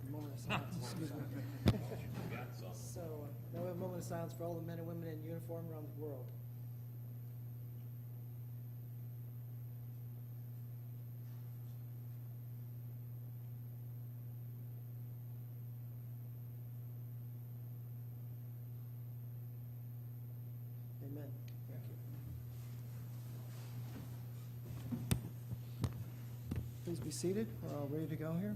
A moment of silence, excuse me. So, now we have a moment of silence for all the men and women in uniform around the world. Amen. Thank you. Please be seated. We're all ready to go here.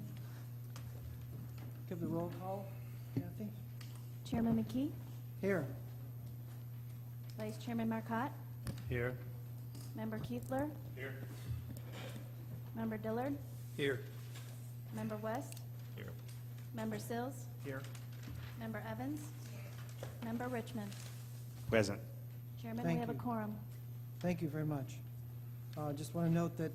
Give the roll call. Kathy? Chairman McKee, Here. Vice Chairman Marcotte, Here. Member Kiefler, Here. Member Dillard, Here. Member West, Here. Member Sills, Here. Member Evans, Member Richmond. Present. Chairman, Thank we have a you. quorum. Thank you very much. Just want to note that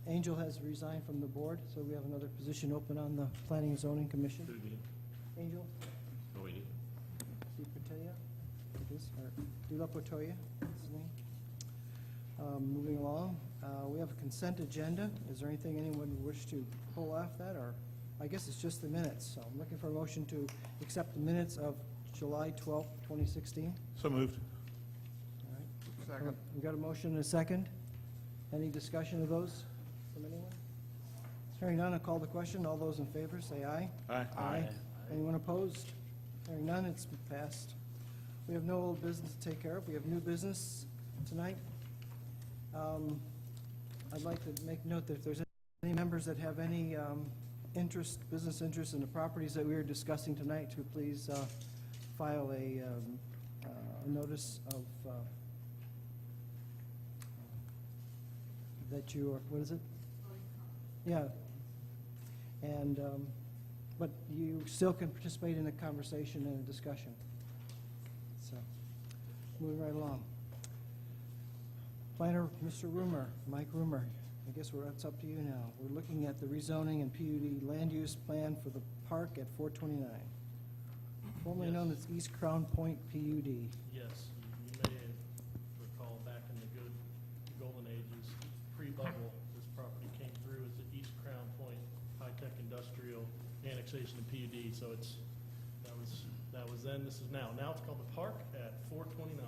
Angel has resigned from the board, so we have another position open on the Planning and Zoning Commission. Who did? Angel? Oh, we did. DiPotoia, it is, or DiLaPotoia, that's his name. Moving along, we have a consent agenda. Is there anything anyone would wish to pull off that, or, I guess it's just the minutes. So I'm looking for a motion to accept the minutes of July 12th, 2016. So moved. All right. Second. We got a motion and a second. Any discussion of those from anyone? Hearing none, I'll call the question. All those in favor, say aye. Aye. Anyone opposed? Hearing none, it's passed. We have no old business to take care of. We have new business tonight. I'd like to make note that if there's any members that have any business interest in the properties that we are discussing tonight, to please file a notice of that you are, what is it? Yeah. And, but you still can participate in the conversation and the discussion. So, moving right along. Planner, Mr. Rumor, Mike Rumor, I guess it's up to you now. We're looking at the rezoning and PUD land use plan for the park at 429, formerly known as East Crown Point PUD. Yes, you may recall back in the good golden ages, pre-bubble, this property came through as the East Crown Point high-tech industrial annexation of PUD, so that was then, this is now. Now it's called the Park at 429.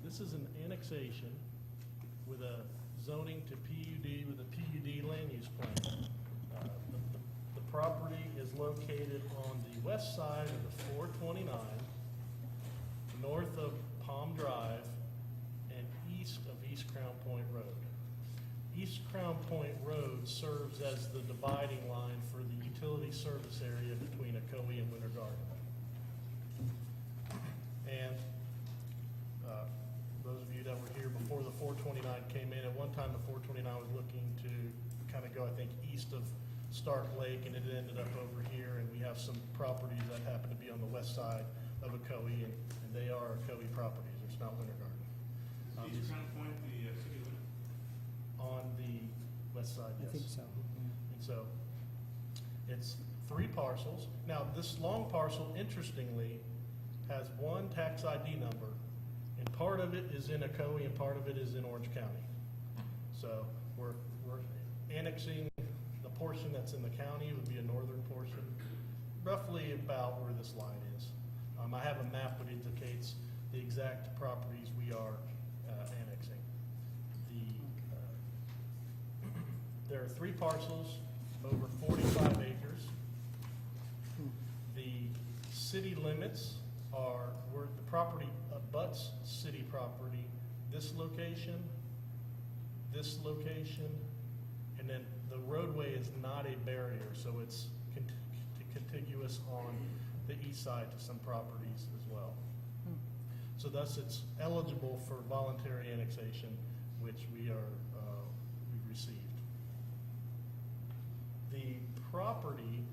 This is an annexation with a zoning to PUD with a PUD land use plan. The property is located on the west side of the 429, north of Palm Drive, and east of East Crown Point Road. East Crown Point Road serves as the dividing line for the utility service area between Ocoee and Winter Garden. And those of you that were here before the 429 came in, at one time the 429 was looking to kind of go, I think, east of Stark Lake, and it ended up over here, and we have some properties that happen to be on the west side of Ocoee, and they are Ocoee properties. It's not Winter Garden. East Crown Point, the city limit? On the west side, I yes. think so. And so it's 3 parcels. Now, this long parcel, interestingly, has one tax ID number, and part of it is in Ocoee and part of it is in Orange County. So we're annexing the portion that's in the county. It would be a northern portion, roughly about where this line is. I have a map that indicates the exact properties we are annexing. There are 3 parcels, over 45 acres. The city limits are where the property abuts city property, this location, and then the roadway is not a barrier, so it's contiguous on the east side to some properties as well. So thus it's eligible for voluntary annexation, which we received. The property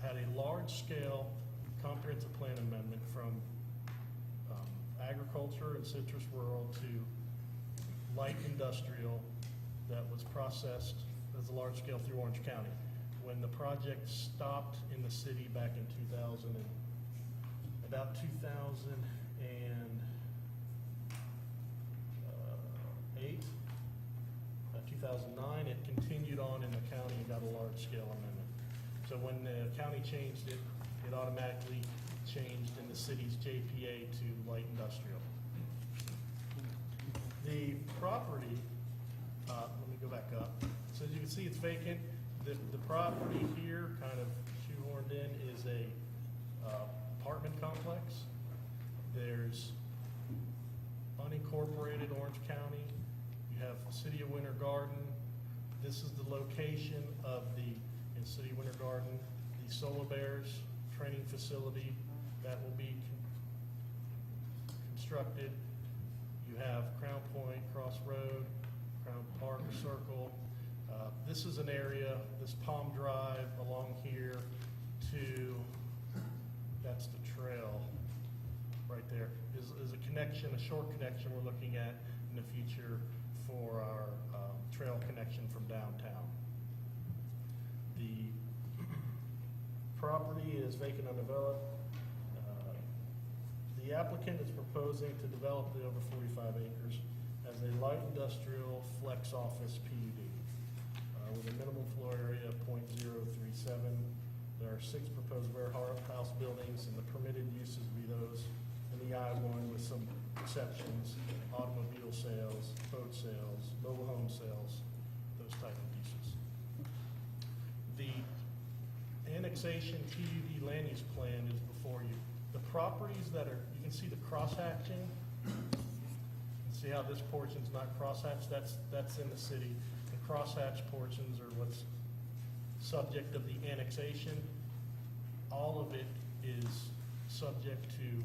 had a large-scale comprehensive plan amendment from agriculture and citrus rural to light industrial that was processed as a large scale through Orange County. When the project stopped in the city back in 2008, 2009. It continued on in the county and got a large-scale amendment. So when the county changed it, it automatically changed in the city's JPA to light industrial. The property, let me go back up. So as you can see, it's vacant. The property here, kind of shoehorned in, is a apartment complex. There's unincorporated Orange County. You have City of Winter Garden. This is the location of in City of Winter Garden, the Solar Bears training facility that will be constructed. You have Crown Point, Cross Road, Crown Park Circle. This is an area, this Palm Drive along here to, that's the trail right there, is a connection, a short connection we're looking at in the future for our trail connection from downtown. The property is vacant undeveloped. The applicant is proposing to develop the over 45 acres as a light industrial flex office PUD with a minimum floor area of .037. There are 6 proposed warehouse buildings, and the permitted uses would be those in the I-1 with some exceptions: automobile sales, boat sales, mobile home sales, those type of uses. The annexation PUD land use plan is before you. The properties that are, you can see the cross-hatching. See how this portion's not cross-hatched? That's in the city. The cross-hatched portions are what's subject of the annexation. All of it is subject to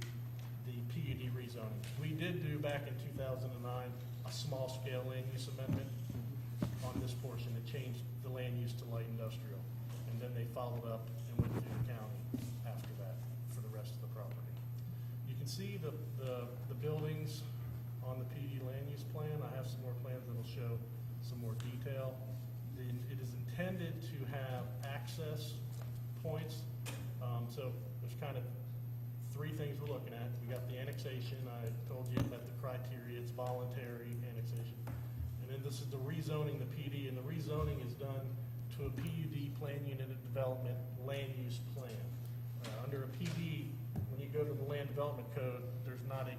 the PUD rezoning. We did do back in 2009 a small-scale land use amendment on this portion. It changed the land use to light industrial, and then they followed up and went through the county after that for the rest of the property. You can see the buildings on the PUD land use plan. I have some more plans that will show some more detail. It is intended to have access points. So there's kind of 3 things we're looking at. We got the annexation. I told you about the criteria. It's voluntary annexation. And then this is the rezoning the PUD, and the rezoning is done to a PUD plan unit development land use plan. Under a PUD, when you go to the land development code, there's not a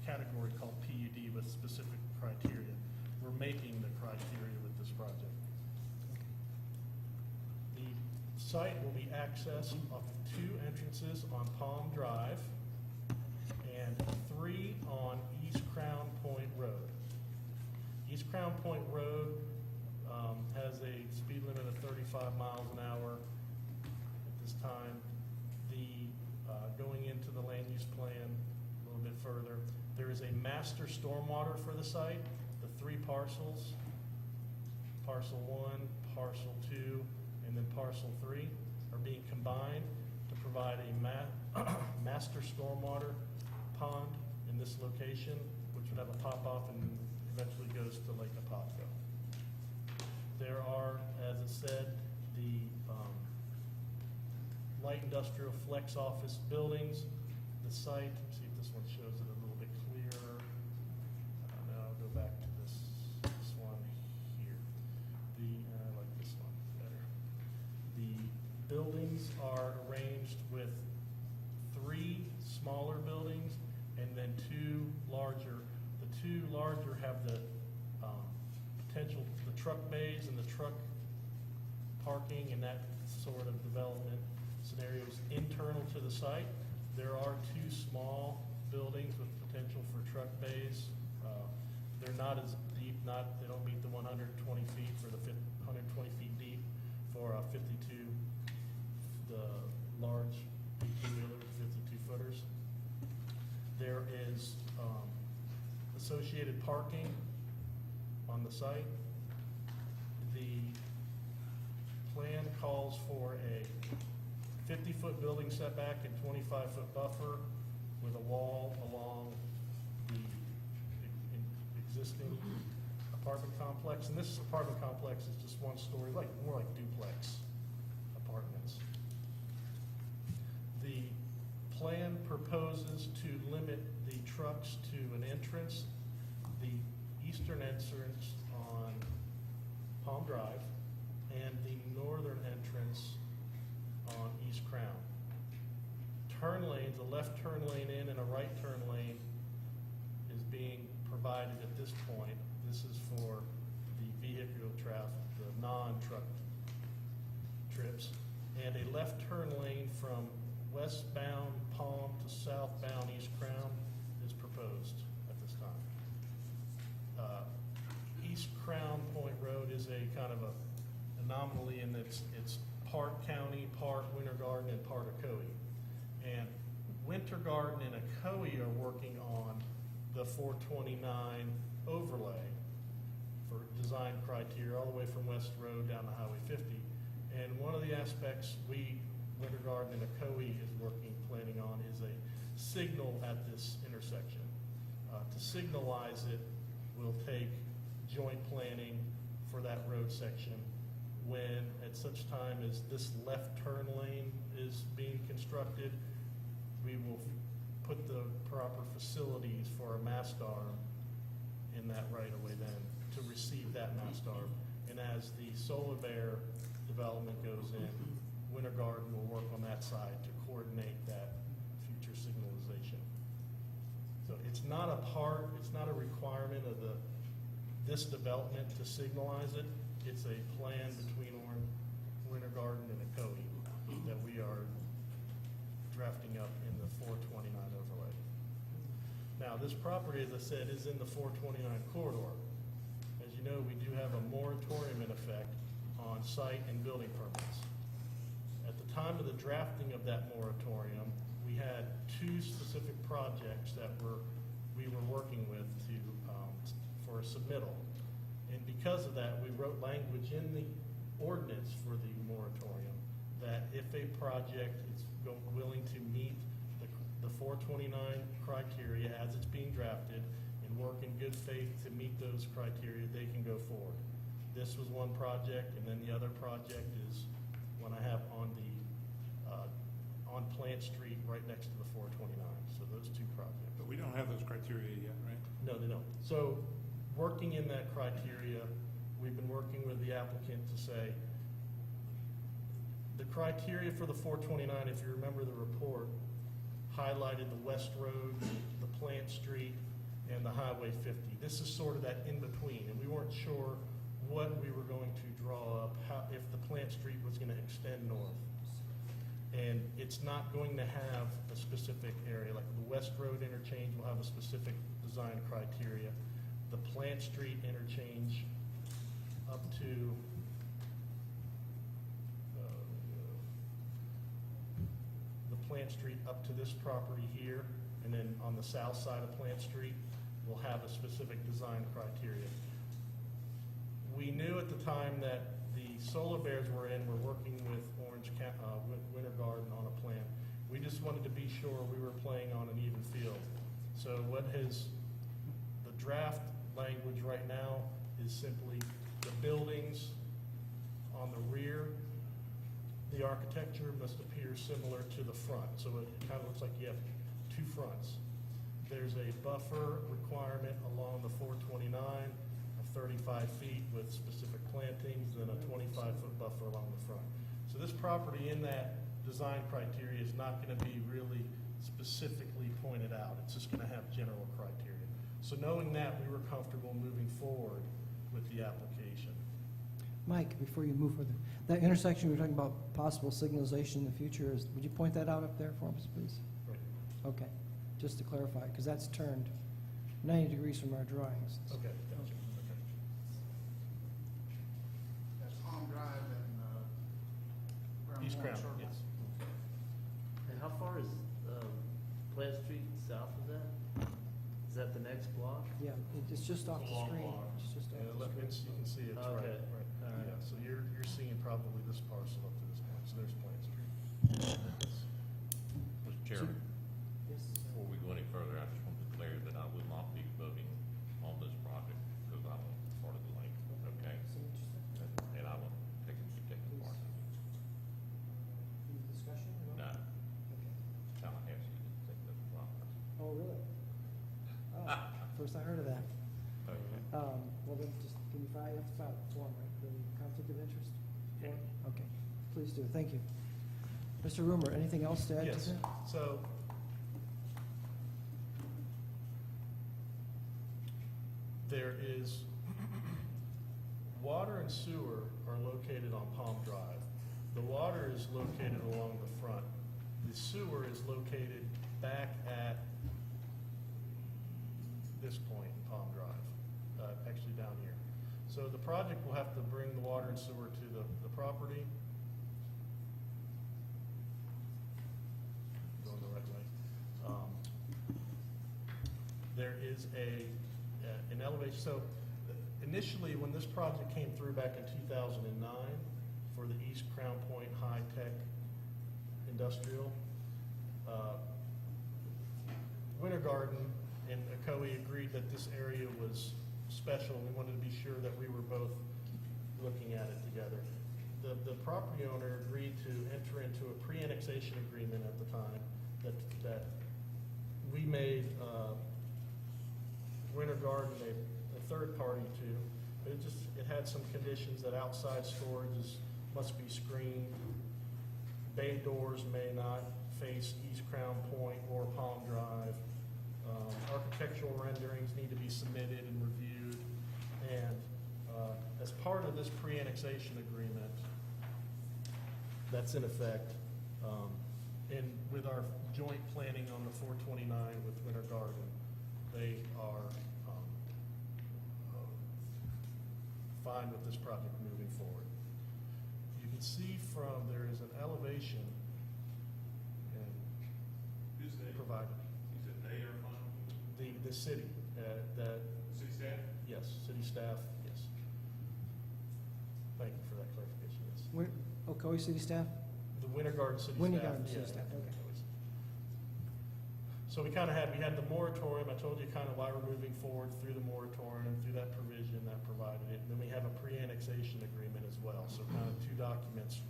category called PUD with specific criteria. We're making the criteria with this project. The site will be accessed off of 2 entrances on Palm Drive and 3 on East Crown Point Road. East Crown Point Road has a speed limit of 35 miles an hour at this time. Going into the land use plan a little bit further, there is a master stormwater for the site. The 3 parcels, parcel 1, parcel 2, and then parcel 3, are being combined to provide a master stormwater pond in this location, which would have a pop-off and eventually goes to Lake Apopka. There are, as it said, the light industrial flex office buildings. The site, let's see if this one shows it a little bit clearer. Now I'll go back to this one here. I like this one better. The buildings are arranged with 3 smaller buildings and then 2 larger. The 2 larger have the potential, the truck bays and the truck parking and that sort of development scenarios internal to the site. There are 2 small buildings with potential for truck bays. They're not as deep, they don't meet the 120 feet for the 120 feet deep for 52, the large 18-wheelers, 52-footers. There is associated parking on the site. The plan calls for a 50-foot building setback and 25-foot buffer with a wall along the existing apartment complex. And this apartment complex is just 1 story, more like duplex apartments. The plan proposes to limit the trucks to an entrance. The eastern entrance on Palm Drive and the northern entrance on East Crown. Turn lanes, a left turn lane in and a right turn lane is being provided at this point. This is for the vehicular traffic, the non-truck trips. And a left turn lane from westbound Palm to southbound East Crown is proposed at this time. East Crown Point Road is a kind of a anomaly in that it's part county, part Winter Garden, and part Ocoee. And Winter Garden and Ocoee are working on the 429 overlay for design criteria all the way from West Road down to Highway 50. And one of the aspects Winter Garden and Ocoee is planning on is a signal at this intersection. To signalize it will take joint planning for that road section when at such time as this left turn lane is being constructed, we will put the proper facilities for a mast arm in that right of way then to receive that mast arm. And as the Solar Bear development goes in, Winter Garden will work on that side to coordinate that future signalization. So it's not a requirement of this development to signalize it. It's a plan between Winter Garden and Ocoee that we are drafting up in the 429 overlay. Now, this property, as I said, is in the 429 corridor. As you know, we do have a moratorium in effect on site and building permits. At the time of the drafting of that moratorium, we had two specific projects that we were working with for a submittal. And because of that, we wrote language in the ordinance for the moratorium that if a project is willing to meet the 429 criteria as it's being drafted and work in good faith to meet those criteria, they can go forward. This was one project, and then the other project is one I have on Plant Street right next to the 429. So those two projects. But we don't have those criteria yet, right? No, they don't. So working in that criteria, we've been working with the applicant to say, the criteria for the 429, if you remember the report, highlighted the West Road, the Plant Street, and the Highway 50. This is sort of that in-between, and we weren't sure what we were going to draw up, if the Plant Street was going to extend north. And it's not going to have a specific area, like the West Road interchange will have a specific design criteria. The Plant Street interchange up to the Plant Street up to this property here, and then on the south side of Plant Street will have a specific design criteria. We knew at the time that the Solar Bears were working with Winter Garden on a plan. We just wanted to be sure we were playing on an even field. So the draft language right now is simply the buildings on the rear, the architecture must appear similar to the front. So it kind of looks like you have two fronts. There's a buffer requirement along the 429 of 35 feet with specific plantings, then a 25-foot buffer along the front. So this property in that design criteria is not going to be really specifically pointed out. It's just going to have general criteria. So knowing that, we were comfortable moving forward with the application. Mike, before you move further, that intersection we were talking about possible signalization in the future, would you point that out up there for us, please? Right. Okay, just to clarify, because that's turned 90 degrees from our drawings. Okay, gotcha. Okay. That's Palm Drive and, East Crown, Circle. yes. And how far is Plant Street south of that? Is that the next block? Yeah, it's just off the Long screen. block. It's just Yeah, off the you screen. can see it's right. Okay. Right. All right. Yeah, so you're seeing probably this parcel up to this point. So there's Plant Street. Mr. Chairman, Yes. before we go any further, I just want to declare that I will not be voting on this project because I want part of the link, okay? So interesting. And I won't take part. Any discussion? No, Okay. Tallahassee didn't take this process. Oh, really? Oh, first I heard of that. Okay. Well, then just give me you have to file a form, right, the conflict of interest? form? Okay, please do, thank you. Mr. Rumor, anything else to add to that? Yes, so there is, water and sewer are located on Palm Drive. The water is located along the front. The sewer is located back at this point in Palm Drive, actually down here. So the project will have to bring the water and sewer to the property. Going the right way. There is an elevation, so initially, when this project came through back in 2009 for the East Crown Point High Tech Industrial, Winter Garden and Ocoee agreed that this area was special, and we wanted to be sure that we were both looking at it together. The property owner agreed to enter into a pre-annexation agreement at the time that we made Winter Garden a third party to. It had some conditions that outside storages must be screened, bay doors may not face East Crown Point or Palm Drive. Architectural renderings need to be submitted and reviewed. And as part of this pre-annexation agreement that's in effect, and with our joint planning on the 429 with Winter Garden, they are fine with this project moving forward. You can see there is an elevation and Who's they? provided. You said they are fine? The city, City staff? yes, city staff, yes. Thank you for that clarification, yes. Ocoee City staff? The Winter Garden city staff. Winter Garden city yeah. staff, okay. So we had the moratorium, I told you kind of why we're moving forward through the moratorium, through that provision that provided it. And then we have a pre-annexation agreement as well, so kind of two documents,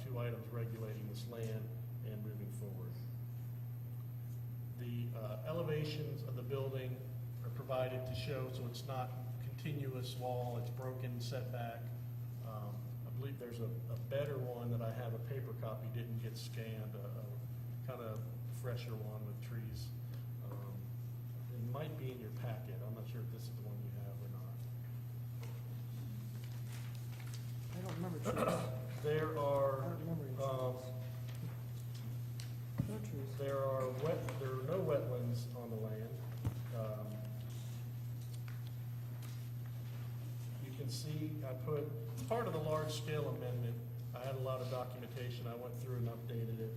two items regulating this land and moving forward. The elevations of the building are provided to show, so it's not continuous wall, it's broken setback. I believe there's a better one that I have, a paper copy, didn't get scanned, kind of fresher one with trees. It might be in your packet. I'm not sure if this is the one you have or not. I don't remember trees. There I are, don't remember any um, trees. No trees. there are no wetlands on the land. You can see, I put, part of the large-scale amendment, I had a lot of documentation. I went through and updated it.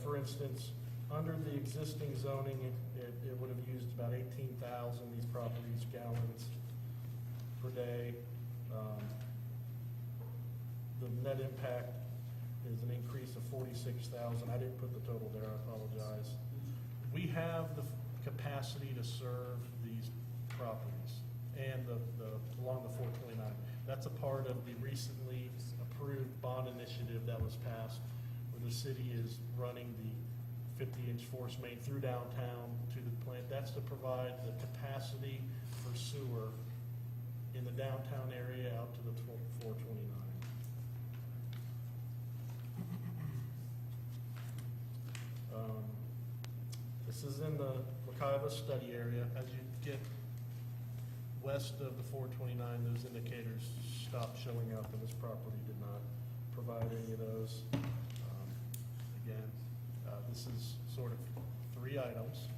For instance, under the existing zoning, it would have used about 18,000, these properties, gallons per day. The net impact is an increase of 46,000. I didn't put the total there, I apologize. We have the capacity to serve these properties and along the 429. That's a part of the recently approved bond initiative that was passed, where the city is running the 50-inch force main through downtown to the plant. That's to provide the capacity for sewer in the downtown area out to the 429. This is in the Wekiva study area. As you get west of the 429, those indicators stop showing up, and this property did not provide any of those. Again, this is sort of three items.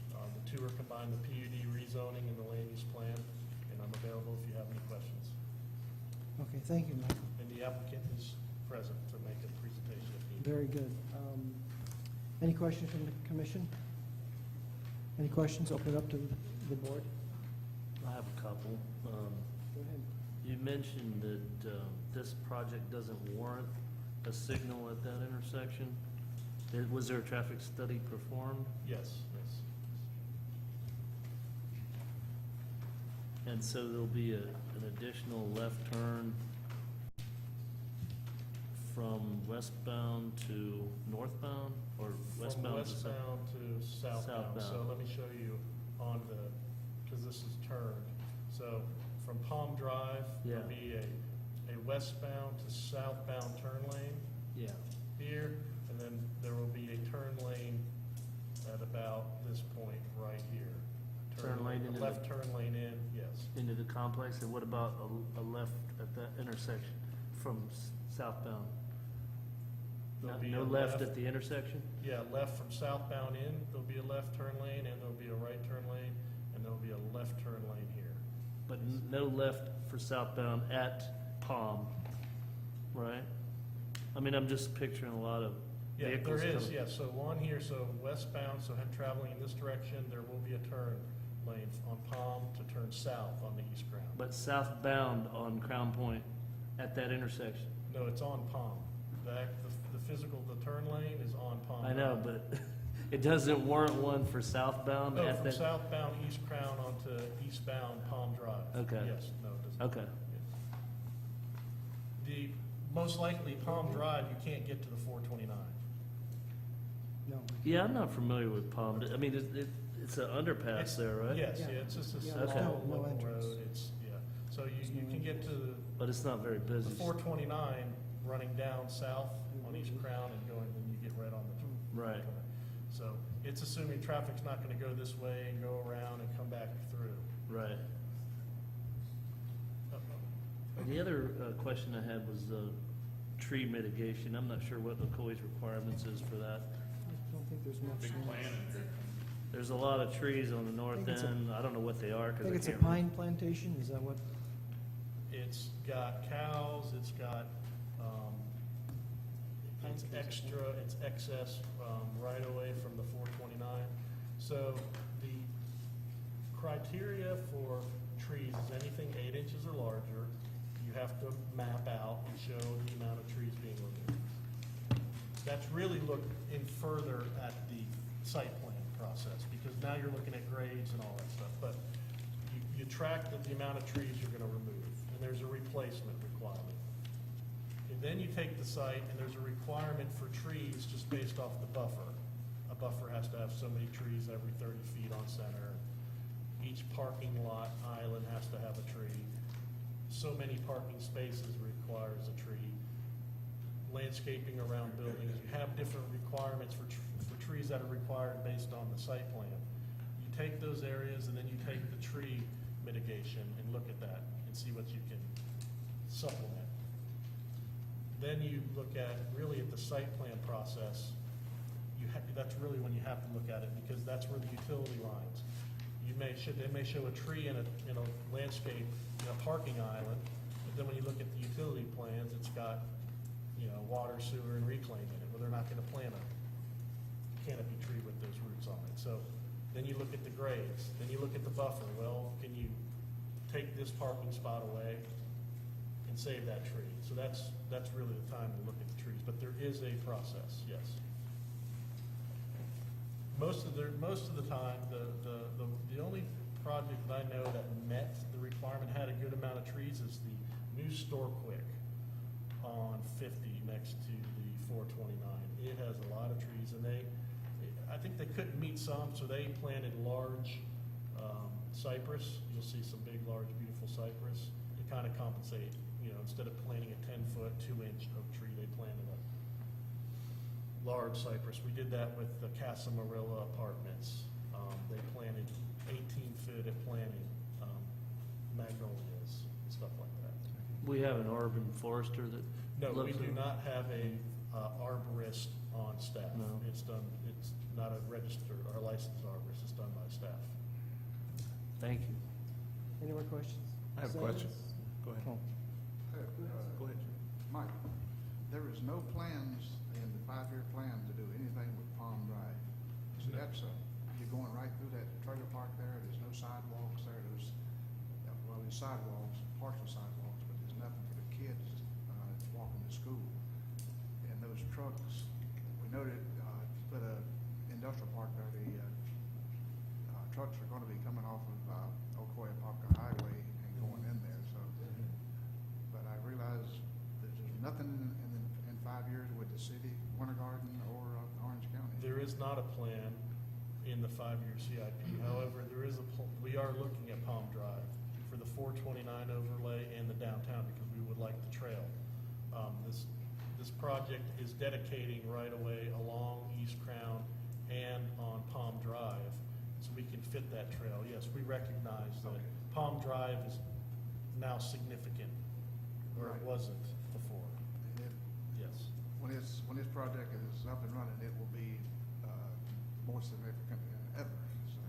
The two are combined, the PUD rezoning and the land use plan, and I'm available if you have any questions. Okay, thank you, Michael. And the applicant is present to make a presentation if needed. Very good. Any questions from the commission? Any questions? Open it up to the board. I have a couple. Go ahead. You mentioned that this project doesn't warrant a signal at that intersection. Was there a traffic study performed? Yes, yes. And so there'll be an additional left turn from westbound to northbound, or westbound to south? From westbound to southbound. So Southbound. let me show you on because this is turned. So from Palm Drive, there'll Yeah. be a westbound to southbound turn lane Yeah. here, and then there will be a turn lane at about this point right here. Turn lane a into left turn lane in, yes. Into the complex, and what about a left at that intersection from southbound? There'll No be no a left at the intersection? Yeah, left from southbound in, there'll be a left turn lane, and there'll be a right turn lane, and there'll be a left turn lane here. But no left for southbound at Palm, right? I mean, I'm just picturing a lot of Yeah, vehicles there coming. is, yeah, so on here, so westbound, so him traveling in this direction, there will be a turn lane on Palm to turn south on the east ground. But southbound on Crown Point at that intersection. No, it's on Palm. The physical, the turn lane is on Palm. I know, Drive. but it doesn't warrant one for southbound No, at from that? southbound East Crown onto eastbound Palm Drive. Okay. Yes, no, it doesn't. Okay, The, most likely Palm Drive, you can't get to the 429. No. yeah, I'm not familiar with Palm. I mean, it's an underpass there, right? Yes, Yeah. yeah, it's just a Yeah, small Okay. no local entrance. road, it's, yeah. So you can get to But it's not very the busy. 429 running down south on East Crown and going, then you get right on the. Right. So it's assuming traffic's not gonna go this way and go around and come back through. Right. The other question I had was tree mitigation. I'm not sure what Ocoee's requirements is for that. I don't think there's much. Big in it. plan in there. There's a lot of trees on the north think it's a- end. I don't know what they are I because think I it's a can't read. pine plantation, is that what? It's got cows, it's got, it's extra, it's excess, right away from the 429. So the criteria for trees is anything 8 inches or larger, you have to map out and show the amount of trees being removed. That's really look in further at the site plan process, because now you're looking at grades and all that stuff. But you track the amount of trees you're gonna remove, and there's a replacement requirement. And then you take the site, and there's a requirement for trees just based off the buffer. A buffer has to have so many trees every 30 feet on center. Each parking lot island has to have a tree. So many parking spaces requires a tree. Landscaping around buildings, you have different requirements for trees that are required based on the site plan. You take those areas and then you take the tree mitigation and look at that and see what you can supplement. Then you look at, really at the site plan process, that's really when you have to look at it, because that's where the utility lines. They may show a tree in a landscape, in a parking island, but then when you look at the utility plans, it's got, water, sewer, and reclaim in it. Well, they're not gonna plant a canopy tree with those roots on it. So then you look at the grades, then you look at the buffer. Well, can you take this parking spot away and save that tree? So that's really the time to look at the trees, but there is a process, yes. Most of the time, the only project that I know that met the requirement, had a good amount of trees, is the new Store Quick on 50 next to the 429. It has a lot of trees, and I think they couldn't meet some, so they planted large cypress. You'll see some big, large, beautiful cypress to kind of compensate. Instead of planting a 10-foot, 2-inch oak tree, they planted a large cypress. We did that with the Casa Marilla Apartments. They planted 18-foot at planting magnolias and stuff like that. We have an urban forester that No, we looks do at- not have a arborist on staff. No. It's not a registered or licensed arborist, it's done by staff. Thank you. Any more questions? I have a Mr. question. Evans? Go ahead. Oh, Go ahead, Jim. Mike, there is no plans in the 5-year plan to do anything with Palm Drive. So that's, you're going right through that trailer park there, there's no sidewalks there, there's sidewalks, partial sidewalks, but there's nothing for the kids, walking to school. And those trucks, we noted, put a industrial park there, the, trucks are gonna be coming off of, Ocoee Parker Highway and going in there, so. But I realize that there's nothing in 5 years with the city, Winter Garden, or Orange County. There is not a plan in the 5-year CIP. However, we are looking at Palm Drive for the 429 overlay and the downtown, because we would like the trail. This project is dedicating right away along East Crown and on Palm Drive, so we can fit that trail. Yes, we recognize that Palm Drive is now significant, where it Right. wasn't before. And it- Yes. when this project is up and running, it will be more significant than ever, so.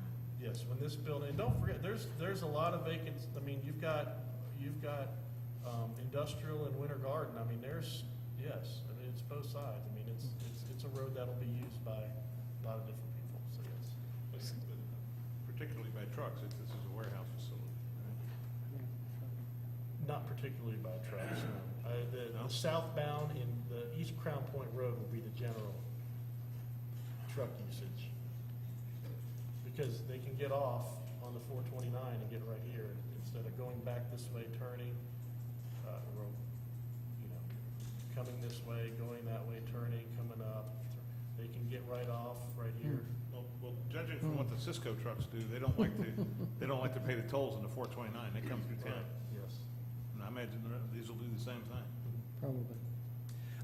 Yes, when this building, and don't forget, there's a lot of vacants, I mean, you've got industrial and winter garden, I mean, yes, I mean, it's both sides, I mean, it's a road that'll be used by a lot of different people, so yes. Particularly by trucks, if this is a warehouse facility. Not particularly by trucks, no. The southbound in the East Crown Point Road will be the general truck usage. Because they can get off on the 429 and get right here, instead of going back this way, turning, or, coming this way, going that way, turning, coming up. They can get right off right here. Well, judging from what the Cisco trucks do, they don't like to pay the tolls on the 429. They come through town. Yes. And I imagine these will do the same thing. Probably.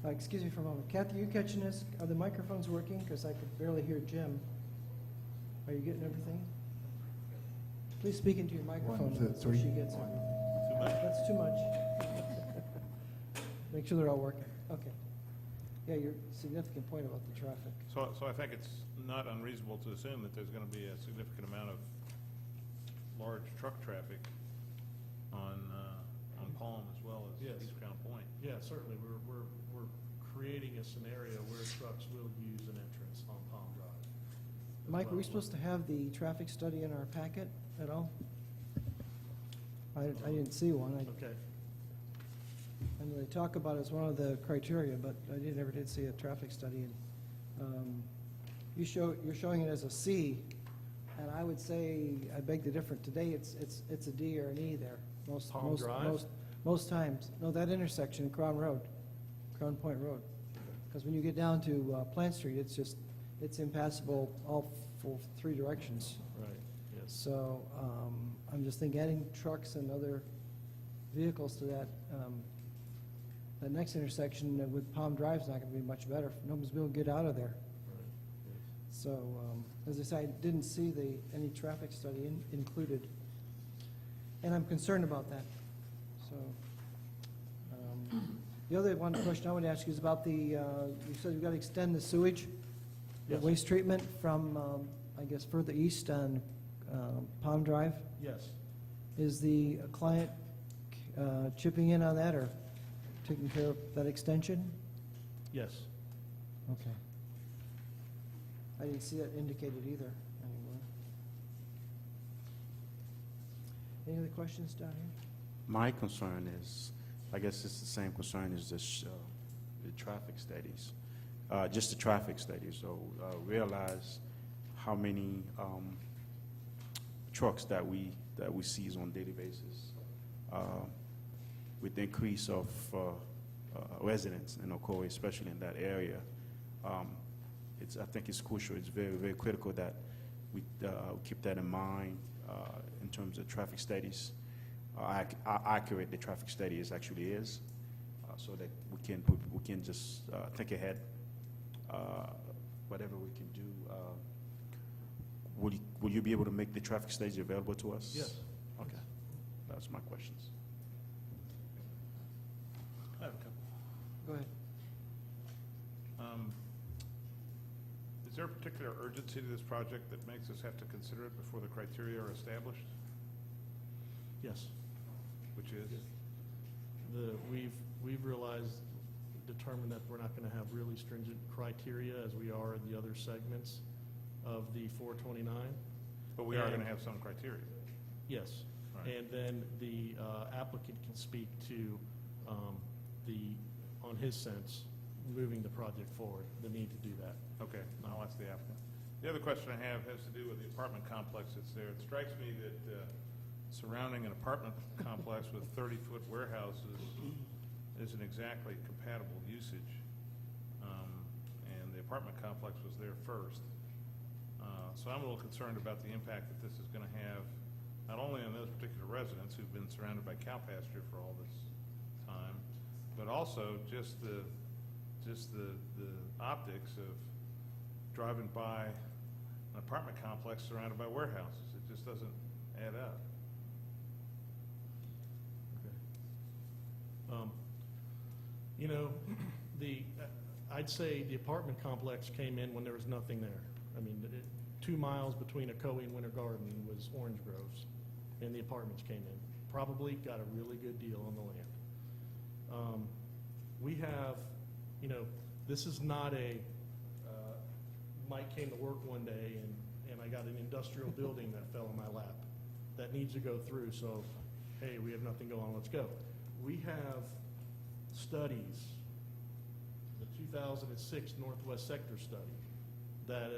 Excuse me for a moment. Kathy, are you catching this? Are the microphones working? Because I could barely hear Jim. Are you getting everything? Please speak into your microphone One, two, so three. she gets it. Too much? That's too much. Make sure they're all working. Okay. Yeah, your significant point about the traffic. So I think it's not unreasonable to assume that there's going to be a significant amount of large truck traffic on Palm as well as Yes. East Crown Point. Yeah, certainly, we're creating a scenario where trucks will use an entrance on Palm Drive. as Mike, are we well. supposed to have the traffic study in our packet at all? I didn't see one. Okay. And they talk about it as one of the criteria, but I never did see a traffic study. And you're showing it as a C, and I would say, I beg to differ. Today, it's a D or an E there. Palm Drive? Most times. No, that intersection, Crown Point Road. Because when you get down to Plant Street, it's impassable all three directions. Right, yes. So I'm just thinking adding trucks and other vehicles to that next intersection with Palm Drive's not going to be much better. Nobody's going to get out of there. Right, yes. So, as I say, I didn't see any traffic study included, and I'm concerned about that. So, the other one question I would ask you is about you said you've got to extend the sewage, the Yes. waste treatment from, I guess, further east on Palm Drive. Yes. Is the client chipping in on that or taking care of that extension? Yes. Okay. I didn't see that indicated either anywhere. Any other questions down here? My concern is, I guess it's the same concern as the traffic studies, just the traffic studies. So realize how many trucks that we seize on a daily basis. With the increase of residents in Ocoee, especially in that area, I think it's crucial. It's very, very critical that we keep that in mind in terms of traffic studies. How accurate the traffic study actually is, so that we can just think ahead. Whatever we can do. Will you be able to make the traffic studies available to us? Yes. Okay, that's my questions. I have a couple. Go ahead. Is there a particular urgency to this project that makes us have to consider it before the criteria are established, Yes. which is? We've determined that we're not going to have really stringent criteria as we are in the other segments of the 429. But we are going to have some criteria. Yes. All right. And then the applicant can speak to on his sense, moving the project forward, the need to do that. Okay, I'll ask the applicant. The other question I have has to do with the apartment complex that's there. It strikes me that surrounding an apartment complex with 30-foot warehouses isn't exactly compatible usage. And the apartment complex was there first. So I'm a little concerned about the impact that this is going to have not only on those particular residents who've been surrounded by cow pasture for all this time, but also just the optics of driving by an apartment complex surrounded by warehouses. It just doesn't add up. You know, I'd say the apartment complex came in when there was nothing there. I mean, 2 miles between Ocoee and Winter Garden was orange groves, and the apartments came in. Probably got a really good deal on the land. We have, you know, this is not a, Mike came to work one day and I got an industrial building that fell in my lap that needs to go through, so, hey, we have nothing going on, let's go. We have studies, the 2006 Northwest Sector Study, that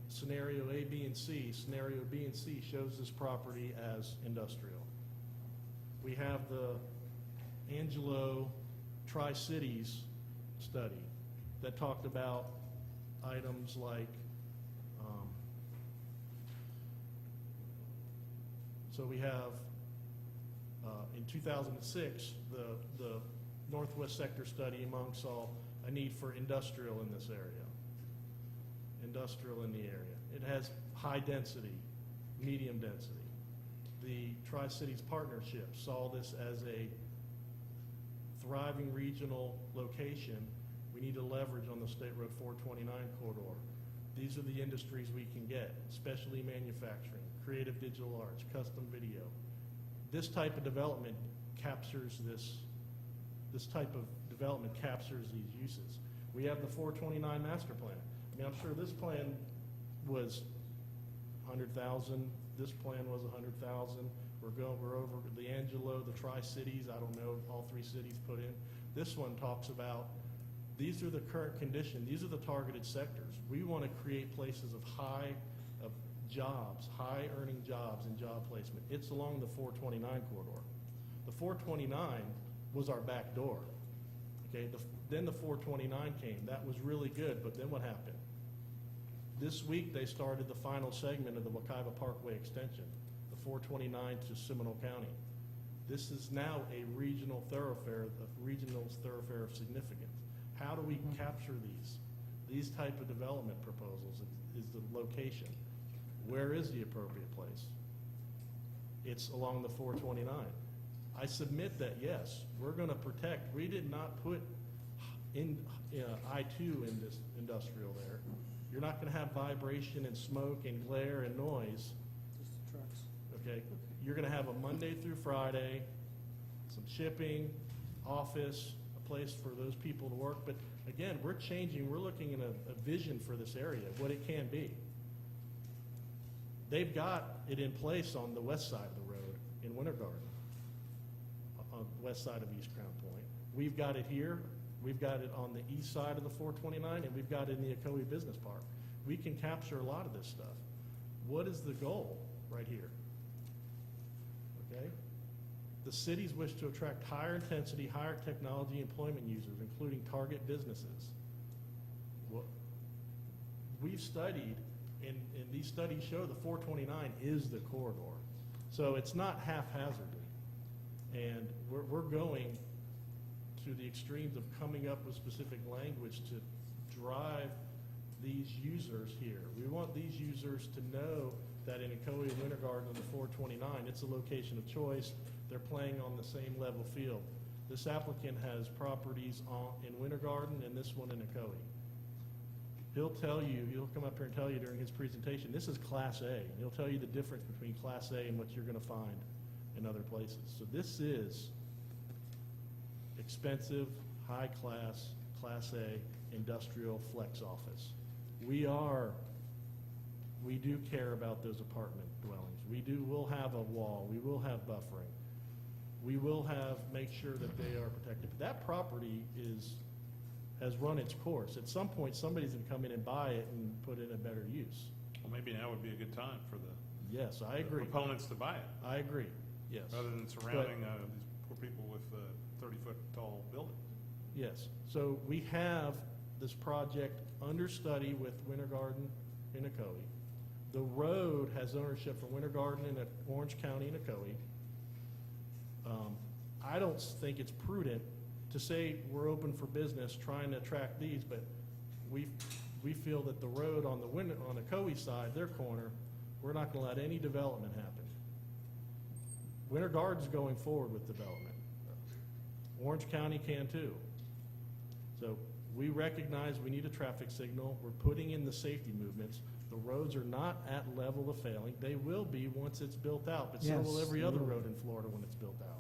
scenario A, B, and C, scenario B and C shows this property as industrial. We have the Angelo Tri-Cities study that talked about items like, so we have, in 2006, the Northwest Sector Study among saw a need for industrial in this area. Industrial in the area. It has high density, medium density. The Tri-Cities Partnership saw this as a thriving regional location. We need to leverage on the State Road 429 corridor. These are the industries we can get, specialty manufacturing, creative digital arts, custom video. This type of development captures this type of development captures these uses. We have the 429 master plan. I mean, I'm sure this plan was 100,000. This plan was 100,000. We're over the Angelo, the Tri-Cities. I don't know if all 3 cities put in. This one talks about these are the current condition. These are the targeted sectors. We want to create places of jobs, high earning jobs and job placement. It's along the 429 corridor. The 429 was our back door. Okay, then the 429 came. That was really good, but then what happened? This week they started the final segment of the Wekiva Parkway extension, the 429 to Seminole County. This is now a regional thoroughfare of significance. How do we capture these type of development proposals? Is the location. Where is the appropriate place? It's along the 429. I submit that, yes, we're going to protect. We did not put in I-2 in this industrial there. You're not going to have vibration and smoke and glare and noise. Just the trucks. Okay? You're going to have a Monday through Friday, some shipping, office, a place for those people to work. But again, we're changing. We're looking at a vision for this area, what it can be. They've got it in place on the west side of the road in Winter Garden, on the west side of East Crown Point. We've got it here. We've got it on the east side of the 429, and we've got it in the Ocoee Business Park. We can capture a lot of this stuff. What is the goal right here? Okay? The cities wish to attract higher intensity, higher technology employment users, including target businesses. Well, we've studied, and these studies show the 429 is the corridor. So it's not haphazardly. And we're going to the extremes of coming up with specific language to drive these users here. We want these users to know that in Ocoee and Winter Garden on the 429, it's a location of choice. They're playing on the same level field. This applicant has properties in Winter Garden and this one in Ocoee. He'll come up here and tell you during his presentation, this is Class A. And he'll tell you the difference between Class A and what you're going to find in other places. So this is expensive, high-class, Class A, industrial flex office. We do care about those apartment dwellings. We'll have a wall. We will have buffering. We will make sure that they are protected. That property has run its course. At some point, somebody's going to come in and buy it and put it in a better use. Well, maybe now would be a good time for the Yes, I agree. proponents to buy it, I agree, yes. rather than surrounding these poor people with 30-foot tall buildings. Yes, so we have this project under study with Winter Garden in Ocoee. The road has ownership for Winter Garden in Orange County and Ocoee. I don't think it's prudent to say we're open for business trying to attract these, but we feel that the road on the Ocoee side, their corner, we're not gonna let any development happen. Winter Garden's going forward with development. Orange County can too. So we recognize we need a traffic signal. We're putting in the safety movements. The roads are not at level of failing. They will be once it's built out, but so will Yes, every they other will. road in Florida when it's built out.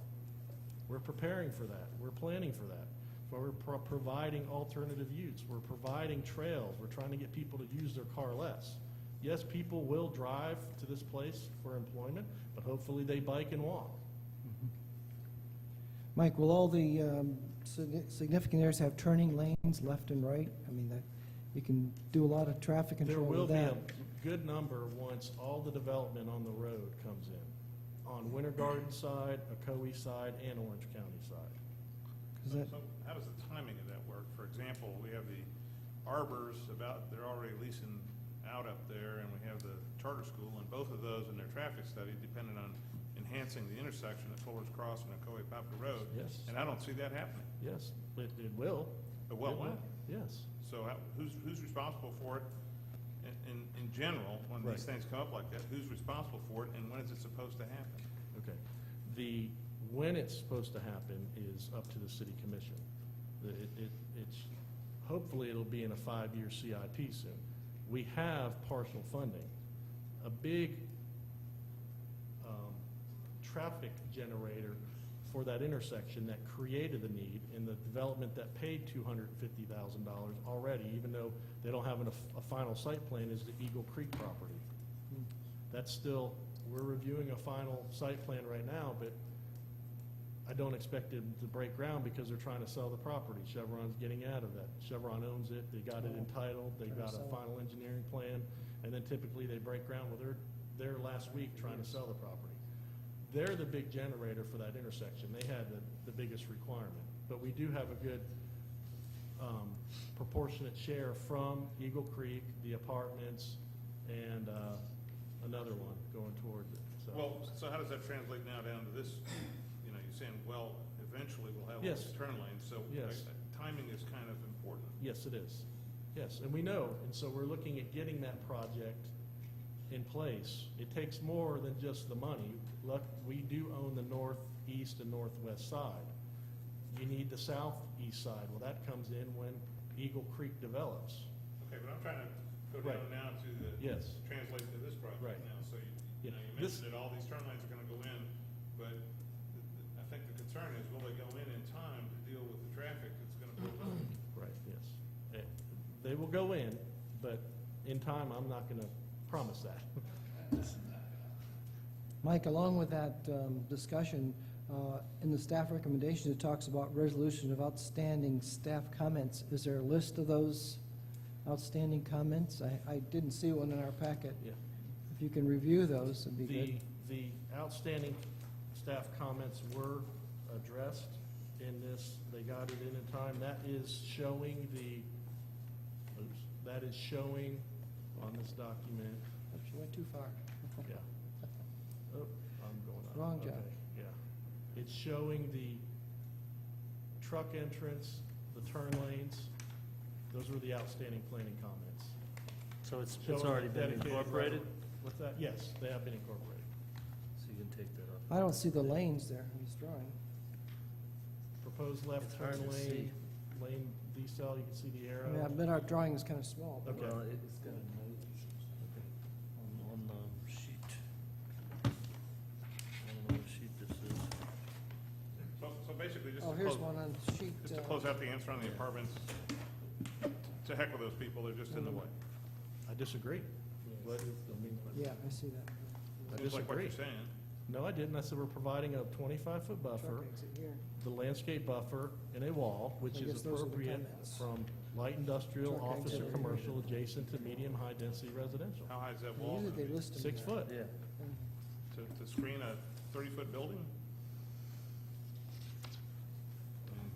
We're preparing for that. We're planning for that. But we're providing alternative use. We're providing trails. We're trying to get people to use their car less. Yes, people will drive to this place for employment, but hopefully they bike and walk. Mike, will all the significant areas have turning lanes left and right? I mean, that, you can do a lot of traffic There control will with be that. a good number once all the development on the road comes in, on Winter Garden side, Ocoee side, and Orange County side. 'Cause that- So how does the timing of that work? For example, we have the arbors they're already leasing out up there, and we have the charter school, and both of those in their traffic study depended on enhancing the intersection at Fuller's Cross and Ocoee Poplar Road. Yes. And I don't see that happening. Yes, it will. But what It will. will? Yes. So who's responsible for it in general, when Right. these things come up like that? Who's responsible for it, and when is it supposed to happen? Okay. When it's supposed to happen is up to the city commission. It's, hopefully it'll be in a 5-year CIP soon. We have partial funding. A big traffic generator for that intersection that created the need in the development that paid $250,000 already, even though they don't have a final site plan, is the Eagle Creek property. That's still, we're reviewing a final site plan right now, but I don't expect it to break ground because they're trying to sell the property. Chevron's getting out of that. Chevron owns it, they got it entitled, they Trying to got a sell it. final engineering plan, and then typically they break ground with their last week trying to sell the property. They're the big generator for that intersection. They had the biggest requirement. But we do have a good proportionate share from Eagle Creek, the apartments, and another one going towards it. So how does that translate now down to this? You know, you're saying, well, eventually we'll have all Yes. these turn lanes, so Yes. timing is kind of important. Yes, it is. Yes, and we know, and so we're looking at getting that project in place. It takes more than just the money. Look, we do own the northeast and northwest side. You need the southeast side. Well, that comes in when Eagle Creek develops. Okay, but I'm trying to go Right. down now to Yes. translate to this project Right. now. So you Yeah. know, you This- mentioned that all these turn lanes are gonna go in, but I think the concern is, will they go in time to deal with the traffic that's gonna build up? Right, yes. They will go in, but in time, I'm not gonna promise that. Mike, along with that discussion, in the staff recommendations, it talks about resolution of outstanding staff comments. Is there a list of those outstanding comments? I didn't see one in our packet. Yeah. If you can review those, it'd be good. The outstanding staff comments were addressed in this. They got it in time. That is showing that is showing on this document. Oops, you went too far. Yeah. Oh, I'm going on. Wrong job. Okay, yeah. It's showing the truck entrance, the turn lanes. Those were the outstanding planning comments. So it's Showing already the been dedicated incorporated? right-of-way. What's that? Yes, they have been incorporated. So you can take that off. I don't see the lanes there in this drawing. Proposed left It's hard turn to lane, lane decel, you can see the I mean, I arrow. bet our drawing is kind of small. but- Okay. Well, it's got a note on the sheet. I don't know what sheet this is. So basically, just Oh, to here's close, one on sheet. just to close out the answer on the apartments, to heck with those people, they're just in the way. I disagree. But, Yeah, I see that. I Seems like what you're disagree. saying. No, I didn't. I said we're providing a 25-foot buffer, Truck exit here. the landscape buffer, and a wall, which I is guess those are the appropriate comments. from light industrial, Truck office, or exit. commercial, adjacent to medium, high-density residential. How high is that wall Usually gonna they be? list them 6 there. foot. Yeah. To screen a 30-foot building?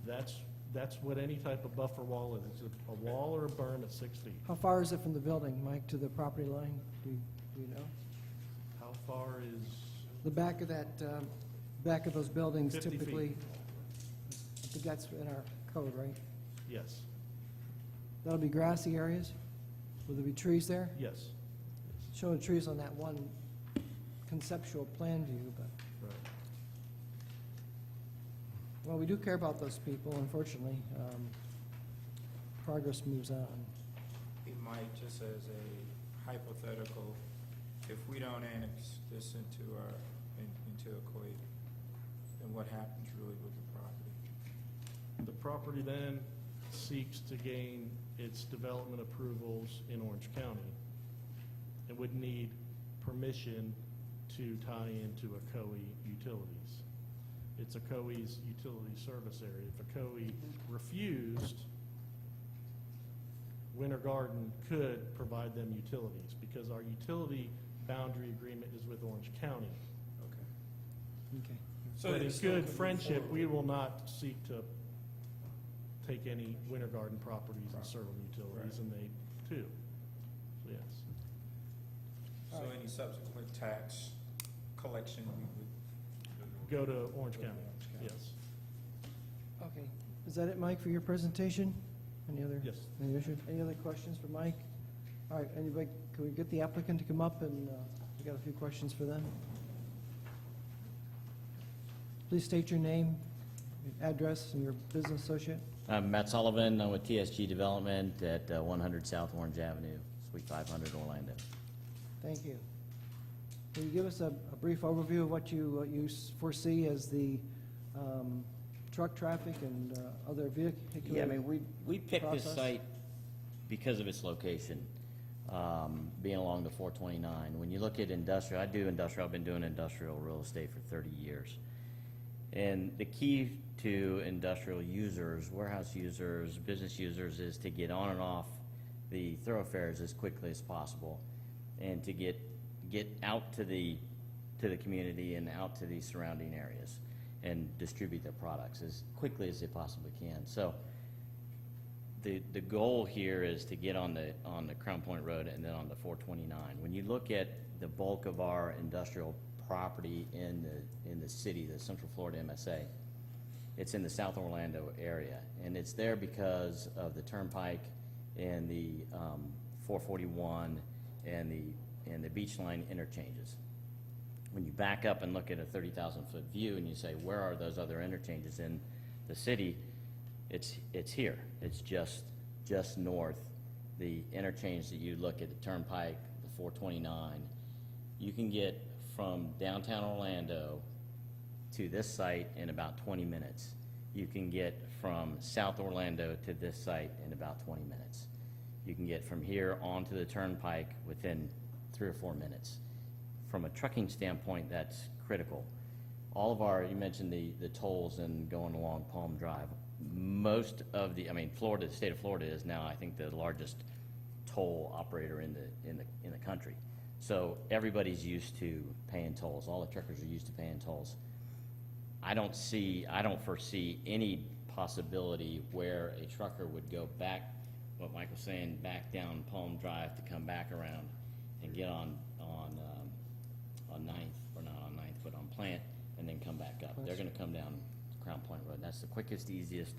That's what any type of buffer wall is. It's a wall or a berm at 6 feet. How far is it from the building, Mike, to the property line? Do you- Do you know? How far is, The back of that, back of those buildings 50 feet. typically, I think that's in our code, right? yes, That'll be grassy areas? Will there be trees there? yes. Showing trees on that one conceptual plan view, but, Right. well, we do care about those people, unfortunately. Progress moves on. It might, just as a hypothetical, if we don't annex this into into Ocoee, then what happens really with the property? The property then seeks to gain its development approvals in Orange County. It would need permission to tie into Ocoee utilities. It's Ocoee's utility service area. If Ocoee refused, Winter Garden could provide them utilities, because our utility boundary agreement is with Orange County. Okay. Okay. But in good friendship, we will not seek to take any Winter Garden properties and serve them utilities, and they too. So, yes. So any subsequent tax collection, we would Go to Orange Go to County, Orange County. yes. Okay. Is that it, Mike, for your presentation? Any other? Yes. Any issues? Any other questions for Mike? All right, anybody, can we get the applicant to come up, and we got a few questions for them? Please state your name, your address, and your business associate. I'm Matt Sullivan. I'm with TSG Development at 100 South Orange Avenue, Suite 500, Orlando. Thank you. Can you give us a brief overview of what you foresee as the truck traffic and other vehicular? Yeah, I mean, we picked this process? site because of its location, being along the 429. When you look at industrial, I do industrial, I've been doing industrial real estate for 30 years. And the key to industrial users, warehouse users, business users, is to get on and off the thoroughfares as quickly as possible, and to get out to the community and out to the surrounding areas and distribute their products as quickly as they possibly can. So the goal here is to get on the Crown Point Road and then on the 429. When you look at the bulk of our industrial property in the city, the Central Florida MSA, it's in the South Orlando area, and it's there because of the Turnpike and the 441 and the Beach Line interchanges. When you back up and look at a 30,000-foot view and you say, where are those other interchanges in the city? It's here. It's just north. The interchange that you look at, the Turnpike, the 429, you can get from downtown Orlando to this site in about 20 minutes. You can get from South Orlando to this site in about 20 minutes. You can get from here onto the Turnpike within 3 or 4 minutes. From a trucking standpoint, that's critical. All of our, you mentioned the tolls and going along Palm Drive. Most of the, Florida, the state of Florida is now, I think, the largest toll operator in the country. So everybody's used to paying tolls. All the truckers are used to paying tolls. I don't foresee any possibility where a trucker would go back, what Mike was saying, back down Palm Drive to come back around and get on 9th, or not on 9th, but on Plant, and then come back up. They're gonna come down Crown Point Road. That's the quickest, easiest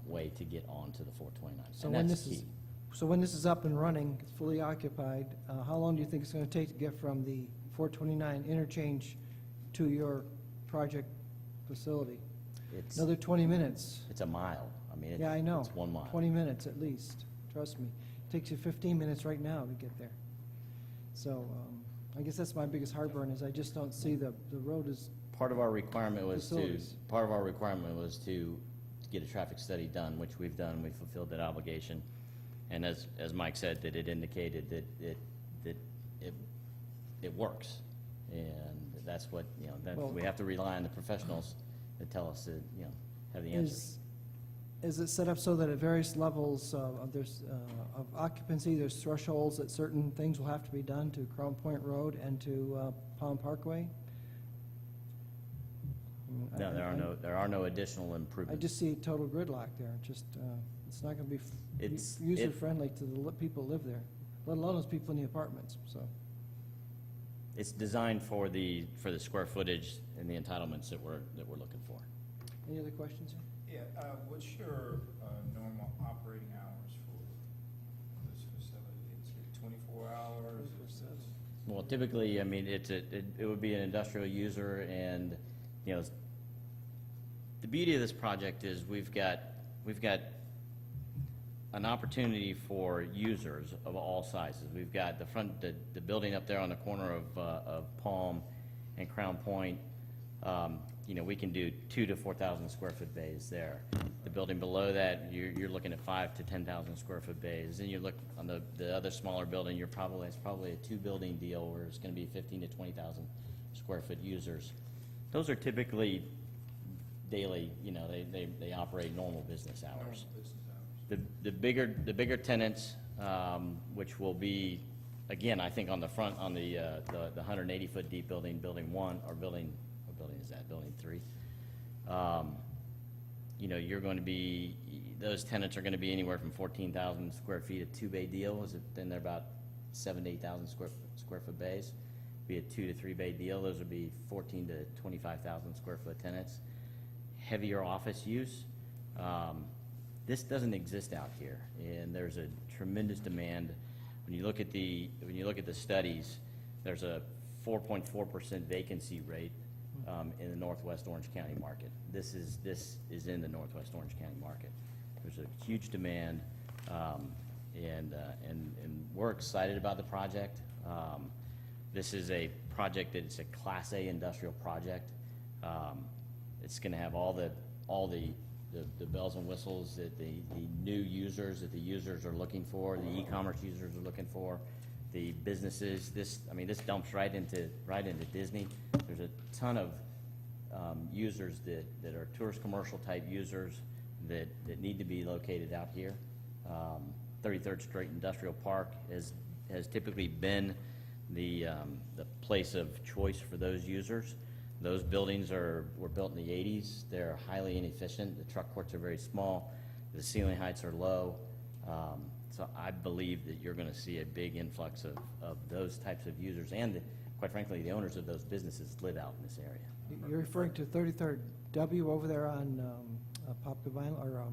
way to get onto the 429. So And when that's this is, key. so when this is up and running, it's fully occupied, how long do you think it's going to take to get from the 429 interchange to your project facility? It's Another 20 minutes. a mile. Yeah, I know. It's 1 mile. 20 minutes at least, trust me. It takes you 15 minutes right now to get there. So I guess that's my biggest heartburn, is I just don't see the road is, Part of our requirement was Facilities. to get a traffic study done, which we've done. We fulfilled that obligation. And as Mike said, that it indicated that it works. And that's what, Well- we have to rely on the professionals that tell us that, have the answers. is it set up so that at various levels of occupancy, there's thresholds that certain things will have to be done to Crown Point Road and to Palm Parkway? No, there are no additional I improvements. just see total gridlock there, just, it's not gonna be It's- user-friendly to the people who live there, let alone those people in the apartments, so. it's designed for the square footage and the entitlements that we're looking for. Any other questions? Yeah, what's your normal operating hours for this facility? Is it 24 hours? Is it- Well, typically, I mean, it would be an industrial user, and, you know, the beauty of this project is we've got an opportunity for users of all sizes. We've got the building up there on the corner of Palm and Crown Point. You know, we can do 2,000 to 4,000 square foot bays there. The building below that, you're looking at 5,000 to 10,000 square foot bays. Then you look on the other smaller building, it's probably a 2-building deal where it's going to be 15,000 to 20,000 square foot users. Those are typically daily, you know, they operate normal business hours. Normal business hours. The bigger tenants, which will be, again, I think on the front, on the 180-foot deep building, building 1, or building, what building is that, building 3? You know, those tenants are gonna be anywhere from 14,000 square feet, a 2-bay deal, then they're about 7,000 to 8,000 square foot bays. Be a 2 to 3-bay deal, those would be 14,000 to 25,000 square foot tenants. Heavier office use, this doesn't exist out here, and there's a tremendous demand. When you look at the studies, there's a 4.4% vacancy rate in the Northwest Orange County market. This is in the Northwest Orange County market. There's a huge demand, and we're excited about the project. This is a project that it's a Class A industrial project. It's going to have all the bells and whistles that the new users, that the users are looking for, the e-commerce users are looking for, the businesses. This dumps right into Disney. There's a ton of users that are tourist commercial type users that need to be located out here. 33rd Street Industrial Park has typically been the place of choice for those users. Those buildings were built in the 80s. They're highly inefficient. The truck courts are very small. The ceiling heights are low. So I believe that you're going to see a big influx of those types of users, and quite frankly, the owners of those businesses live out in this area. You're referring to 33rd W over there on Popka Vineland, or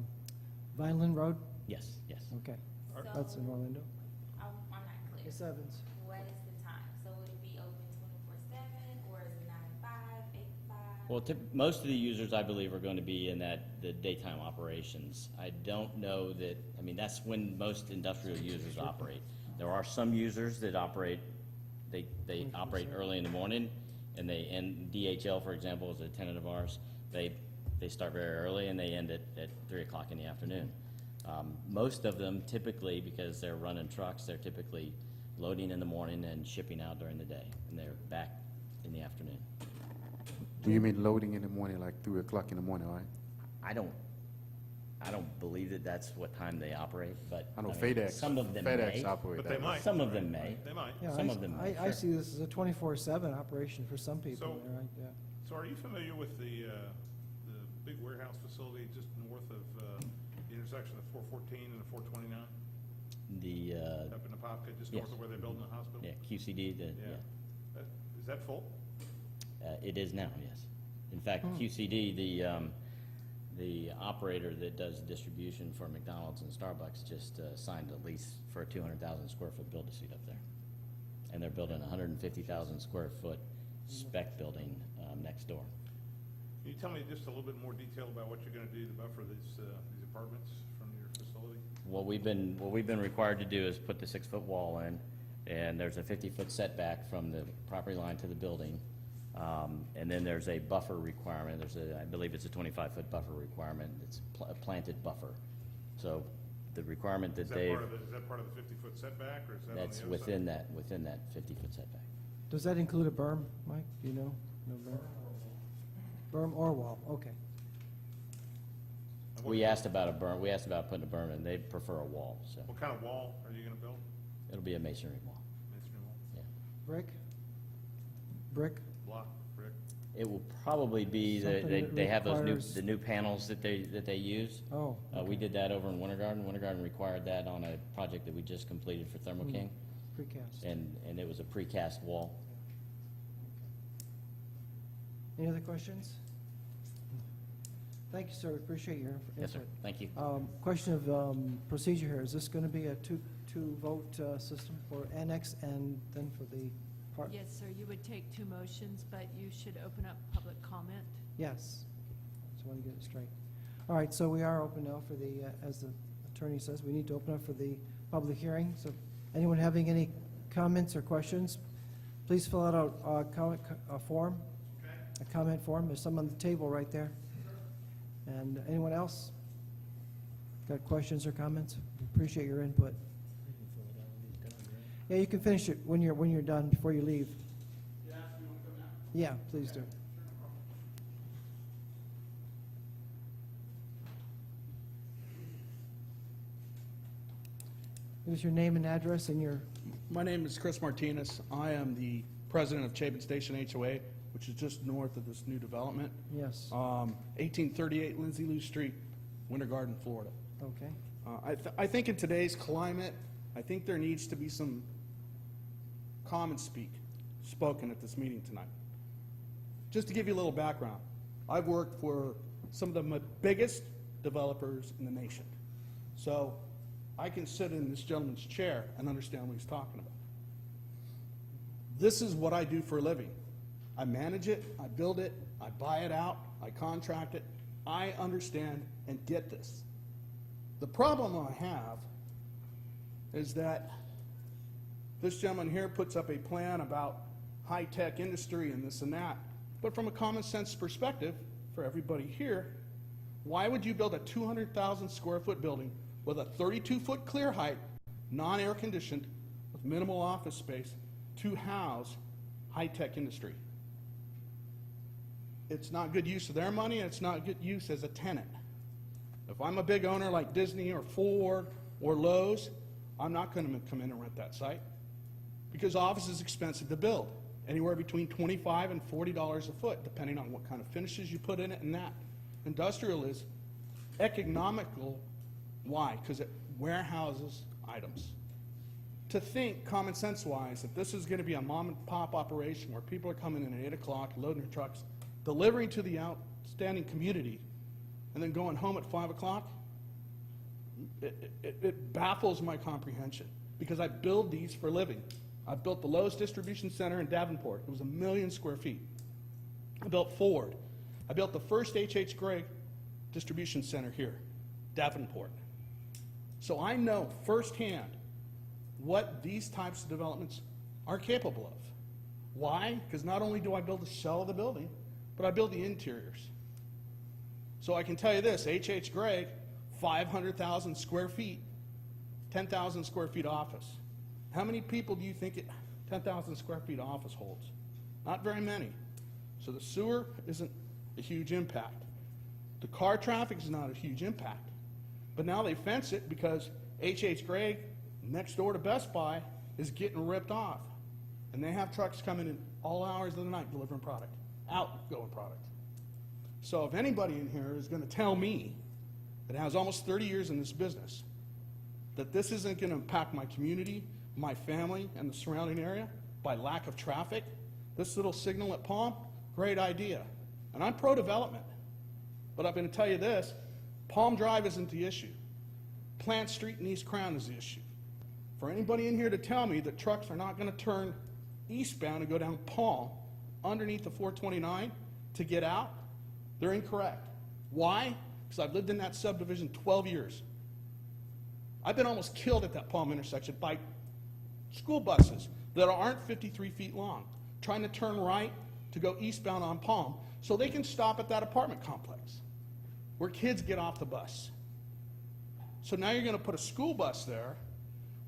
Vineland Road? Yes, yes. Okay, that's in Orlando. I'm not clear. Miss Evans. What is the time? So would it be open 24/7, or is it 9 to 5, 8 to 5? Well, most of the users, I believe, are going to be in the daytime operations. I don't know that, I mean, that's when most industrial users operate. There are some users that operate, they operate early in the morning, and DHL, for example, is a tenant of ours. They start very early and they end at 3 o'clock in the afternoon. Most of them typically, because they're running trucks, they're typically loading in the morning and shipping out during the day, and they're back in the afternoon. Do you mean loading in the morning, like 3 o'clock in the morning, right? I don't believe that that's what time they operate, but. I know mean, FedEx. Some of them FedEx may. operate But that they way. might. Some of them may. They might. Yeah, Some of them may, I sure. see this as a 24/7 operation for some people, So- there, right? Yeah. So are you familiar with the big warehouse facility just north of the intersection of 414 and the 429? Up in Apopka, just north yes. of where they're building the hospital? Yeah, QCD, Is that full? it is now, yes. In fact, QCD, the operator that does distribution for McDonald's and Starbucks just signed a lease for a 200,000 square foot build-to-suit up there. And they're building a 150,000 square foot spec building next door. Can you tell me just a little bit more detail about what you're going to do to buffer these apartments from your facility? What we've been required to do is put the 6-foot wall in, and there's a 50-foot setback from the property line to the building. And then there's a buffer requirement. I believe it's a 25-foot buffer requirement. It's a planted buffer. So the requirement that Is that part of the 50-foot setback, or is that on the other that's side? within that 50-foot setback. Does that include a berm, Mike? Do you know? No berm? Berm or wall, okay. And what- We asked about putting a berm in. They prefer a wall, so What kind of wall are you going to build? it'll be a masonry wall. Masonry wall? Yeah. Brick? Brick? Block, brick? It will probably be, Something that they have requires- the new panels that they use. Oh. We did that over in Winter Garden. Winter Garden required that on a project that we just completed for Thermo King, Precast. and it was a precast wall. Any other questions? Thank you, sir. Appreciate your Yes, sir. input. Thank you. Question of procedure here. Is this going to be a two-vote system for annex and then for the part? Yes, sir, you would take two motions, but you should open up public comment. Yes. Just want to get it straight. All right, so we are open now for the, as the attorney says, we need to open up for the public hearing. So anyone having any comments or questions, please fill out a form, a comment form. There's some on the table right there. And anyone else got questions or comments? Appreciate your input. Yeah, you can finish it when you're done, before you leave. Yeah, please do. Give us your name and address and your, My name is Chris Martinez. I am the president of Chapin Station HOA, which is just north of this new development. yes, 1838 Lindsay Lou Street, Winter Garden, Florida. okay. I think in today's climate, I think there needs to be some common speak spoken at this meeting tonight. Just to give you a little background, I've worked for some of the biggest developers in the nation. So I can sit in this gentleman's chair and understand what he's talking about. This is what I do for a living. I manage it, I build it, I buy it out, I contract it. I understand and get this. The problem I have is that this gentleman here puts up a plan about high-tech industry and this and that. But from a common sense perspective, for everybody here, why would you build a 200,000 square foot building with a 32-foot clear height, non-air conditioned, with minimal office space to house high-tech industry? It's not good use of their money, and it's not good use as a tenant. If I'm a big owner like Disney or Ford or Lowe's, I'm not going to come in and rent that site because office is expensive to build, anywhere between $25 and $40 a foot, depending on what kind of finishes you put in it and that. Industrial is economical. Why? Because it warehouses items. To think, common sense-wise, that this is going to be a mom-and-pop operation where people are coming in at 8 o'clock, loading their trucks, delivering to the outstanding community, and then going home at 5 o'clock, it baffles my comprehension because I build these for a living. I built the Lowe's distribution center in Davenport. It was 1 million square feet. I built Ford. I built the first H.H. Gregg distribution center here, Davenport. So I know firsthand what these types of developments are capable of. Why? Because not only do I build the shell of the building, but I build the interiors. So I can tell you this, H.H. Gregg, 500,000 square feet, 10,000 square feet office. How many people do you think 10,000 square feet office holds? Not very many. So the sewer isn't a huge impact. The car traffic is not a huge impact. But now they fence it because H.H. Gregg, next door to Best Buy, is getting ripped off. And they have trucks coming in all hours of the night delivering product, outgoing product. So if anybody in here is going to tell me that has almost 30 years in this business that this isn't going to impact my community, my family, and the surrounding area by lack of traffic, this little signal at Palm, great idea. And I'm pro-development. But I'm going to tell you this, Palm Drive isn't the issue. Plant Street and East Crown is the issue. For anybody in here to tell me that trucks are not going to turn eastbound and go down Palm underneath the 429 to get out, they're incorrect. Why? Because I've lived in that subdivision 12 years. I've been almost killed at that Palm intersection by school buses that aren't 53 feet long, trying to turn right to go eastbound on Palm so they can stop at that apartment complex where kids get off the bus. So now you're going to put a school bus there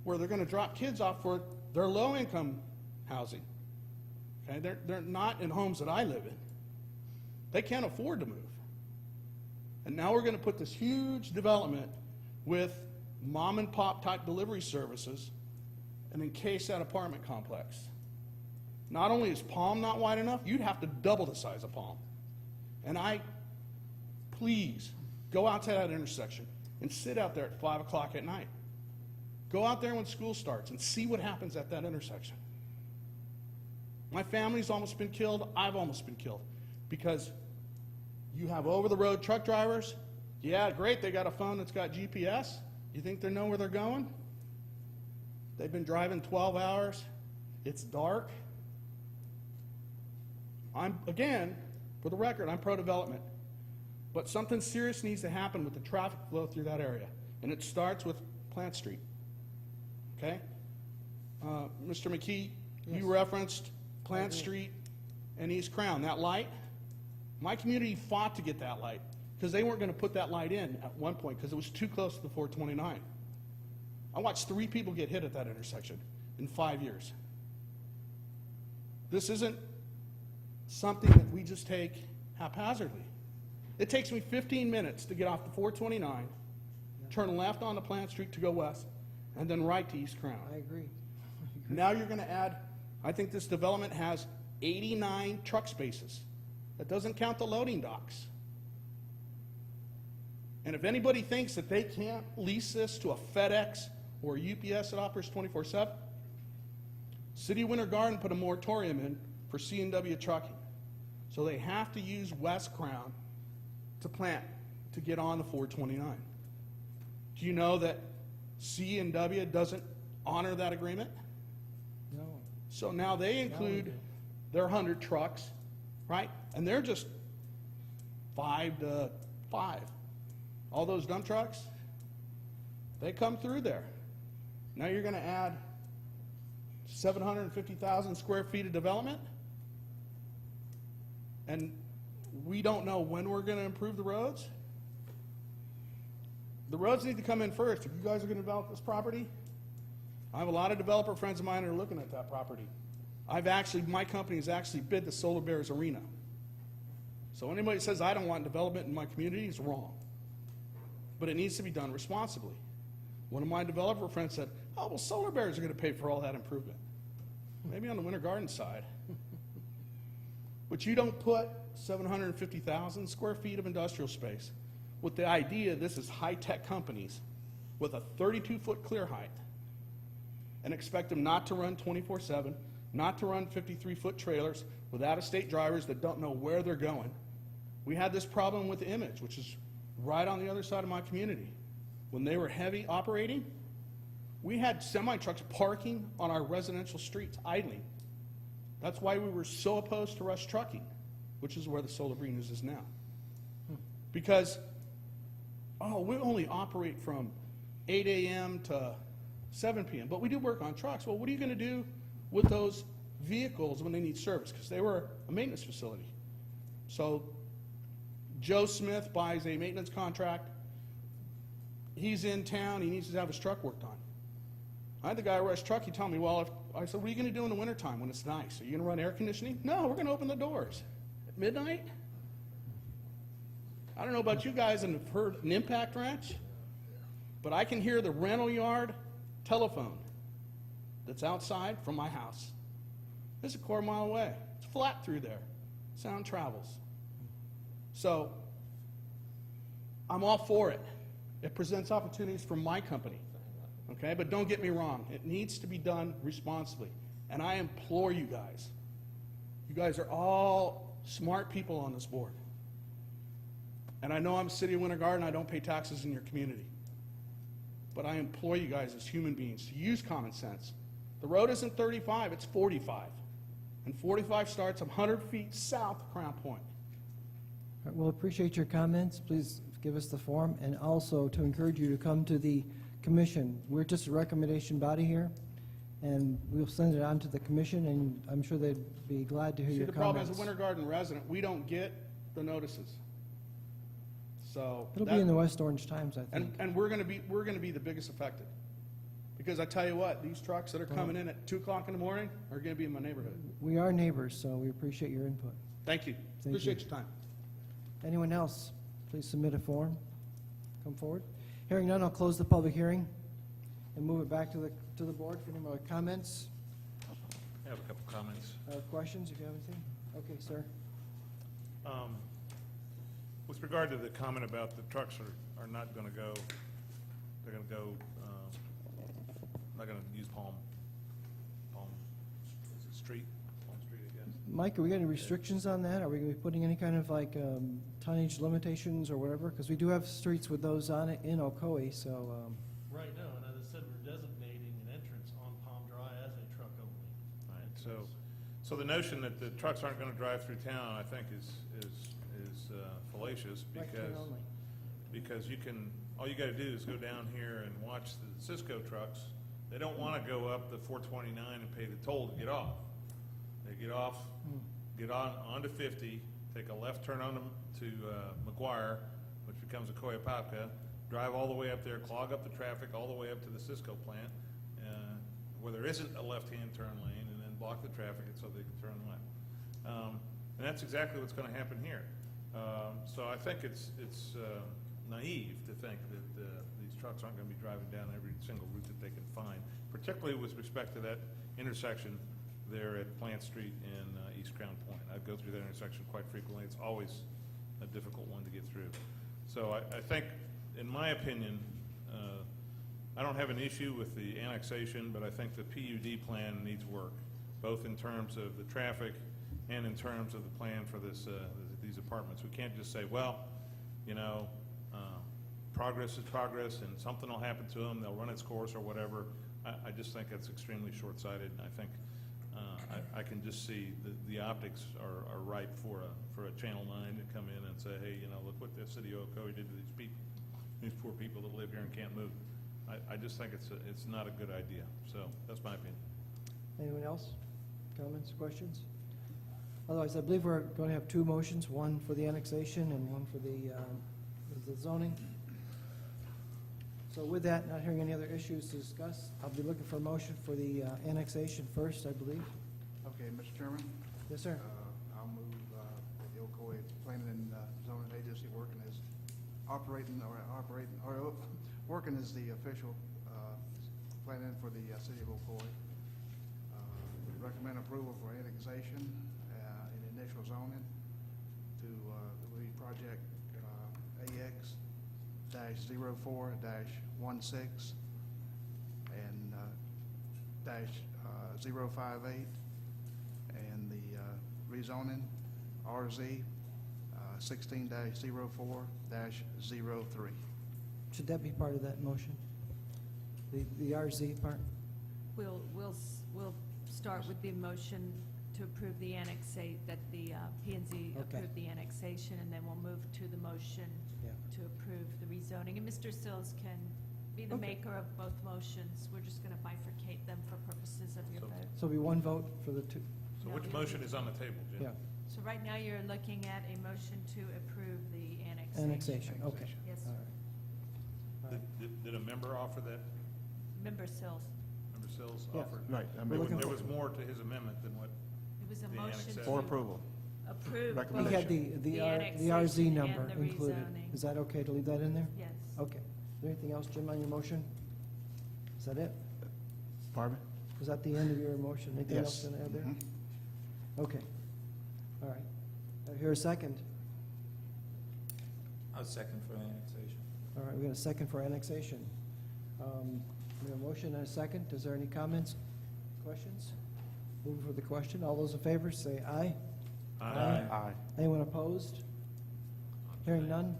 where they're going to drop kids off for their low-income housing. Okay? They're not in homes that I live in. They can't afford to move. And now we're going to put this huge development with mom-and-pop type delivery services and encase that apartment complex. Not only is Palm not wide enough, you'd have to double the size of Palm. And please, go out to that intersection and sit out there at 5 o'clock at night. Go out there when school starts and see what happens at that intersection. My family's almost been killed. I've almost been killed. Because you have over-the-road truck drivers, yeah, great, they got a phone that's got GPS. You think they know where they're going? They've been driving 12 hours. It's dark. Again, for the record, I'm pro-development. But something serious needs to happen with the traffic flow through that area. And it starts with Plant Street. Okay? Mr. McKee, Yes. you referenced I Plant agree. Street and East Crown. That light, my community fought to get that light because they weren't going to put that light in at one point because it was too close to the 429. I watched 3 people get hit at that intersection in 5 years. This isn't something that we just take haphazardly. It takes me 15 minutes to get off the 429, turn left onto Plant Street to go west, and then right to East Crown. I agree. Now you're going to add, I think this development has 89 truck spaces. That doesn't count the loading docks. And if anybody thinks that they can't lease this to a FedEx or a UPS that operates 24/7, City of Winter Garden put a moratorium in for C&W trucking. So they have to use West Crown to plant to get on the 429. Do you know that C&W doesn't honor that agreement? No. So now they include do. their 100 trucks, right? And they're just 5 to 5. All those dump trucks, they come through there. Now you're going to add 750,000 square feet of development, and we don't know when we're going to improve the roads. The roads need to come in first. If you guys are going to develop this property, I have a lot of developer friends of mine that are looking at that property. My company has actually bid the Solar Bears Arena. So anybody that says I don't want development in my community is wrong. But it needs to be done responsibly. One of my developer friends said, oh, well, Solar Bears are going to pay for all that improvement. Maybe on the Winter Garden side. But you don't put 750,000 square feet of industrial space with the idea this is high-tech companies with a 32-foot clear height and expect them not to run 24/7, not to run 53-foot trailers with out-of-state drivers that don't know where they're going. We had this problem with Image, which is right on the other side of my community. When they were heavy operating, we had semi-trucks parking on our residential streets, idling. That's why we were so opposed to rush trucking, which is where the Solar Breezes is now. Because, we only operate from 8 a.m. to 7 p.m., but we do work on trucks. Well, what are you going to do with those vehicles when they need service? Because they were a maintenance facility. So Joe Smith buys a maintenance contract. He's in town. He needs to have his truck worked on. I had the guy who rushed truck. He told me, I said, what are you going to do in the wintertime when it's nice? Are you going to run air conditioning? No, we're going to open the doors. At midnight? I don't know about you guys and have heard an impact wrench, but I can hear the rental yard telephone that's outside from my house. It's a quarter mile away. It's flat through there. Sound travels. So I'm all for it. It presents opportunities for my company. Okay, but don't get me wrong. It needs to be done responsibly. And I implore you guys. You guys are all smart people on this board. And I know I'm City of Winter Garden. I don't pay taxes in your community. But I implore you guys as human beings to use common sense. The road isn't 35, it's 45. And 45 starts 100 feet south of Crown Point. All right, we'll appreciate your comments. Please give us the form, and also to encourage you to come to the commission. We're just a recommendation body here, and we'll send it on to the commission, and I'm sure they'd be glad to hear See, your the problem comments. as a Winter Garden resident, we don't get the notices. So It'll that- be in the West Orange Times, I think. And we're gonna be the biggest affected. Because I tell you what, these trucks that are coming in at 2 o'clock in the morning are gonna be in my neighborhood. We are neighbors, so we appreciate your input. Thank you. Thank Appreciate you. your time. Anyone else? Please submit a form. Come forward. Hearing none, I'll close the public hearing and move it back to the board for any more comments I have a couple comments. or questions, if you have anything. Okay, sir. With regard to the comment about the trucks are not going to go, they're going to go, not going to use Palm, is it Street? Palm Street, I guess. Mike, are we got any restrictions on that? Are we going to be putting any kind of like tonnage limitations or whatever? Because we do have streets with those on it in Ocoee, so, Right now, and as I said, we're designating an entrance on Palm Dry as a truck only. Right, so the notion that the trucks aren't gonna drive through town, I think is fallacious, right turn because, only. because you can, all you gotta do is go down here and watch the Cisco trucks. They don't wanna go up the 429 and pay the toll to get off. They get off, get onto 50, take a left turn on to McGuire, which becomes Ocoee Papka, drive all the way up there, clog up the traffic all the way up to the Cisco plant, where there isn't a left-hand turn lane, and then block the traffic so they can turn left. And that's exactly what's gonna happen here. So I think it's naive to think that these trucks aren't gonna be driving down every single route that they can find, particularly with respect to that intersection there at Plant Street and East Crown Point. I go through that intersection quite frequently. It's always a difficult one to get through. So I think, in my opinion, I don't have an issue with the annexation, but I think the PUD plan needs work, both in terms of the traffic and in terms of the plan for these apartments. We can't just say, well, you know, progress is progress and something will happen to them, they'll run its course or whatever. I just think that's extremely short-sighted, and I think I can just see the optics are ripe for a Channel 9 to come in and say, hey, you know, look what the city of Ocoee did to these people, these poor people that live here and can't move. I just think it's not a good idea. So that's my opinion. Anyone else? Comments, questions? Otherwise, I believe we're going to have two motions, one for the annexation and one for the zoning. So with that, not hearing any other issues to discuss, I'll be looking for a motion for the annexation first, I believe. Okay, Mr. Chairman, Yes, sir. I'll move that the Ocoee Planning and Zoning Agency working as the official planning for the city of Ocoee. Recommend approval for annexation in initial zoning to the project AX-04-16 and -058, and the rezoning RZ 16-04-03. Should that be part of that motion? The RZ part? We'll start with the motion to approve the that the P and Z Okay. approve the annexation, and then we'll move to the motion Yeah. to approve the rezoning. And Mr. Sills can be the Okay. maker of both motions. We're just going to bifurcate them for purposes of your So- vote. So it'll be one vote for the two, So No, which we- motion is on the table, Jim? yeah, So right now, you're looking at a motion to approve the annexation. annexation, okay. Yes, All right. All right. Did a member offer that? Member Sills. Member Sills Yeah. offered? Right. We're looking There for- was more to his amendment than what, It was a The motion annexation. to For approval. approve both We had the RZ annexation number and the included. rezoning. Is that okay to leave that in there? Yes. Okay. Is there anything else, Jim, on your motion? Is that it? Pardon? Was that the end of your motion? Anything else Yes. to add there? Mhm. Okay. All right. I hear a second. I'll second for annexation. All right, we got a second for annexation. We have a motion and a second. Is there any comments, questions? Moving for the question. All those in favor, say aye. Aye. Anyone opposed? Hearing none,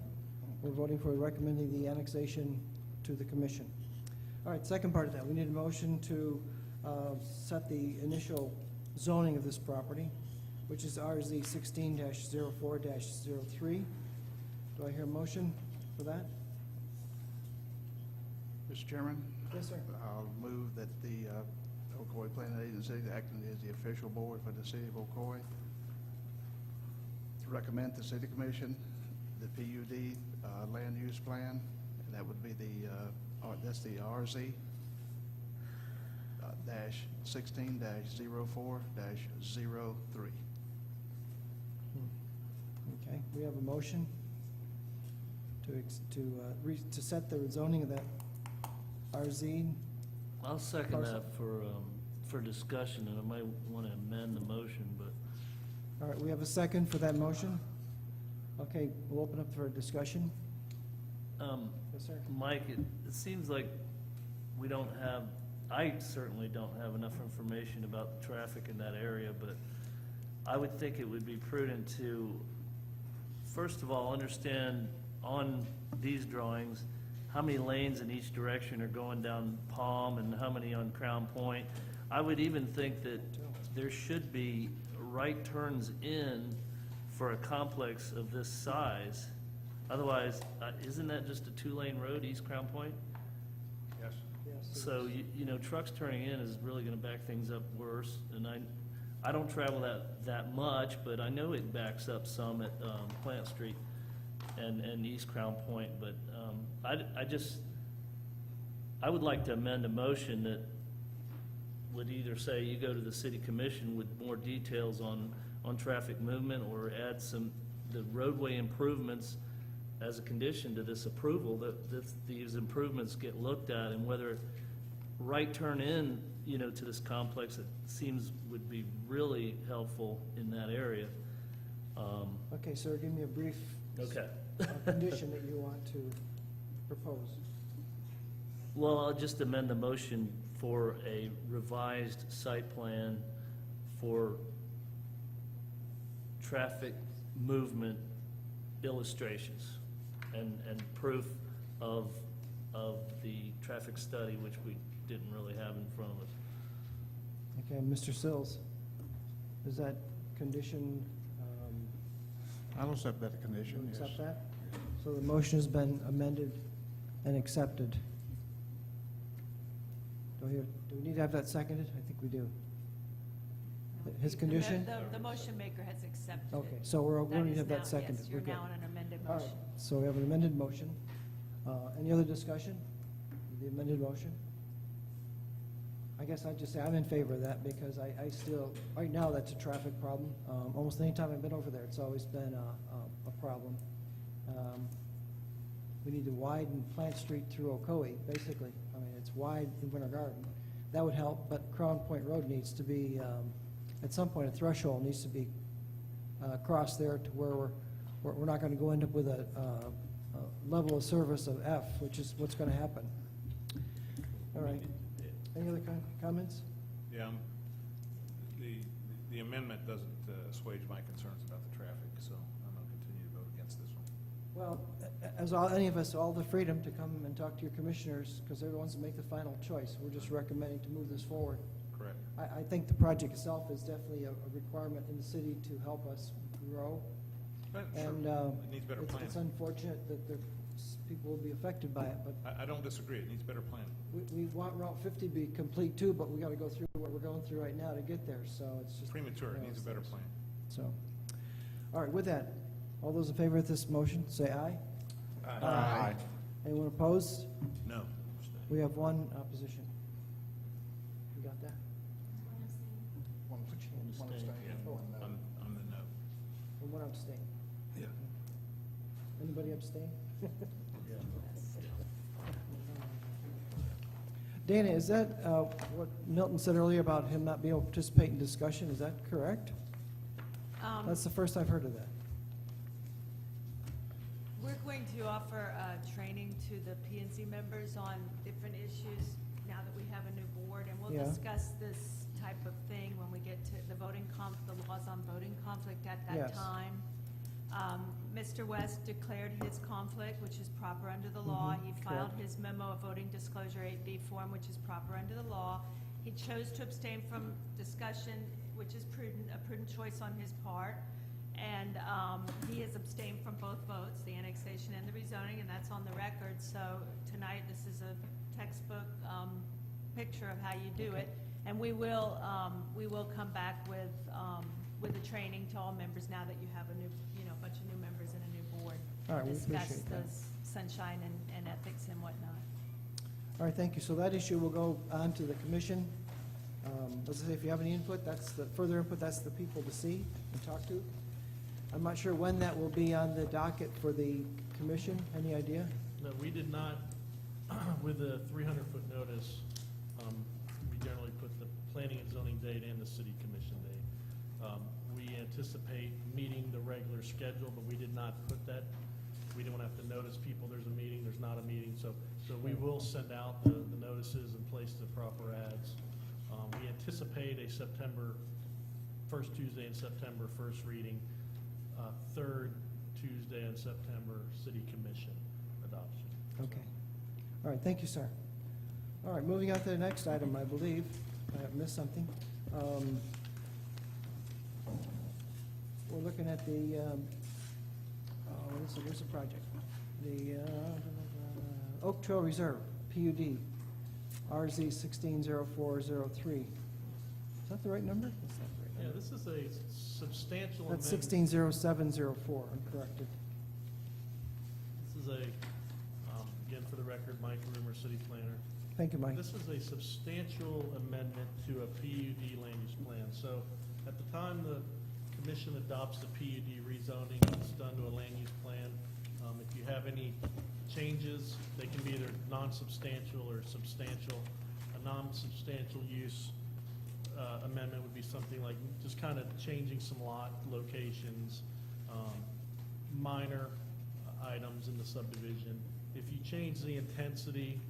we're voting for recommending the annexation to the commission. All right, second part of that, we need a motion to set the initial zoning of this property, which is RZ 16-04-03. Do I hear a motion for that? Mr. Chairman, Yes, sir. I'll move that the Ocoee Planning Agency, acting as the official board for the city of Ocoee, recommend the city commission the PUD land use plan, and that would be that's the RZ -16-04-03. Okay, we have a motion to set the zoning of that RZ. I'll second Parcel. that for discussion, and I might want to amend the motion, but All right, we have a second for that motion. Okay, we'll open up for discussion. Yes, sir. Mike, it seems like we don't have, I certainly don't have enough information about the traffic in that area, but I would think it would be prudent to, first of all, understand on these drawings, how many lanes in each direction are going down Palm and how many on Crown Point. I would even think that there should be right turns in for a complex of this size. Otherwise, isn't that just a two-lane road, East Crown Point? Yes. Yes, it So, is. you know, trucks turning in is really gonna back things up worse, and I don't travel that much, but I know it backs up some at, Plant Street and East Crown Point, but, I would like to amend a motion that would either say you go to the city commission with more details on traffic movement, or add the roadway improvements as a condition to this approval, that these improvements get looked at, and whether right turn in, you know, to this complex, it seems would be really helpful in that area. Okay, sir, give me a brief Okay. condition that you want to propose. Well, I'll just amend the motion for a revised site plan for traffic movement illustrations and proof of the traffic study, which we didn't really have in front of us. Okay, Mr. Sills, is that condition, I'll accept that condition, you yes. accept that? So the motion has been amended and accepted. Do we need to have that seconded? I think we do. His condition? The motion maker has accepted it. Okay, so we That need is to have now- that seconded. Yes, you're We're good. now on an amended All right, motion. so we have an amended motion. Any other discussion? The amended motion? I guess I'd just say I'm in favor of that, because I still, right now, that's a traffic problem. Almost any time I've been over there, it's always been a problem. We need to widen Plant Street through Ocoee, basically. I mean, it's wide in Winter Garden. That would help, but Crown Point Road needs to be, at some point, a threshold needs to be crossed there to where we're not going to go end up with a level of service of F, which is what's going to happen. All right. Any other comments? Yeah, the amendment doesn't assuage my concerns about the traffic, so I'm going to continue to vote against this one. Well, as any of us, all the freedom to come and talk to your commissioners, because they're the ones that make the final choice. We're just recommending to move this forward. Correct. I think the project itself is definitely a requirement in the city to help us grow. But And sure, it needs better it's planning. unfortunate that people will be affected by it, but I don't disagree, it needs better planning. we want Route 50 to be complete too, but we got to go through what we're going through right now to get there, so it's just. Premature, it one of needs a those better things. plan. So, all right, with that, all those in favor of this motion, say aye. Aye. Anyone opposed? No. We have one opposition. You got that? One Abstain. abstain, Yeah, one no. I'm the no. And one abstain. Yeah. Anybody abstain? Yeah. Dana, is that what Milton said earlier about him not being able to participate in discussion? Is that correct? That's the first I've heard of that. We're going to offer training to the P and Z members on different issues now that we have a new board, and we'll Yeah. discuss this type of thing when we get to the the laws on voting conflict at that Yes. time. Mr. West declared his conflict, which is proper under the law. Mhm, He filed correct. his memo of voting disclosure 8B form, which is proper under the law. He chose to abstain from discussion, which is prudent, a prudent choice on his part. And he has abstained from both votes, the annexation and the rezoning, and that's on the record. So tonight, this is a textbook picture of how you do it. And we will come back with the training to all members now that you have a new, bunch of new members and a new board. All right, we Discuss appreciate that. those sunshine and ethics and whatnot. All right, thank you. So that issue will go on to the commission. Let's say if you have any input, further input, that's the people to see and talk to. I'm not sure when that will be on the docket for the commission. Any idea? No, we did not, with the 300-foot notice, we generally put the planning and zoning date and the city commission date. We anticipate meeting the regular schedule, but we did not put that. We don't have to notice people, there's a meeting, there's not a meeting, so we will send out the notices and place the proper ads. We anticipate a September first Tuesday in September, first reading, third Tuesday in September, city commission adoption. Okay. All right, thank you, sir. All right, moving on to the next item, I believe. I have missed something. We're looking at the, where's the project? The Oak Trail Reserve, PUD, RZ 160403. Is that the right number? That's not the right Yeah, number. this is a substantial amendment. That's 160704, I'm corrected. This is a, again, for the record, Mike Rumor, city planner. Thank you, Mike. This is a substantial amendment to a PUD land use plan. So at the time the commission adopts the PUD rezoning, it's done to a land use plan. If you have any changes, they can be either non-substantial or substantial. A non-substantial use amendment would be something like just kind of changing some lot locations, minor items in the subdivision. If you change the intensity,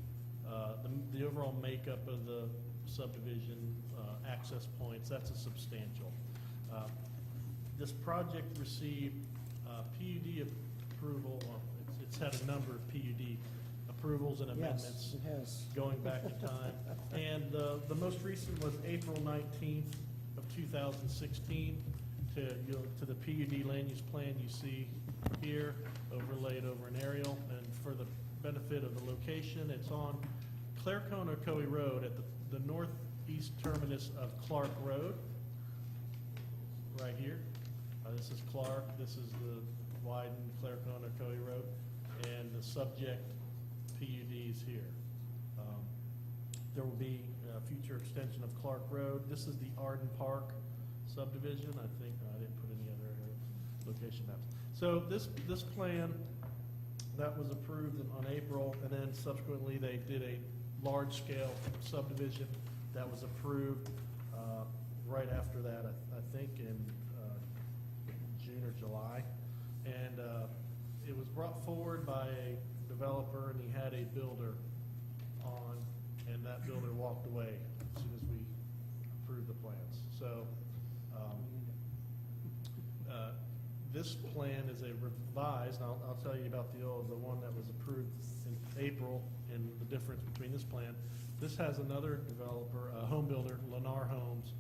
the overall makeup of the subdivision, access points, that's a substantial. This project received PUD approval, well, it's had a number of PUD approvals and amendments Yes, it has. going back in time. And the most recent was April 19th of 2016 to the PUD land use plan you see here, overlaid over an aerial. And for the benefit of the location, it's on Claircone Ocoee Road at the northeast terminus of Clark Road, right here. This is Clark, this is the widened Claircone Ocoee Road, and the subject PUD is here. There will be a future extension of Clark Road. This is the Arden Park subdivision. I think, I didn't put any other location maps. So this plan, that was approved on April, and then subsequently they did a large-scale subdivision that was approved right after that, I think in June or July. And it was brought forward by a developer, and he had a builder on, and that builder walked away as soon as we approved the plans. So this plan is a revised, and I'll tell you about the one that was approved in April and the difference between this plan. This has another developer, a home builder, Lennar Homes,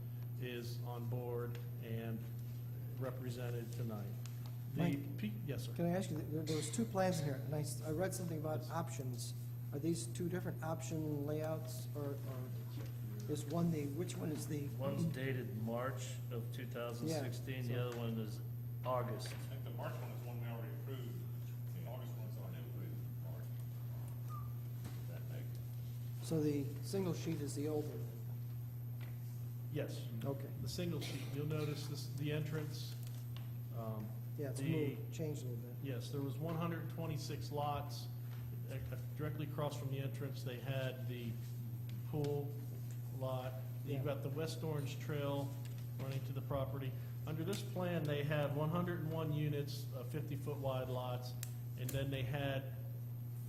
is on board and represented tonight. Mike? Yes, sir. Can I ask you, there was two plans in here, and I read something about options. Are these two different option layouts, or is one which one is the? One's dated March of 2016, the other one is August. I think the March one is one we already approved. The August one's on input. That makes So the single sheet is the old one? Yes. Okay. The single sheet, you'll notice this, the entrance. Yeah, it's the- moved, changed a little bit. Yes, there was 126 lots. Directly across from the entrance, they had the pool lot. You've Yeah. got the West Orange Trail running to the property. Under this plan, they had 101 units of 50-foot wide lots, and then they had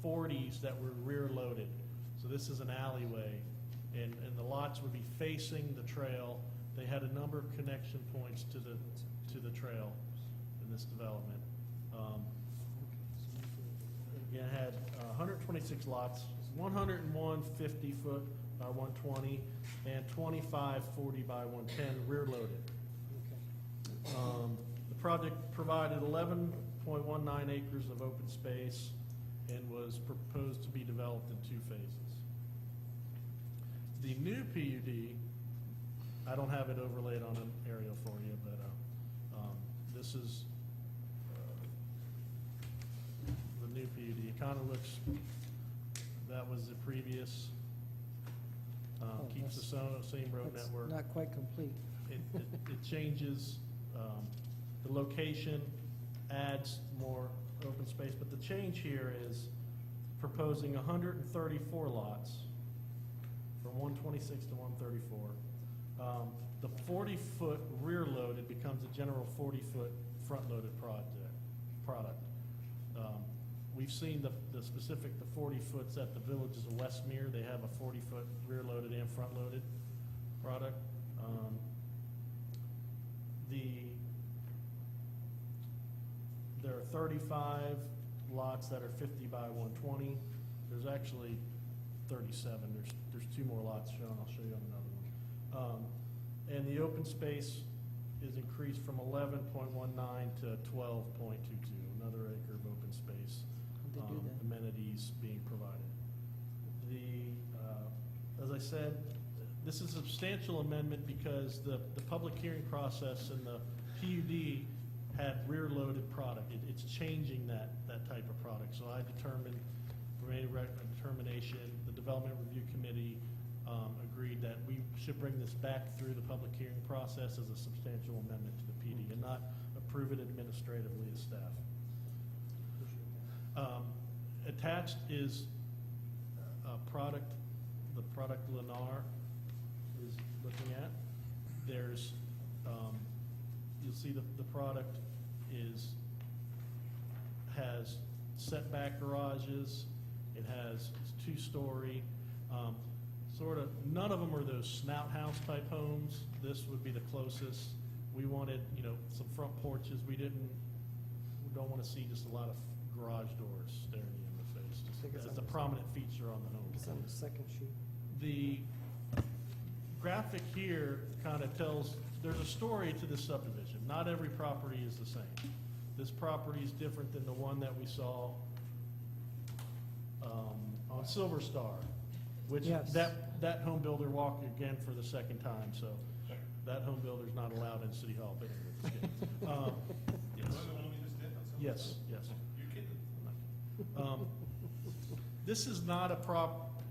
40s that were rear-loaded. So this is an alleyway, and the lots would be facing the trail. They had a number of connection points to the trail in this development. Again, it had 126 lots, 101 50-foot by 120, and 25 40 by 110 rear-loaded. The project provided 11.19 acres of open space and was proposed to be developed in 2 phases. The new PUD, I don't have it overlaid on an aerial for you, but this is the new PUD. It kind of looks, that was the previous, keeps the same road That's network. not quite complete. It changes, the location adds more open space, but the change here is proposing 134 lots from 126 to 134. The 40-foot rear-loaded becomes a general 40-foot front-loaded product. We've seen the specific, the 40-foots at the Villages of Westmere. They have a 40-foot rear-loaded and front-loaded product. There are 35 lots that are 50 by 120. There's actually 37. There's two more lots shown. I'll show you on another one. And the open space is increased from 11.19 to 12.22, another acre of open space. How'd they do that? Amenities being provided. As I said, this is a substantial amendment because the public hearing process and the PUD had rear-loaded product. It's changing that type of product. So I determined, made a determination, the Development Review Committee agreed that we should bring this back through the public hearing process as a substantial amendment to the PD and not approve it administratively as staff. Attached is a product, the product Lennar is looking at. There's, you'll see the product has setback garages, it has, it's two-story, none of them are those snout house type homes. This would be the closest. We wanted, some front porches. We don't want to see just a lot of garage doors staring you in the face, think it's just as a on the- prominent feature on the home. It's on the second sheet. The graphic here kind of tells, there's a story to this subdivision. Not every property is the same. This property is different than the one that we saw on Silver Star, which Yes. that home builder walked again for the second time, so that home builder's not allowed in City Hall. But anyway, yes. Yes, yes. You're kidding. This is not a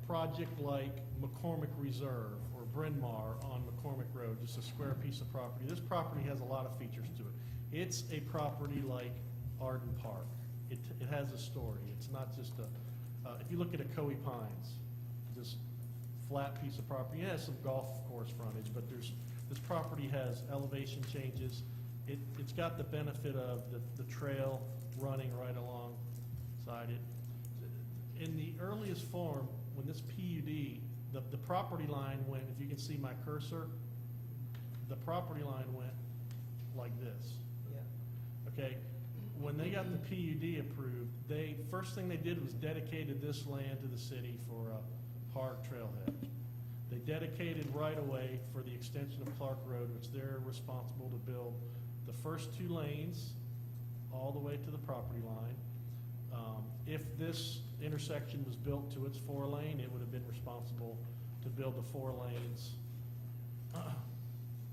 project like McCormick Reserve or Bryn Mawr on McCormick Road, just a square piece of property. This property has a lot of features to it. It's a property like Arden Park. It has a story. It's not just if you look at Ocoee Pines, this flat piece of property, it has some golf course frontage, but this property has elevation changes. It's got the benefit of the trail running right alongside it. In the earliest form, when this PUD, the property line went, if you can see my cursor, the property line went like this. Yeah. Okay, when they got the PUD approved, first thing they did was dedicated this land to the city for a park trailhead. They dedicated right-of-way for the extension of Clark Road, which they're responsible to build the first 2 lanes all the way to the property line. If this intersection was built to its 4-lane, it would have been responsible to build the 4 lanes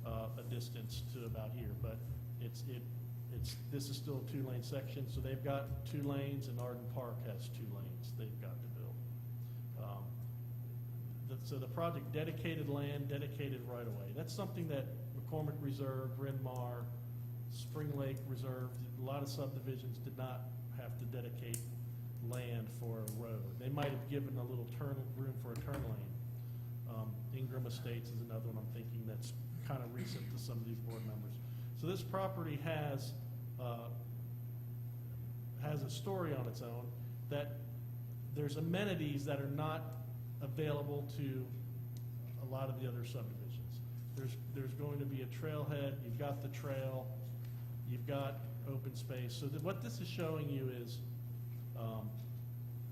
a distance to about here. But this is still a 2-lane section, so they've got 2 lanes, and Arden Park has 2 lanes they've got to build. So the project dedicated land, dedicated right-of-way. That's something that McCormick Reserve, Bryn Mawr, Spring Lake Reserve, a lot of subdivisions did not have to dedicate land for a road. They might have given a little room for a turn lane. Ingram Estates is another one I'm thinking that's kind of recent to some of these board members. So this property has a story on its own, that there's amenities that are not available to a lot of the other subdivisions. There's going to be a trailhead, you've got the trail, you've got open space. So what this is showing you is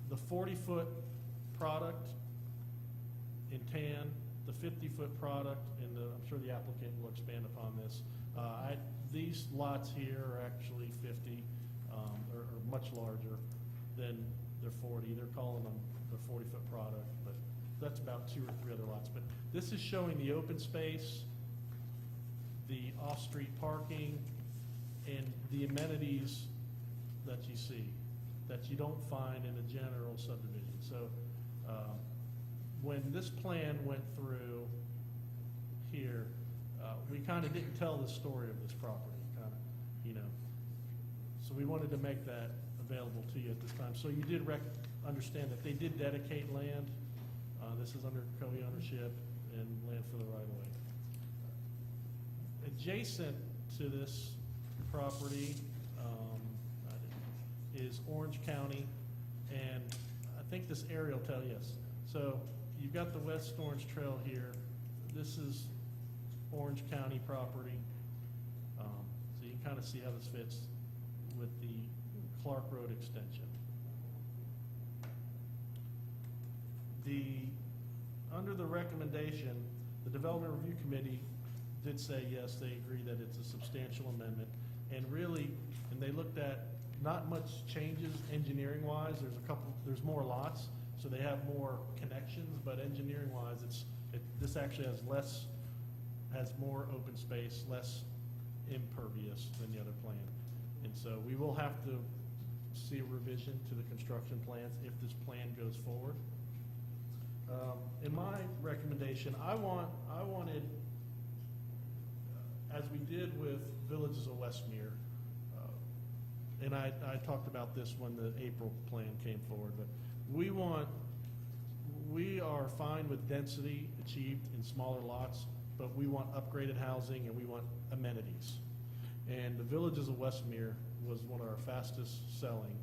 the 40-foot product in tan, the 50-foot product, and I'm sure the applicant will expand upon this. These lots here are actually 50, or much larger than their 40. They're calling them the 40-foot product, but that's about 2 or 3 other lots. But this is showing the open space, the off-street parking, and the amenities that you see, that you don't find in a general subdivision. So when this plan went through here, we kind of didn't tell the story of this property, so we wanted to make that available to you at this time. So you did understand that they did dedicate land. This is under Ocoee ownership and land for the right-of-way. Adjacent to this property is Orange County, and I think this area will tell you. Yes. So you've got the West Orange Trail here. This is Orange County property. So you can kind of see how this fits with the Clark Road extension. Under the recommendation, the Development Review Committee did say, yes, they agree that it's a substantial amendment. And really, and they looked at not much changes engineering-wise. There's more lots, so they have more connections, but engineering-wise, this actually has more open space, less impervious than the other plan. And so we will have to see a revision to the construction plans if this plan goes forward. In my recommendation, I wanted, as we did with Villages of Westmere, and I talked about this when the April plan came forward, but we are fine with density achieved in smaller lots, but we want upgraded housing and we want amenities. And the Villages of Westmere was one of our fastest selling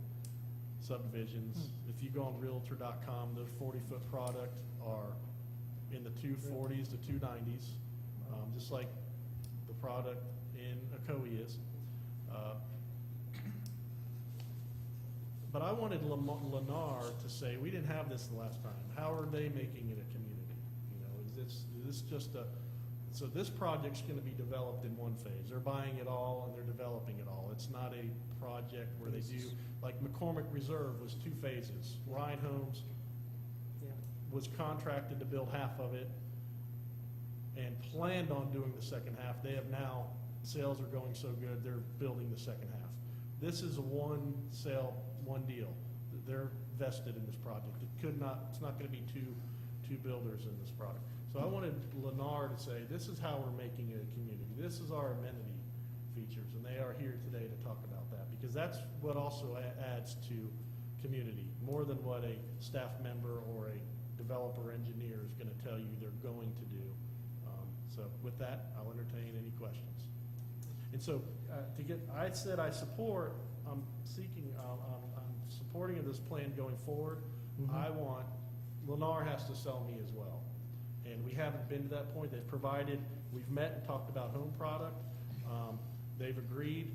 subdivisions. If you go on Realtor.com, the 40-foot product are in the 240s to 290s, just like the product in Ocoee is. But I wanted Lennar to say, we didn't have this the last time. How are they making it a community? You know, is this just so this project's gonna be developed in one phase. They're buying it all and they're developing it all. It's not a project where they do, like McCormick Reserve was 2 phases. Ryan Homes was contracted to build half of it and planned on doing the second half. They have now, sales are going so good, they're building the second half. This is a one sale, one deal. They're vested in this project. It's not gonna be two builders in this product. So I wanted Lennar to say, this is how we're making it a community. This is our amenity features, and they are here today to talk about that, because that's what also adds to community, more than what a staff member or a developer engineer is gonna tell you they're going to do. So with that, I'll entertain any questions. And so, I said I'm supporting of this plan going forward. Lennar has to sell me as well. And we haven't been to that point. They've provided, we've met and talked about home product. They've agreed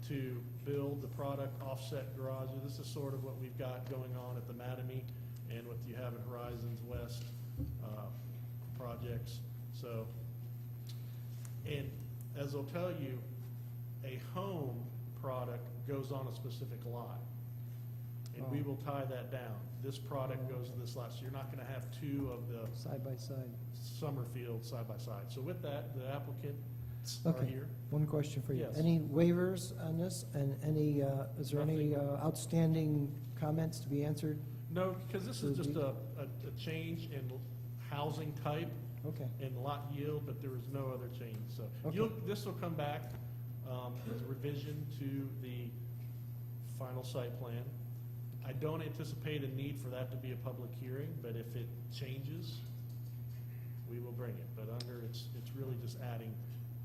to build the product offset garages. This is sort of what we've got going on at the Mattamy and what you have at Horizons West projects. So, and as I'll tell you, a home product goes on a specific lot. And we will tie that down. This product goes to this lot, so you're not gonna have 2 of the Side by side. Summerfield side by side. So with that, the applicants are Okay. here. One question for you. Yes. Any waivers on this, and any, is there any outstanding comments to be answered? No, because this is just a change in housing type Okay, and lot yield, but there is no other change. So Okay. this will come back as a revision to the final site plan. I don't anticipate a need for that to be a public hearing, but if it changes, we will bring it. But it's really just adding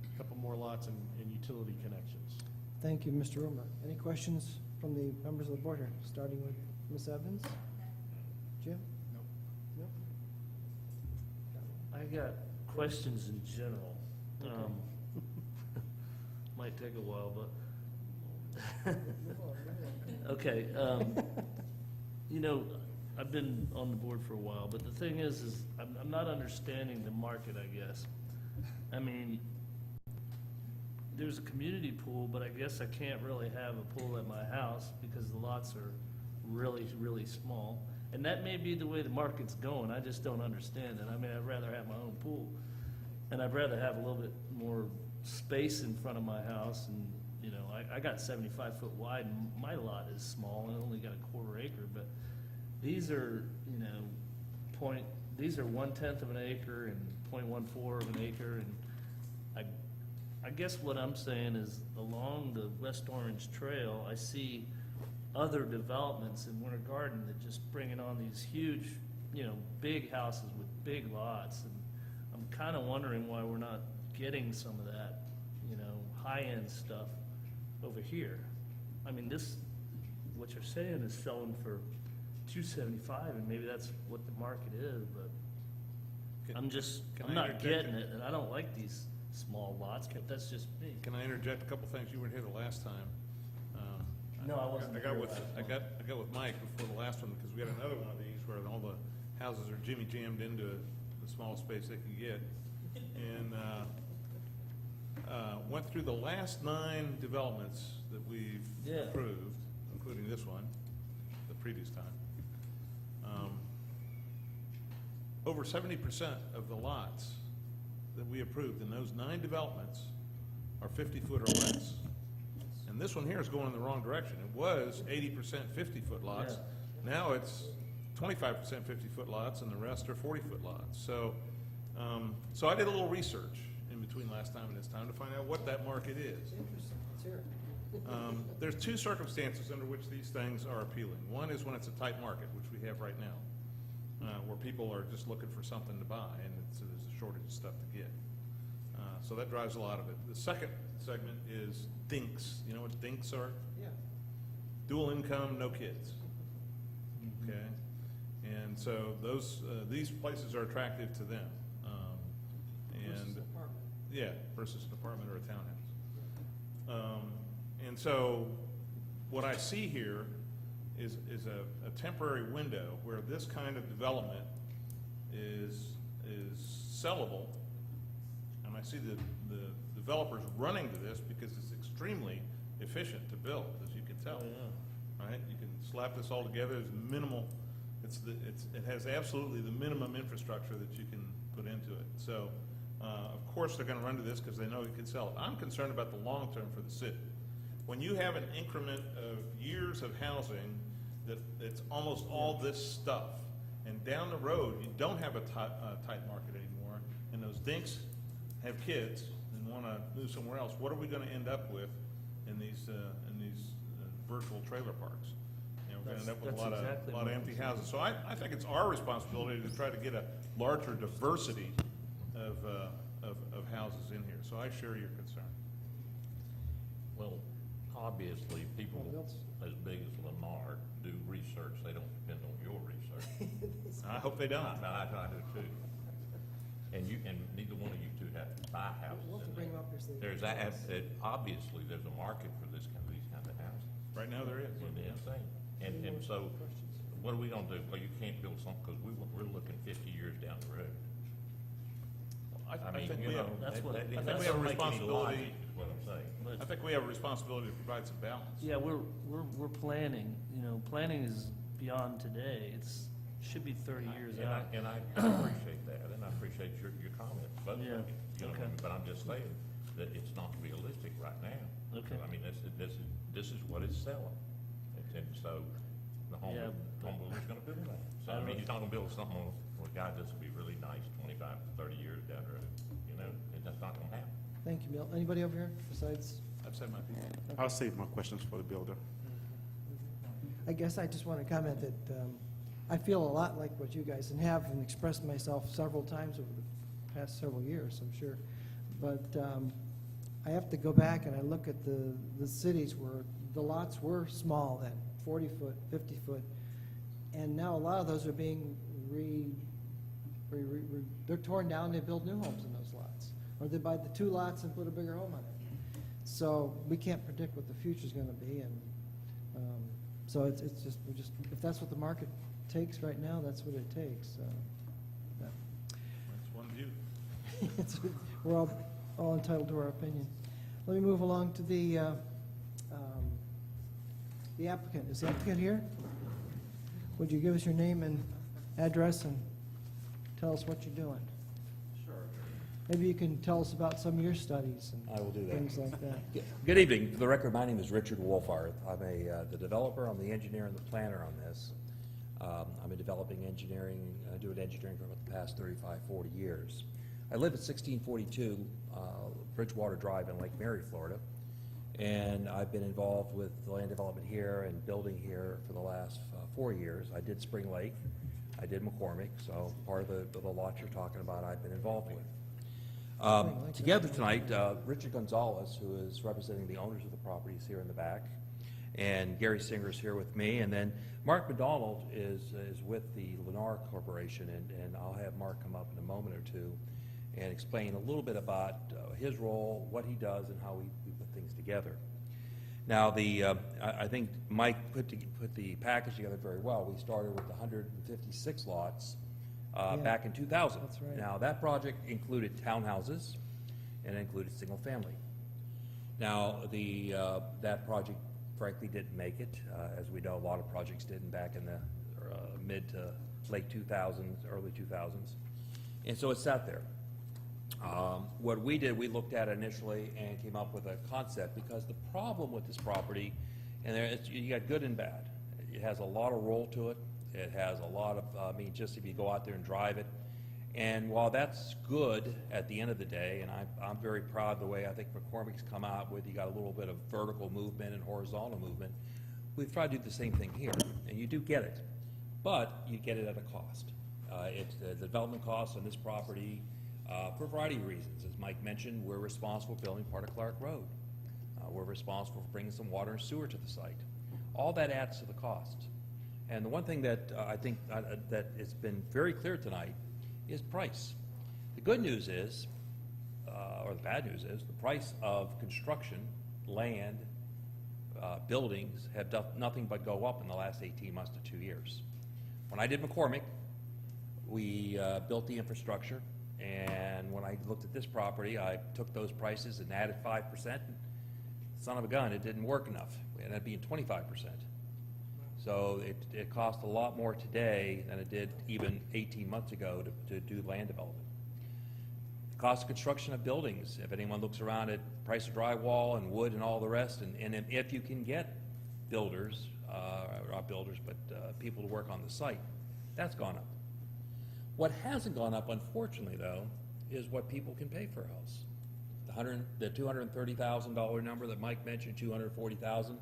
a couple more lots and utility connections. thank you, Mr. Romer. Any questions from the members of the board here, starting with Ms. Evans? Jim? Nope. I got questions in general. Might take a while, but, okay. You know, I've been on the board for a while, but the thing is I'm not understanding the market, I guess. I mean, there's a community pool, but I guess I can't really have a pool at my house because the lots are really, really small. And that may be the way the market's going, I just don't understand it. I mean, I'd rather have my own pool, and I'd rather have a little bit more space in front of my house, and, you know, I got 75-foot wide, and my lot is small, and I only got a 1/4 acre, but these are, you know, these are 1/10 of an acre and 0.14 of an acre, and I guess what I'm saying is, along the West Orange Trail, I see other developments in Winter Garden that just bringing on these huge, you know, big houses with big lots, and I'm kind of wondering why we're not getting some of that, you know, high-end stuff over here. I mean, what you're saying is selling for $275, and maybe that's what the market is, but I'm not getting it, and I don't like these small lots, but that's just me. Can I interject a couple things? You weren't here the last time. No, I wasn't I got here with, last I got with Mike before the last one, because we had another one of these where all the houses are jimmy jammed into the smallest space they can get. And, went through the last 9 developments that we've Yeah. approved, including this one, the previous time. Over 70% of the lots that we approved in those 9 developments are 50-foot or less. And this one here is going in the wrong direction. It was 80% 50-foot lots. Now it's 25% 50-foot lots, and the rest are 40-foot lots. So, so I did a little research in between last time and this time to find out what that market is. Interesting, let's hear it. There's 2 circumstances under which these things are appealing. One is when it's a tight market, which we have right now, where people are just looking for something to buy, and there's a shortage of stuff to get. So that drives a lot of it. The second segment is dinks. You know what dinks are? Yeah. Dual income, no kids. Okay? And so those, these places are attractive to them. Versus an apartment. Yeah, versus an apartment or a townhouse. And so what I see here is a temporary window where this kind of development is sellable. And I see the developers running to this because it's extremely efficient to build, as you can tell. Oh, yeah. Right? You can slap this all together. There's minimal, it has absolutely the minimum infrastructure that you can put into it. So, of course, they're gonna run to this because they know you can sell it. I'm concerned about the long term for the city. When you have an increment of years of housing that's almost all this stuff, and down the road, you don't have a tight market anymore, and those dinks have kids and wanna move somewhere else, what are we gonna end up with in these virtual trailer parks? You know, we're gonna end up with a lot of empty houses. So I think it's our responsibility to try to get a larger diversity of houses in here. So I share your concern. Well, obviously, people as big as Lennar do research. They don't depend on your research. I hope they don't. I do too. And neither one of you two have to buy houses We'll have to in bring there. them up here so they There's can- obviously, there's a market for these kind of houses. Right now there is. And so, what are we gonna do? Well, you can't build something, because we're looking 50 years down the road. I mean, think you we know, have, That's what- that I think doesn't we have a make any responsibility. logic, is what I'm saying. But, I think we have a responsibility to provide some balance. yeah, we're planning, planning is beyond today. Should be 30 years out. And I appreciate that, and I appreciate your comments, both of Yeah, you, you know, okay. but I'm just saying that it's not realistic right now. Okay. I mean, this is what it's selling, and so the home Yeah, but- builder's gonna build that. So, I I don't mean, know. he's not gonna build something on a guy that's gonna be really nice 25 to 30 years down the road, and that's not gonna happen. Thank you, Bill. Anybody over here besides? I've said my piece. I'll save my questions for the builder. I guess I just want to comment that I feel a lot like what you guys, and have and expressed myself several times over the past several years, I'm sure. But I have to go back and I look at the cities where the lots were small then, 40-foot, 50-foot, and now a lot of those are being they're torn down, they build new homes in those lots. Or they buy the 2 lots and put a bigger home on it. So we can't predict what the future's gonna be, and so it's just, if that's what the market takes right now, that's what it takes, so. yeah. That's one view. We're all entitled to our opinion. Let me move along to the applicant. Is the applicant here? Would you give us your name and address and tell us what you're doing? Sure. Maybe you can tell us about some of your studies and I will do that. things like that. Good evening. For the record, my name is Richard Wolfarth. I'm the developer, I'm the engineer and the planner on this. I'm a developing engineering, doing engineering for about the past 35, 40 years. I live at 1642 Bridgewater Drive in Lake Mary, Florida, and I've been involved with the land development here and building here for the last 4 years. I did Spring Lake, I did McCormick, so part of the lot you're talking about I've been involved with. Together tonight, Richard Gonzalez, who is representing the owners of the properties here in the back, and Gary Singer is here with me, and then Mark McDonald is with the Lennar Corporation, and I'll have Mark come up in a moment or two and explain a little bit about his role, what he does, and how we put things together. Now, I think Mike put the package together very well. We started with 156 lots back in 2000. That's right. Now, that project included townhouses and it included single family. Now, that project frankly didn't make it. As we know, a lot of projects didn't back in the mid to late 2000s, early 2000s. And so it sat there. What we did, we looked at it initially and came up with a concept, because the problem with this property, and you got good and bad. It has a lot of roll to it. It has a lot of, just if you go out there and drive it. And while that's good at the end of the day, and I'm very proud of the way I think McCormick's come out with, you got a little bit of vertical movement and horizontal movement. We've tried to do the same thing here, and you do get it, but you get it at a cost. It's the development costs on this property, for a variety of reasons. As Mike mentioned, we're responsible for building part of Clark Road. We're responsible for bringing some water and sewer to the site. All that adds to the cost. And the one thing that I think that has been very clear tonight is price. The good news is, or the bad news is, the price of construction, land, buildings have done nothing but go up in the last 18 months to 2 years. When I did McCormick, we built the infrastructure, and when I looked at this property, I took those prices and added 5%. And son of a gun, it didn't work enough. It ended up being 25%. So it cost a lot more today than it did even 18 months ago to do land development. The cost of construction of buildings, if anyone looks around at price of drywall and wood and all the rest, and if you can get builders, not builders, but people to work on the site, that's gone up. What hasn't gone up, unfortunately, though, is what people can pay for a house. The $230,000 number that Mike mentioned, $240,000,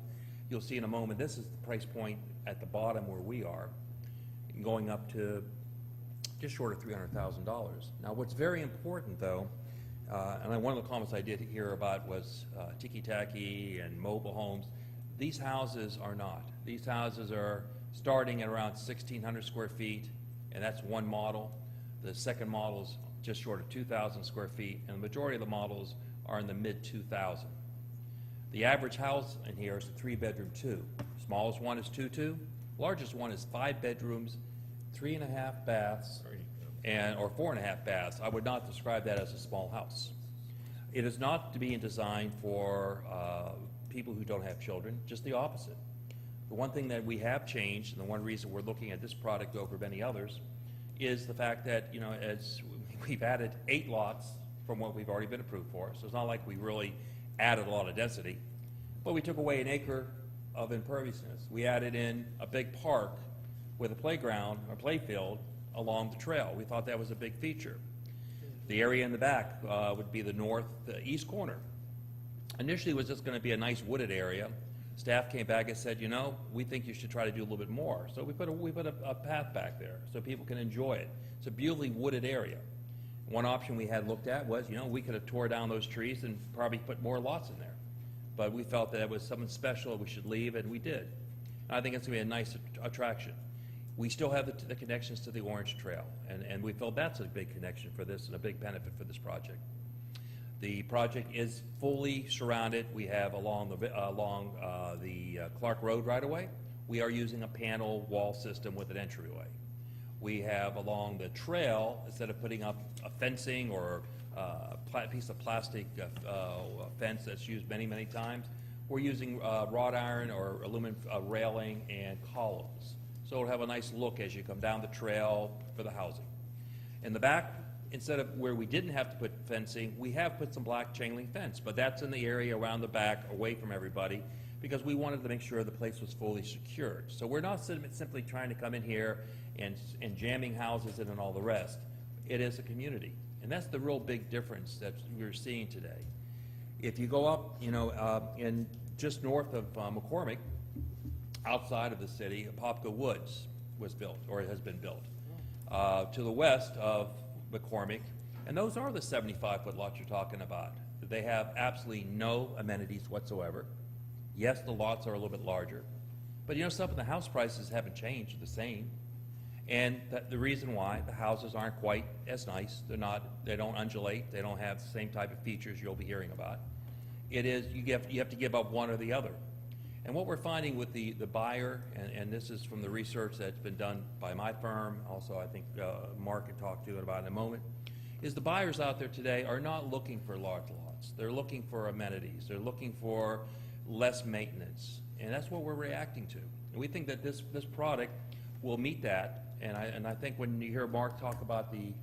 you'll see in a moment, this is the price point at the bottom where we are, going up to just short of $300,000. Now, what's very important, though, and one of the comments I did hear about was tiki-taki and mobile homes. These houses are not. These houses are starting at around 1,600 square feet, and that's one model. The second model is just short of 2,000 square feet, and the majority of the models are in the mid-2,000. The average house in here is a 3-bedroom, 2. Smallest one is 2-2. Largest one is 5 bedrooms, 3.5 baths, or 4.5 baths. I would not describe that as a small house. It is not to be designed for people who don't have children, just the opposite. The one thing that we have changed, and the one reason we're looking at this product over many others, is the fact that, as we've added 8 lots from what we've already been approved for, so it's not like we really added a lot of density, but we took away an acre of imperviousness. We added in a big park with a playground or playfield along the trail. We thought that was a big feature. The area in the back would be the northeast corner. Initially, it was just going to be a nice wooded area. Staff came back and said, we think you should try to do a little bit more. So we put a path back there so people can enjoy it. It's a beautifully wooded area. One option we had looked at was, we could have tore down those trees and probably put more lots in there. But we felt that it was something special we should leave, and we did. And I think it's going to be a nice attraction. We still have the connections to the Orange Trail, and we felt that's a big connection for this and a big benefit for this project. The project is fully surrounded. We have along the Clark Road right-of-way, we are using a panel wall system with an entryway. We have along the trail, instead of putting up a fencing or a piece of plastic fence that's used many, many times, we're using wrought iron or aluminum railing and columns. So it'll have a nice look as you come down the trail for the housing. In the back, instead of where we didn't have to put fencing, we have put some black chain link fence, but that's in the area around the back, away from everybody, because we wanted to make sure the place was fully secured. So we're not simply trying to come in here and jamming houses in and all the rest. It is a community, and that's the real big difference that we're seeing today. If you go up, in just north of McCormick, outside of the city, Popka Woods was built, or it has been built. To the west of McCormick, and those are the 75-foot lots you're talking about. They have absolutely no amenities whatsoever. Yes, the lots are a little bit larger, but something, the house prices haven't changed, the same. And the reason why, the houses aren't quite as nice, they don't undulate, they don't have the same type of features you'll be hearing about. It is, you have to give up one or the other. And what we're finding with the buyer, and this is from the research that's been done by my firm, also I think Mark can talk to it about in a moment, is the buyers out there today are not looking for large lots. They're looking for amenities. They're looking for less maintenance. And that's what we're reacting to. And we think that this product will meet that. And I think when you hear Mark talk about the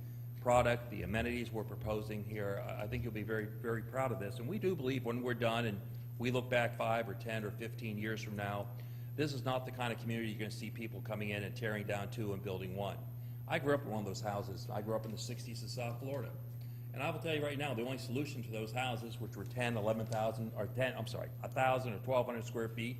product, the amenities we're proposing here, I think you'll be very, very proud of this. And we do believe when we're done and we look back 5 or 10 or 15 years from now, this is not the kind of community you're going to see people coming in and tearing down 2 and building 1. I grew up in one of those houses. I grew up in the 60s in South Florida. And I will tell you right now, the only solution to those houses, which were 1,000 or 1,200 square feet,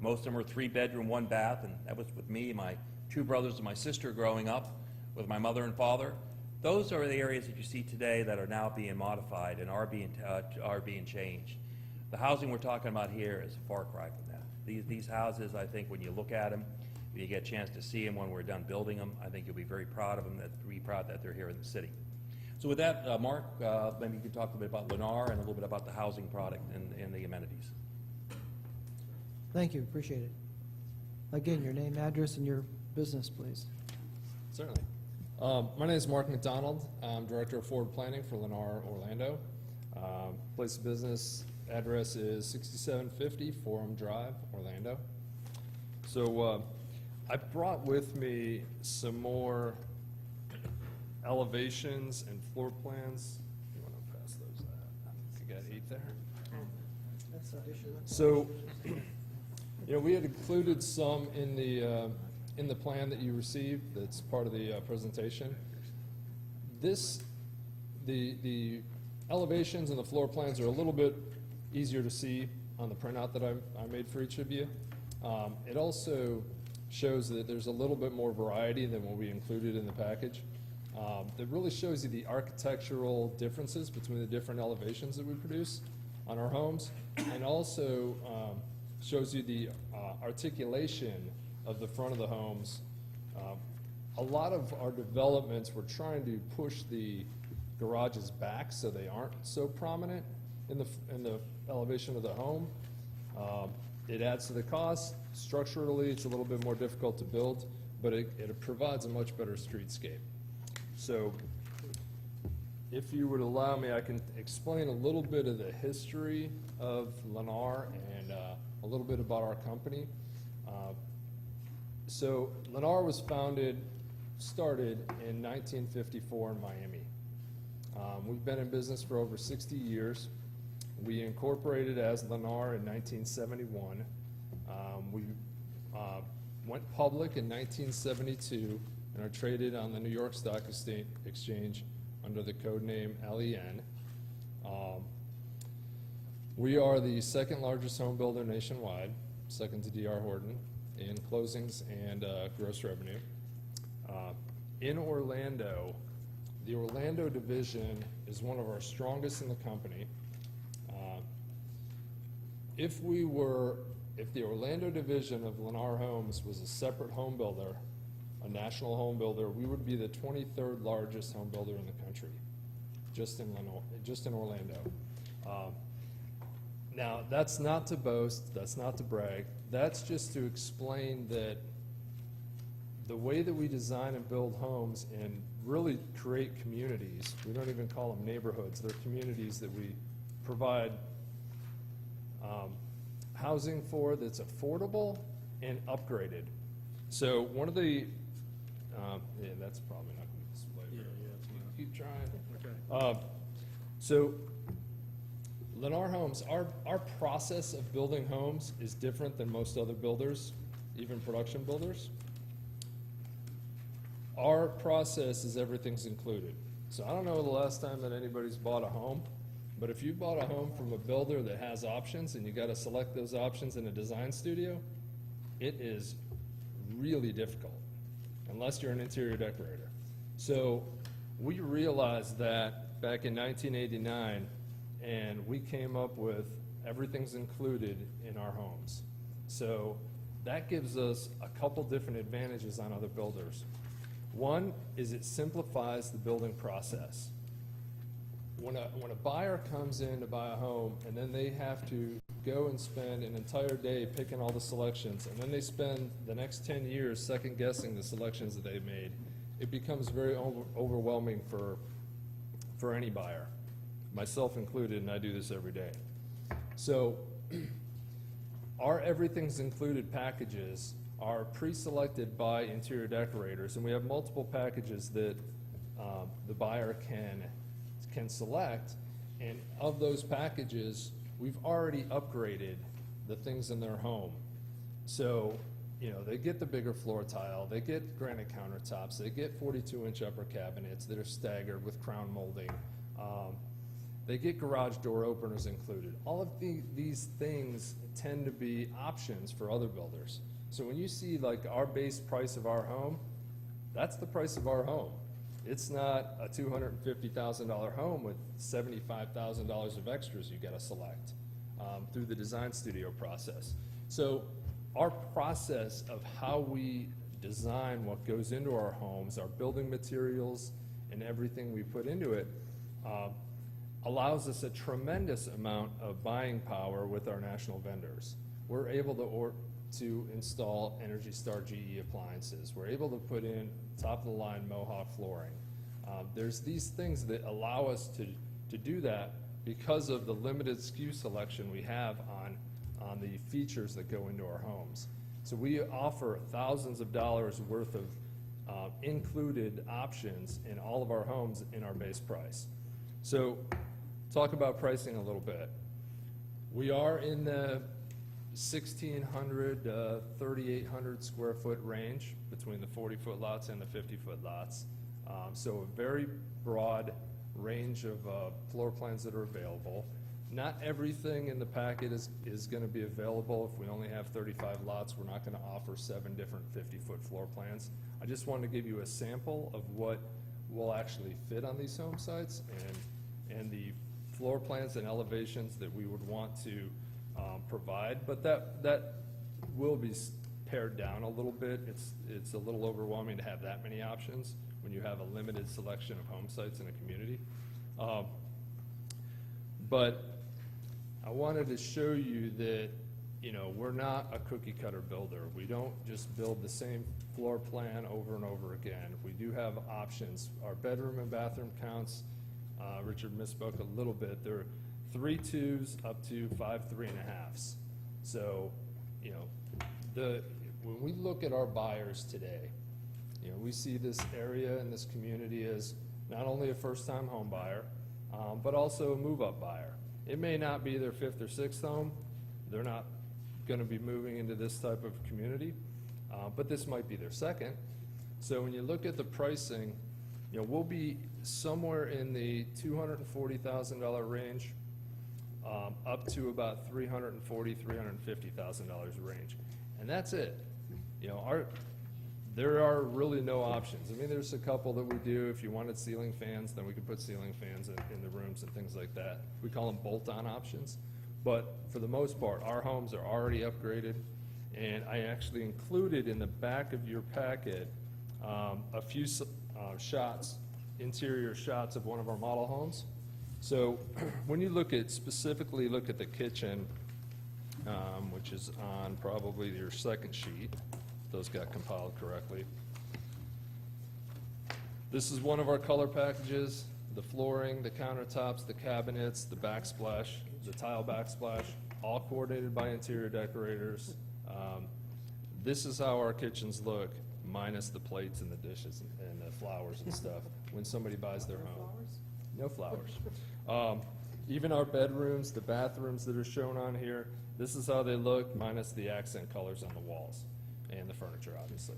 most of them were 3-bedroom, 1 bath, and that was with me, my 2 brothers and my sister growing up with my mother and father. Those are the areas that you see today that are now being modified and are being changed. The housing we're talking about here is a far cry from that. These houses, I think, when you look at them, when you get a chance to see them when we're done building them, I think you'll be very proud of them, that they're here in the city. So with that, Mark, maybe you could talk a bit about Lennar and a little bit about the housing product and the amenities. Thank you, appreciate it. Again, your name, address, and your business, please. Certainly. My name is Mark McDonald. I'm Director of Forward Planning for Lennar Orlando. Place of business address is 6750 Forum Drive, Orlando. So I brought with me some more elevations and floor plans. You want to pass those out? You got 8 there? That's additional. So, you know, we had included some in the plan that you received that's part of the presentation. The elevations and the floor plans are a little bit easier to see on the printout that I made for each of you. It also shows that there's a little bit more variety than what we included in the package. That really shows you the architectural differences between the different elevations that we produce on our homes, and also shows you the articulation of the front of the homes. A lot of our developments, we're trying to push the garages back so they aren't so prominent in the elevation of the home. It adds to the cost. Structurally, it's a little bit more difficult to build, but it provides a much better streetscape. So if you would allow me, I can explain a little bit of the history of Lennar and a little bit about our company. So Lennar was started in 1954 in Miami. We've been in business for over 60 years. We incorporated as Lennar in 1971. We went public in 1972 and are traded on the New York Stock Exchange under the code name LEN. We are the second largest home builder nationwide, second to D.R. Horton in closings and gross revenue. In Orlando, the Orlando division is one of our strongest in the company. If the Orlando division of Lennar Homes was a separate home builder, a national home builder, we would be the 23rd largest home builder in the country, just in Orlando. Now, that's not to boast, that's not to brag, that's just to explain that the way that we design and build homes and really create communities, we don't even call them neighborhoods, they're communities that we provide housing for that's affordable and upgraded. So one of the, yeah, that's probably not going to display very well. Keep trying. Okay. So Lennar Homes, our process of building homes is different than most other builders, even production builders. Our process is everything's included. So I don't know the last time that anybody's bought a home, but if you bought a home from a builder that has options and you got to select those options in a design studio, it is really difficult, unless you're an interior decorator. So we realized that back in 1989, and we came up with everything's included in our homes. So that gives us a couple different advantages on other builders. One is it simplifies the building process. When a buyer comes in to buy a home, and then they have to go and spend an entire day picking all the selections, and then they spend the next 10 years second guessing the selections that they've made, it becomes very overwhelming for any buyer, myself included, and I do this every day. So our Everything's Included packages are pre-selected by interior decorators, and we have multiple packages that the buyer can select, and of those packages, we've already upgraded the things in their home. So, you know, they get the bigger floor tile, they get granite countertops, they get 42-inch upper cabinets that are staggered with crown molding. They get garage door openers included. All of these things tend to be options for other builders. So when you see like our base price of our home, that's the price of our home. It's not a $250,000 home with $75,000 of extras you gotta select through the design studio process. So our process of how we design what goes into our homes, our building materials and everything we put into it, allows us a tremendous amount of buying power with our national vendors. We're able to install Energy Star GE appliances. We're able to put in top-of-the-line Mohawk flooring. There's these things that allow us to do that because of the limited SKU selection we have on the features that go into our homes. So we offer thousands of dollars worth of included options in all of our homes in our base price. So talk about pricing a little bit. We are in the 1,600 to 3,800 square foot range between the 40-foot lots and the 50-foot lots. So a very broad range of floor plans that are available. Not everything in the packet is going to be available. If we only have 35 lots, we're not going to offer 7 different 50-foot floor plans. I just wanted to give you a sample of what will actually fit on these home sites and the floor plans and elevations that we would want to provide, but that will be pared down a little bit. It's a little overwhelming to have that many options when you have a limited selection of home sites in a community. But I wanted to show you that, you know, we're not a cookie cutter builder. We don't just build the same floor plan over and over again. We do have options. Our bedroom and bathroom counts, Richard misspoke a little bit. They're 3 2s up to 5 3.5s. So, you know, when we look at our buyers today, you know, we see this area and this community as not only a first-time home buyer, but also a move-up buyer. It may not be their 5th or 6th home. They're not going to be moving into this type of community, but this might be their 2nd. So when you look at the pricing, you know, we'll be somewhere in the $240,000 range, up to about $340,000, $350,000 range, and that's it. You know, there are really no options. I mean, there's a couple that we do. If you wanted ceiling fans, then we could put ceiling fans in the rooms and things like that. We call them bolt-on options, but for the most part, our homes are already upgraded, and I actually included in the back of your packet a few shots, interior shots of one of our model homes. So when you specifically look at the kitchen, which is on probably your 2nd sheet, if those got compiled correctly. This is one of our color packages, the flooring, the countertops, the cabinets, the backsplash, the tile backsplash, all coordinated by interior decorators. This is how our kitchens look, minus the plates and the dishes and the flowers and stuff, when somebody buys their home. No flowers. Even our bedrooms, the bathrooms that are shown on here, this is how they look, minus the accent colors on the walls and the furniture, obviously.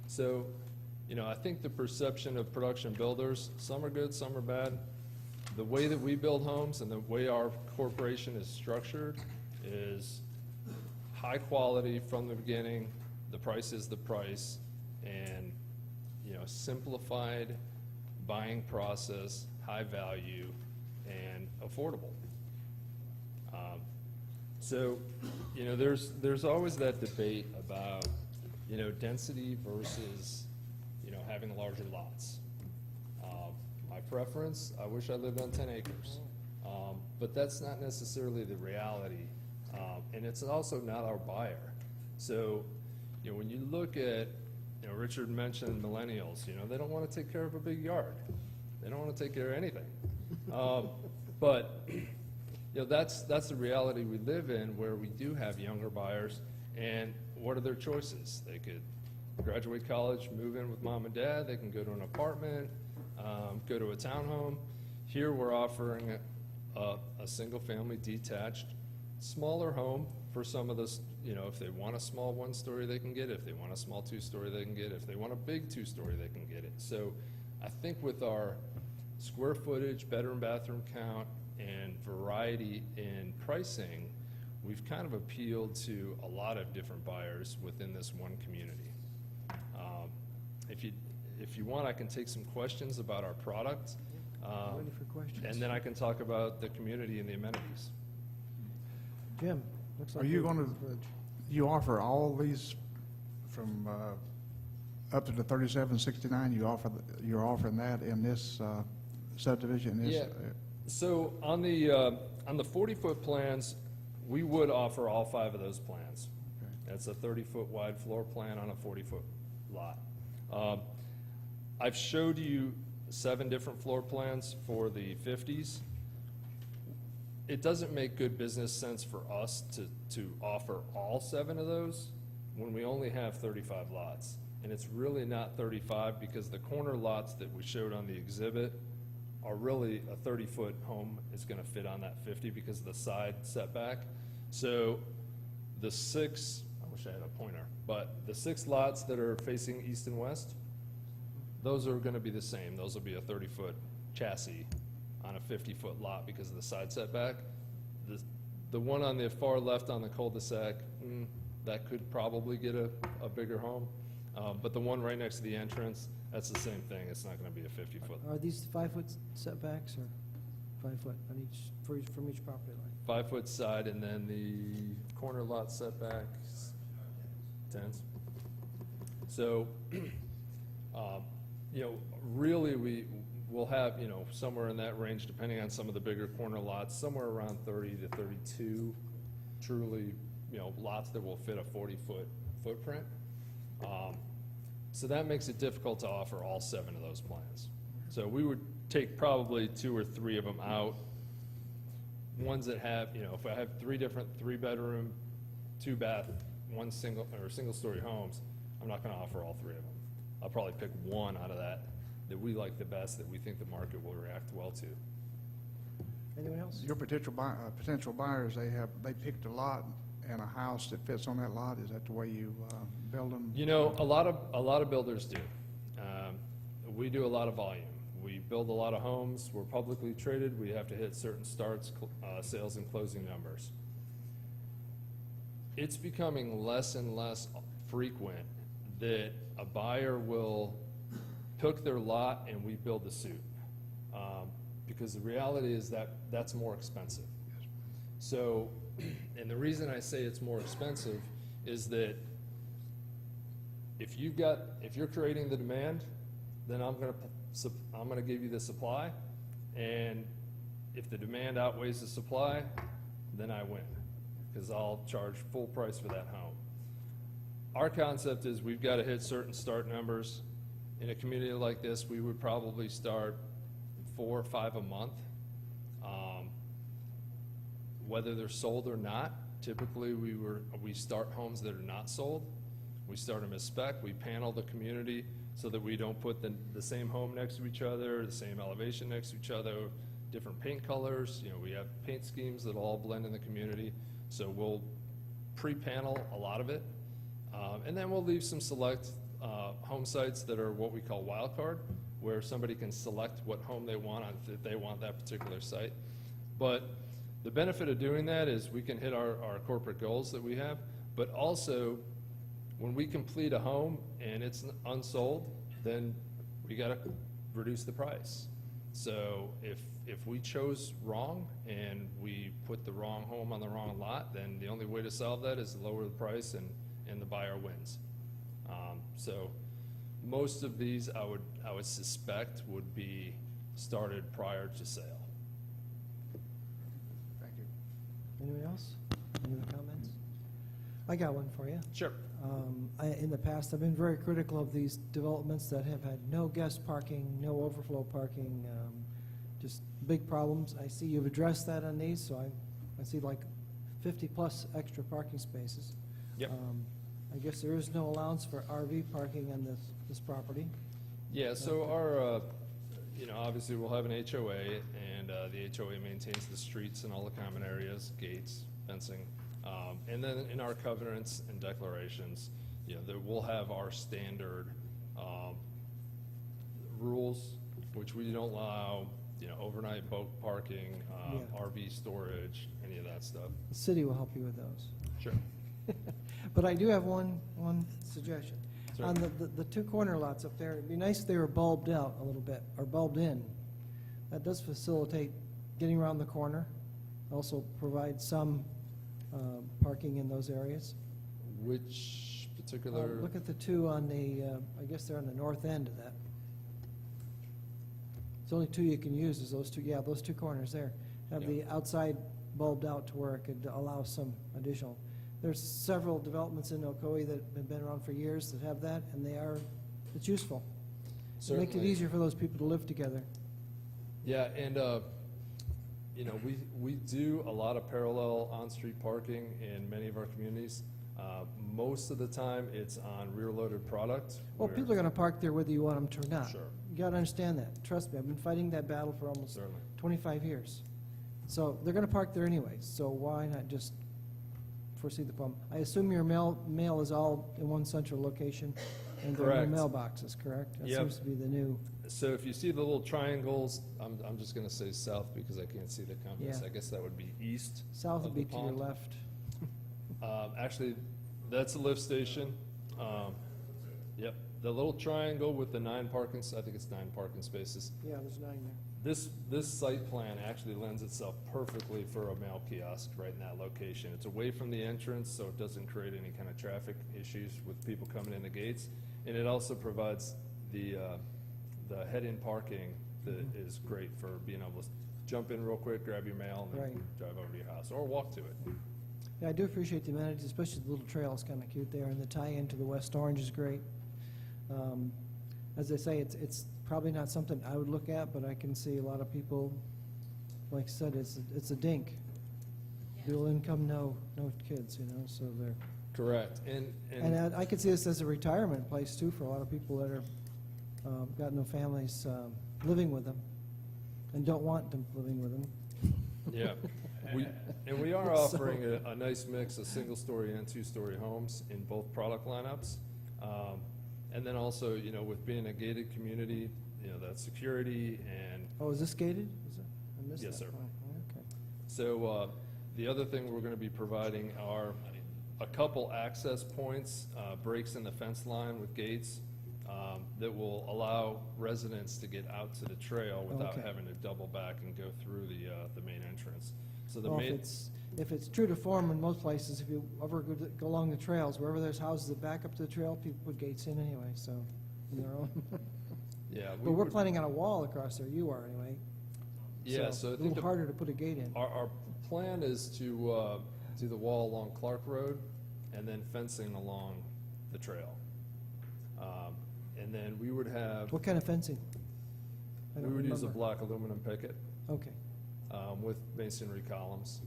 So, you know, I think the perception of production builders, some are good, some are bad. The way that we build homes and the way our corporation is structured is high quality from the beginning, the price is the price, and, you know, simplified buying process, high value, and affordable. So, you know, there's always that debate about, you know, density versus having larger lots. My preference, I wish I lived on 10 acres. But that's not necessarily the reality. And it's also not our buyer. So, when you look at, Richard mentioned millennials, they don't want to take care of a big yard. They don't want to take care of anything. But, that's the reality we live in, where we do have younger buyers. And what are their choices? They could graduate college, move in with mom and dad. They can go to an apartment, go to a townhome. Here, we're offering a single-family detached, smaller home for some of this. If they want a small one-story, they can get it. If they want a small two-story, they can get it. If they want a big two-story, they can get it. So I think with our square footage, bedroom, bathroom count, and variety in pricing, we've kind of appealed to a lot of different buyers within this one community. If you want, I can take some questions about our product. Ready for questions? And then I can talk about the community and the amenities. Jim, looks like Are you you're- going to, you offer all these from up to the 3769, you're offering that in this subdivision? Yeah. So on the 40-foot plans, we would offer all 5 of those plans. Okay. That's a 30-foot wide floor plan on a 40-foot lot. I've showed you 7 different floor plans for the 50s. It doesn't make good business sense for us to offer all 7 of those when we only have 35 lots. And it's really not 35 because the corner lots that we showed on the exhibit are really a 30-foot home is going to fit on that 50 because of the side setback. So the 6, I wish I had a pointer, but the 6 lots that are facing east and west, those are going to be the same. Those will be a 30-foot chassis on a 50-foot lot because of the side setback. The one on the far left on the cul-de-sac, that could probably get a bigger home. But the one right next to the entrance, that's the same thing. It's not going to be a 50-foot. Are these 5-foot setbacks or 5 foot on from each property line? 5-foot side, and then the corner lot setback, 10s. So, really we'll have, somewhere in that range, depending on some of the bigger corner lots, somewhere around 30 to 32, truly, lots that will fit a 40-foot footprint. So that makes it difficult to offer all 7 of those plans. So we would take probably 2 or 3 of them out. Ones that have, if I have 3 different 3-bedroom, 2-bath, single-story homes, I'm not going to offer all 3 of them. I'll probably pick one out of that we like the best, that we think the market will react well to. Anyone else? Your potential buyers, they picked a lot and a house that fits on that lot? Is that the way you build them? A lot of builders do. We do a lot of volume. We build a lot of homes. We're publicly traded. We have to hit certain starts, sales, and closing numbers. It's becoming less and less frequent that a buyer will pick their lot and we build the suit. Because the reality is that that's more expensive. So, and the reason I say it's more expensive is that if you're creating the demand, then I'm gonna give you the supply, and if the demand outweighs the supply, then I win, because I'll charge full price for that home. Our concept is we've got to hit certain start numbers. In a community like this, we would probably start 4 or 5 a month. Whether they're sold or not, typically we start homes that are not sold. We start them as spec. We panel the community so that we don't put the same home next to each other, the same elevation next to each other, different paint colors. We have paint schemes that all blend in the community. So we'll pre-panel a lot of it. And then we'll leave some select home sites that are what we call wild card, where somebody can select what home they want if they want that particular site. But the benefit of doing that is we can hit our corporate goals that we have, but also when we complete a home and it's unsold, then we got to reduce the price. So if we chose wrong and we put the wrong home on the wrong lot, then the only way to solve that is to lower the price and the buyer wins. So Most of these, I would suspect, would be started prior to sale. Thank you. Anyone else? Any other comments? I got one for you. Sure. In the past, I've been very critical of these developments that have had no guest parking, no overflow parking, just big problems. I see you've addressed that on these, so I see like 50-plus extra parking spaces. Yep. I guess there is no allowance for RV parking on this property. Yeah, so our, obviously we'll have an HOA, and the HOA maintains the streets and all the common areas, gates, fencing. And then in our covenants and declarations, that we'll have our standard rules, which we don't allow, overnight boat parking, Yeah. RV storage, any of that stuff. The city will help you with those. Sure. But I do have one suggestion. On the two corner lots up there, it'd be nice if they were bulbed out a little bit, or bulbed in. That does facilitate getting around the corner, also provide some parking in those areas. Which particular? Look at the two on the, I guess they're on the north end of that. It's only two you can use, is those two, yeah, those two corners there. Have the outside bulbed out to where it could allow some additional. There's several developments in Ocoee that have been around for years that have that, and it's useful. It makes it Certainly. easier for those people to live together. Yeah, and, we do a lot of parallel on-street parking in many of our communities. Most of the time, it's on rear-loaded product. Well, where- people are gonna park there whether you want them to or not. Sure. You gotta understand that. Trust me, I've been fighting that battle for almost Certainly. 25 years. So they're gonna park there anyway, so why not just foresee the problem? I assume your mail is all in one central location, and there are Correct. no mailboxes, correct? That Yep. seems to be the new, So if you see the little triangles, I'm just gonna say south because I can't see the compass. Yeah. I guess that would be east south of would be the to your pond. left. Actually, that's a lift station. Yep, the little triangle with the 9 parking, I think it's 9 parking spaces. Yeah, there's 9 there. This site plan actually lends itself perfectly for a mail kiosk right in that location. It's away from the entrance, so it doesn't create any kind of traffic issues with people coming in the gates. And it also provides the head-in parking that is great for being able to jump in real quick, grab your mail, and then Right. drive over to your house, or walk to it. Yeah, I do appreciate the amenities, especially the little trail is kind of cute there, and the tie-in to the West Orange is great. As I say, it's probably not something I would look at, but I can see a lot of people, like I said, it's a dink. Dual income, no kids, so they're, Correct, and I could see this as a retirement place too for a lot of people that are, got no families living with them, and don't want them living with them. yeah. We are offering a nice mix of single-story and two-story homes in both product lineups. And then also, with being a gated community, that security and, Oh, is this gated? I missed that. Yes, sir. Oh, okay. so, the other thing we're gonna be providing are a couple access points, breaks in the fence line with gates, that will allow residents to get out to the trail without Okay. having to double back and go through the main entrance. So the Well, main. if it's true to form in most places, if you ever go along the trails, wherever there's houses that back up to the trail, people put gates in anyway, so, in their own. Yeah. But we're planning on a wall across there, you are anyway. Yeah, so I A think little harder to put a gate in. our plan is to do the wall along Clark Road and then fencing along the trail. And then we would have, What kind of fencing? I we don't would use a remember. black aluminum picket Okay, with masonry columns.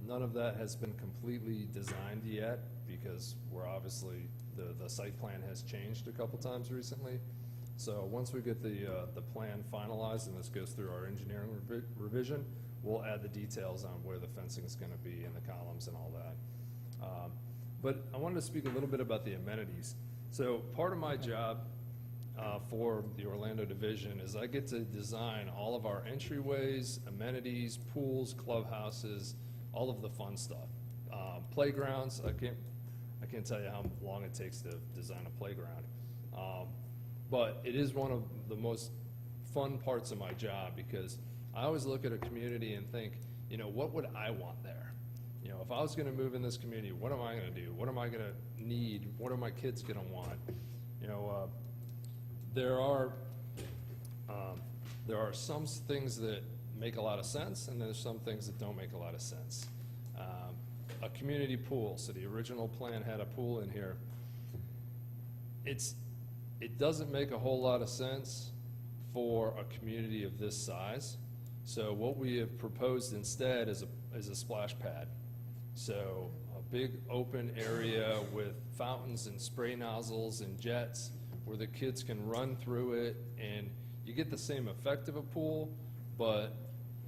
None of that has been completely designed yet because we're obviously, the site plan has changed a couple times recently. So once we get the plan finalized and this goes through our engineering revision, we'll add the details on where the fencing is gonna be and the columns and all that. But I wanted to speak a little bit about the amenities. So part of my job for the Orlando division is I get to design all of our entryways, amenities, pools, clubhouses, all of the fun stuff. Playgrounds, I can't tell you how long it takes to design a playground. But it is one of the most fun parts of my job because I always look at a community and think, what would I want there? You know, if I was gonna move in this community, what am I gonna do? What am I gonna need? What are my kids gonna want? You know, there are some things that make a lot of sense, and there's some things that don't make a lot of sense. A community pool, so the original plan had a pool in here. It doesn't make a whole lot of sense for a community of this size. So what we have proposed instead is a splash pad. So a big open area with fountains and spray nozzles and jets where the kids can run through it, and you get the same effect of a pool, but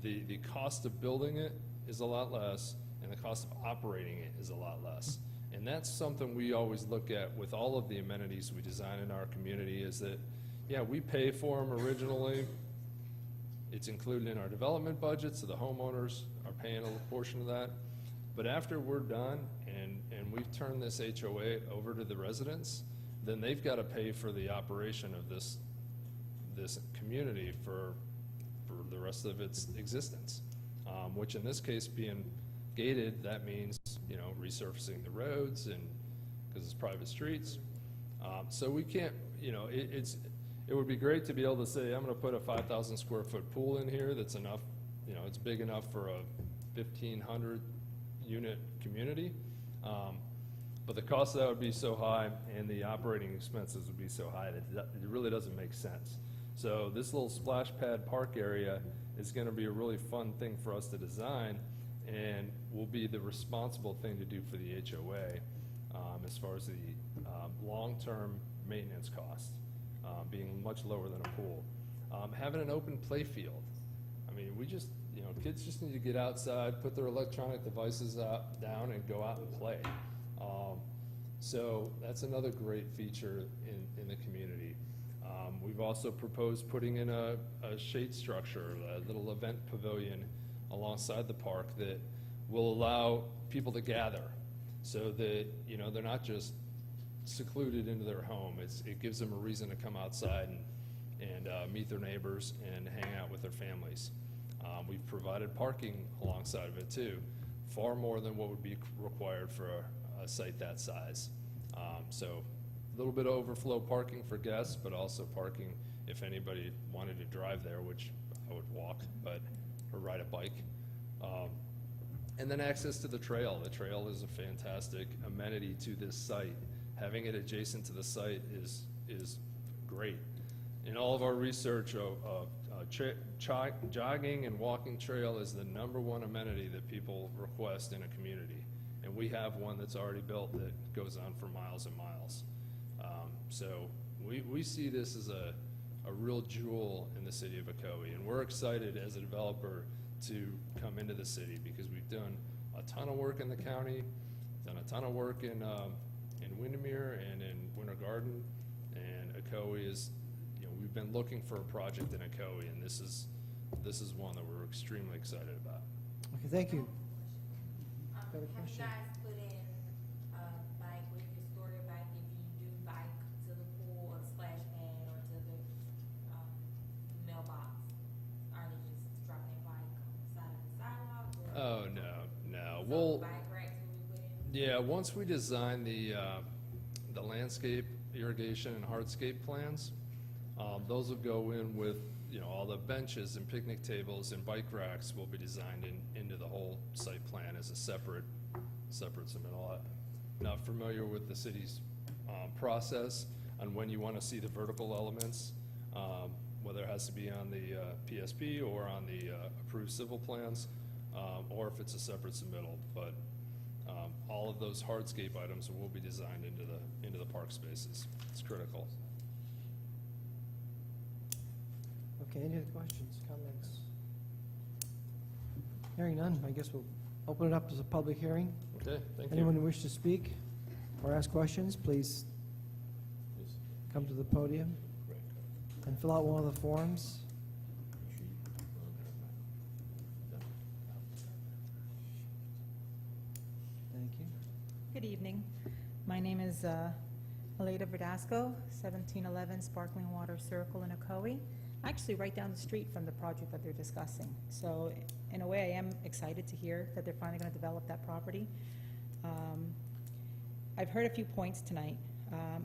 the cost of building it is a lot less, and the cost of operating it is a lot less. And that's something we always look at with all of the amenities we design in our community, is that, yeah, we pay for them originally. It's included in our development budget, so the homeowners are paying a portion of that. But after we're done and we've turned this HOA over to the residents, then they've got to pay for the operation of this community for the rest of its existence. Which in this case, being gated, that means, you know, resurfacing the roads, and because it's private streets. So we can't, you know, it would be great to be able to say, I'm gonna put a 5,000 square foot pool in here that's enough, you know, it's big enough for a 1,500 unit community. But the cost of that would be so high, and the operating expenses would be so high that it really doesn't make sense. So this little splash pad park area is gonna be a really fun thing for us to design, and will be the responsible thing to do for the HOA, as far as the long-term maintenance cost, being much lower than a pool. Having an open play field. I mean, you know, kids just need to get outside, put their electronic devices down, and go out and play. So that's another great feature in the community. We've also proposed putting in a shade structure, a little event pavilion alongside the park that will allow people to gather, so that, you know, they're not just secluded into their home. It gives them a reason to come outside and meet their neighbors and hang out with their families. We've provided parking alongside of it too, far more than what would be required for a site that size. So a little bit of overflow parking for guests, but also parking if anybody wanted to drive there, which I would walk, or ride a bike. And then access to the trail. The trail is a fantastic amenity to this site. Having it adjacent to the site is great. In all of our research, jogging and walking trail is the #1 amenity that people request in a community. And we have one that's already built that goes on for miles and miles. So we see this as a real jewel in the city of Ocoee, and we're excited as a developer to come into the city, because we've done a ton of work in the county, done a ton of work in Windermere and in Winter Garden, and Ocoee is, you know, we've been looking for a project in Ocoee, and this is one that we're extremely excited about. Okay, thank you. Have Got a you question? guys put in a bike, where you can store your bike if you do bike to the pool or the splash pad or to the mailbox? Are they just dropping their bike on the side of the sidewalk? Oh, no. So We'll, bike racks will be put in? yeah, once we design the landscape, irrigation, and hardscape plans, those will go in with, you know, all the benches and picnic tables and bike racks will be designed into the whole site plan as a separate submittal. I'm not familiar with the city's process on when you want to see the vertical elements, whether it has to be on the PSP or on the approved civil plans, or if it's a separate submittal. But all of those hardscape items will be designed into the park spaces. It's critical. Okay, any other questions, comments? Hearing none, I guess we'll open it up as a public hearing. Okay, thank you. Anyone who wishes to speak or ask questions, please come to the podium and fill out one of the forms. Thank you. Good evening. My name is Aleda Verdasco, 1711 Sparkling Water Circle in Ocoee. actually right down the street from the project that they're discussing. So in a way, I am excited to hear that they're finally going to develop that property. I've heard a few points tonight.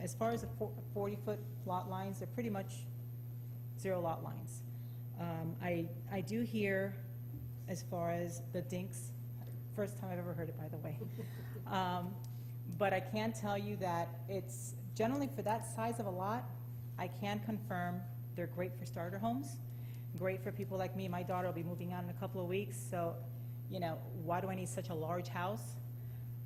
As far as the 40-foot lot lines, they're pretty much zero lot lines. I do hear, as far as the dinks, first time I've ever heard it, by the way. But I can tell you that it's generally for that size of a lot, I can confirm they're great for starter homes, great for people like me. My daughter will be moving out in a couple of weeks, so, you know, why do I need such a large house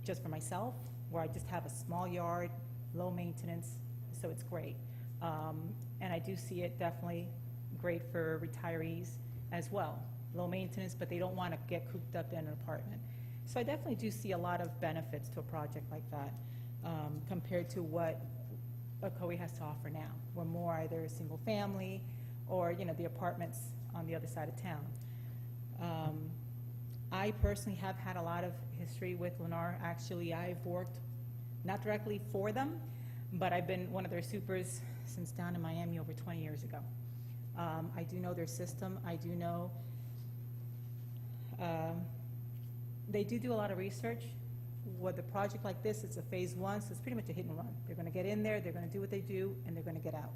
just for myself, where I just have a small yard, low maintenance, so it's great. And I do see it definitely great for retirees as well. Low maintenance, but they don't want to get cooped up in an apartment. So I definitely do see a lot of benefits to a project like that, compared to what Ocoee has to offer now. We're more either a single family or, you know, the apartments on the other side of town. I personally have had a lot of history with Lennar. Actually, I've worked not directly for them, but I've been one of their supers since down in Miami over 20 years ago. I do know their system. I do know they do a lot of research. With a project like this, it's a phase one, so it's pretty much a hit and run. They're going to get in there, they're going to do what they do, and they're going to get out,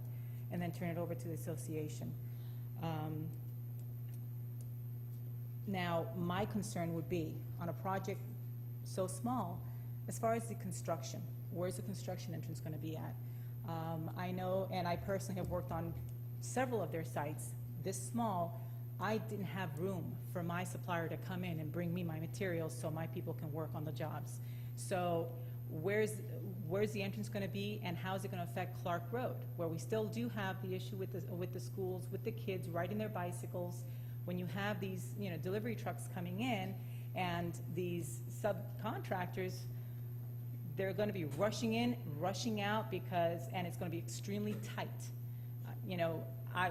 and then turn it over to the association. Now, my concern would be, on a project so small, as far as the construction, where's the construction entrance going to be at? I know, and I personally have worked on several of their sites this small. I didn't have room for my supplier to come in and bring me my materials so my people can work on the jobs. So where's the entrance going to be, and how is it going to affect Clark Road, where we still do have the issue with the schools, with the kids riding their bicycles? When you have these, you know, delivery trucks coming in, and these subcontractors, they're going to be rushing in, rushing out, and it's going to be extremely tight. You know,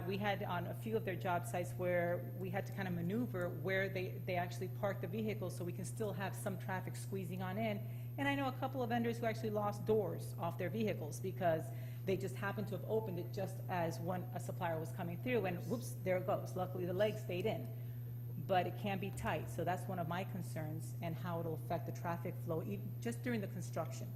we had on a few of their job sites where we had to kind of maneuver where they actually park the vehicles so we can still have some traffic squeezing on in. And I know a couple of vendors who actually lost doors off their vehicles because they just happened to have opened it just as a supplier was coming through, and whoops, there it goes. Luckily, the leg stayed in. But it can be tight, so that's one of my concerns, and how it'll affect the traffic flow just during the construction.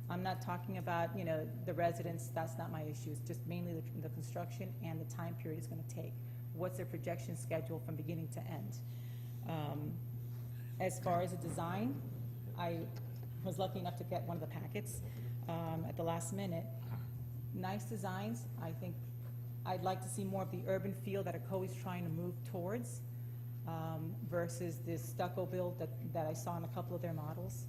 I'm not talking about, you know, the residents, that's not my issue. It's just mainly the construction and the time period it's going to take. What's their projection schedule from beginning to end? As far as the design, I was lucky enough to get one of the packets at the last minute. Nice designs. I think I'd like to see more of the urban feel that Ocoee's trying to move towards, versus this stucco build that I saw in a couple of their models.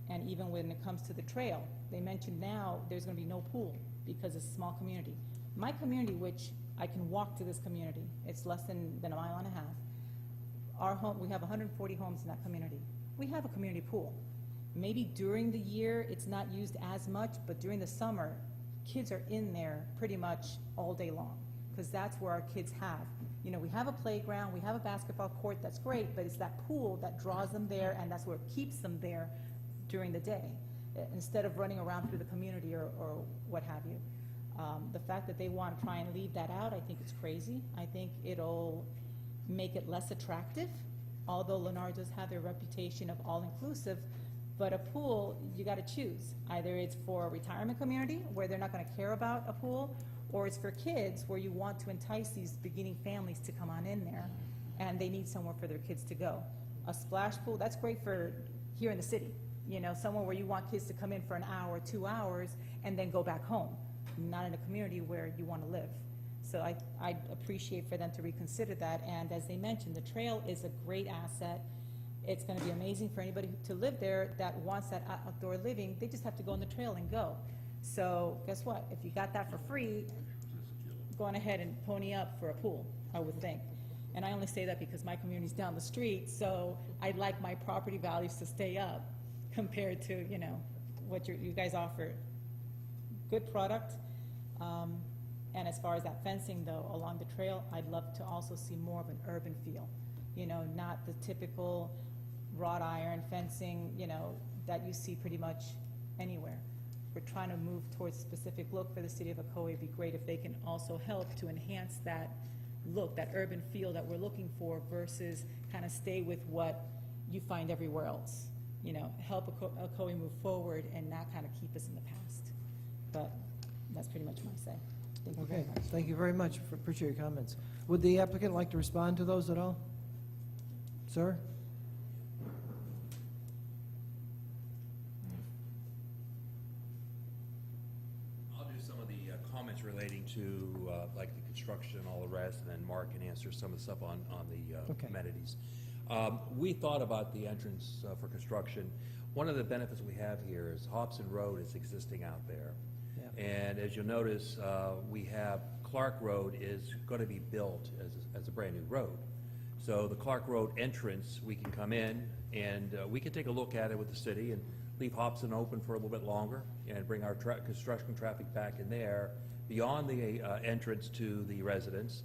And even when it comes to the trail, they mentioned now there's going to be no pool because it's a small community. My community, which I can walk to this community, it's less than a mile and a half. Our home, we have 140 homes in that community. We have a community pool. Maybe during the year it's not used as much, but during the summer, kids are in there pretty much all day long, because that's where our kids have. You know, we have a playground, we have a basketball court, that's great, but it's that pool that draws them there, and that's where it keeps them there during the day, instead of running around through the community or what have you. The fact that they want to try and leave that out, I think it's crazy. I think it'll make it less attractive, although Lennar does have their reputation of all-inclusive. But a pool, you got to choose. Either it's for a retirement community where they're not going to care about a pool, or it's for kids where you want to entice these beginning families to come on in there, and they need somewhere for their kids to go. A splash pool, that's great for here in the city. You know, somewhere where you want kids to come in for an hour, 2 hours, and then go back home. Not in a community where you want to live. So I'd appreciate for them to reconsider that. And as they mentioned, the trail is a great asset. It's going to be amazing for anybody to live there that wants that outdoor living. They just have to go on the trail and go. So guess what? If you got that for free, go on ahead and pony up for a pool, I would think. And I only say that because my community's down the street, so I'd like my property values to stay up compared to, you know, what you guys offer. Good product. And as far as that fencing, though, along the trail, I'd love to also see more of an urban feel. You know, not the typical wrought iron fencing, you know, that you see pretty much anywhere. we're trying to move towards a specific look for the city of Ocoee. It'd be great if they can also help to enhance that look, that urban feel that we're looking for versus kind of stay with what you find everywhere else. You know, help Ocoee move forward and not kind of keep us in the past. But that's pretty much my say. Thank you very Okay, much. thank you very much. Appreciate your comments. Would the applicant like to respond to those at all? Sir? I'll do some of the comments relating to, like the construction and all the rest, and then Mark can answer some of the stuff on the Okay. amenities. We thought about the entrance for construction. One of the benefits we have here is Hobson Road is existing out there. Yeah. And as you'll notice, we have Clark Road is going to be built as a brand-new road. So the Clark Road entrance, we can come in and we can take a look at it with the city and leave Hobson open for a little bit longer and bring our construction traffic back in there beyond the entrance to the residence.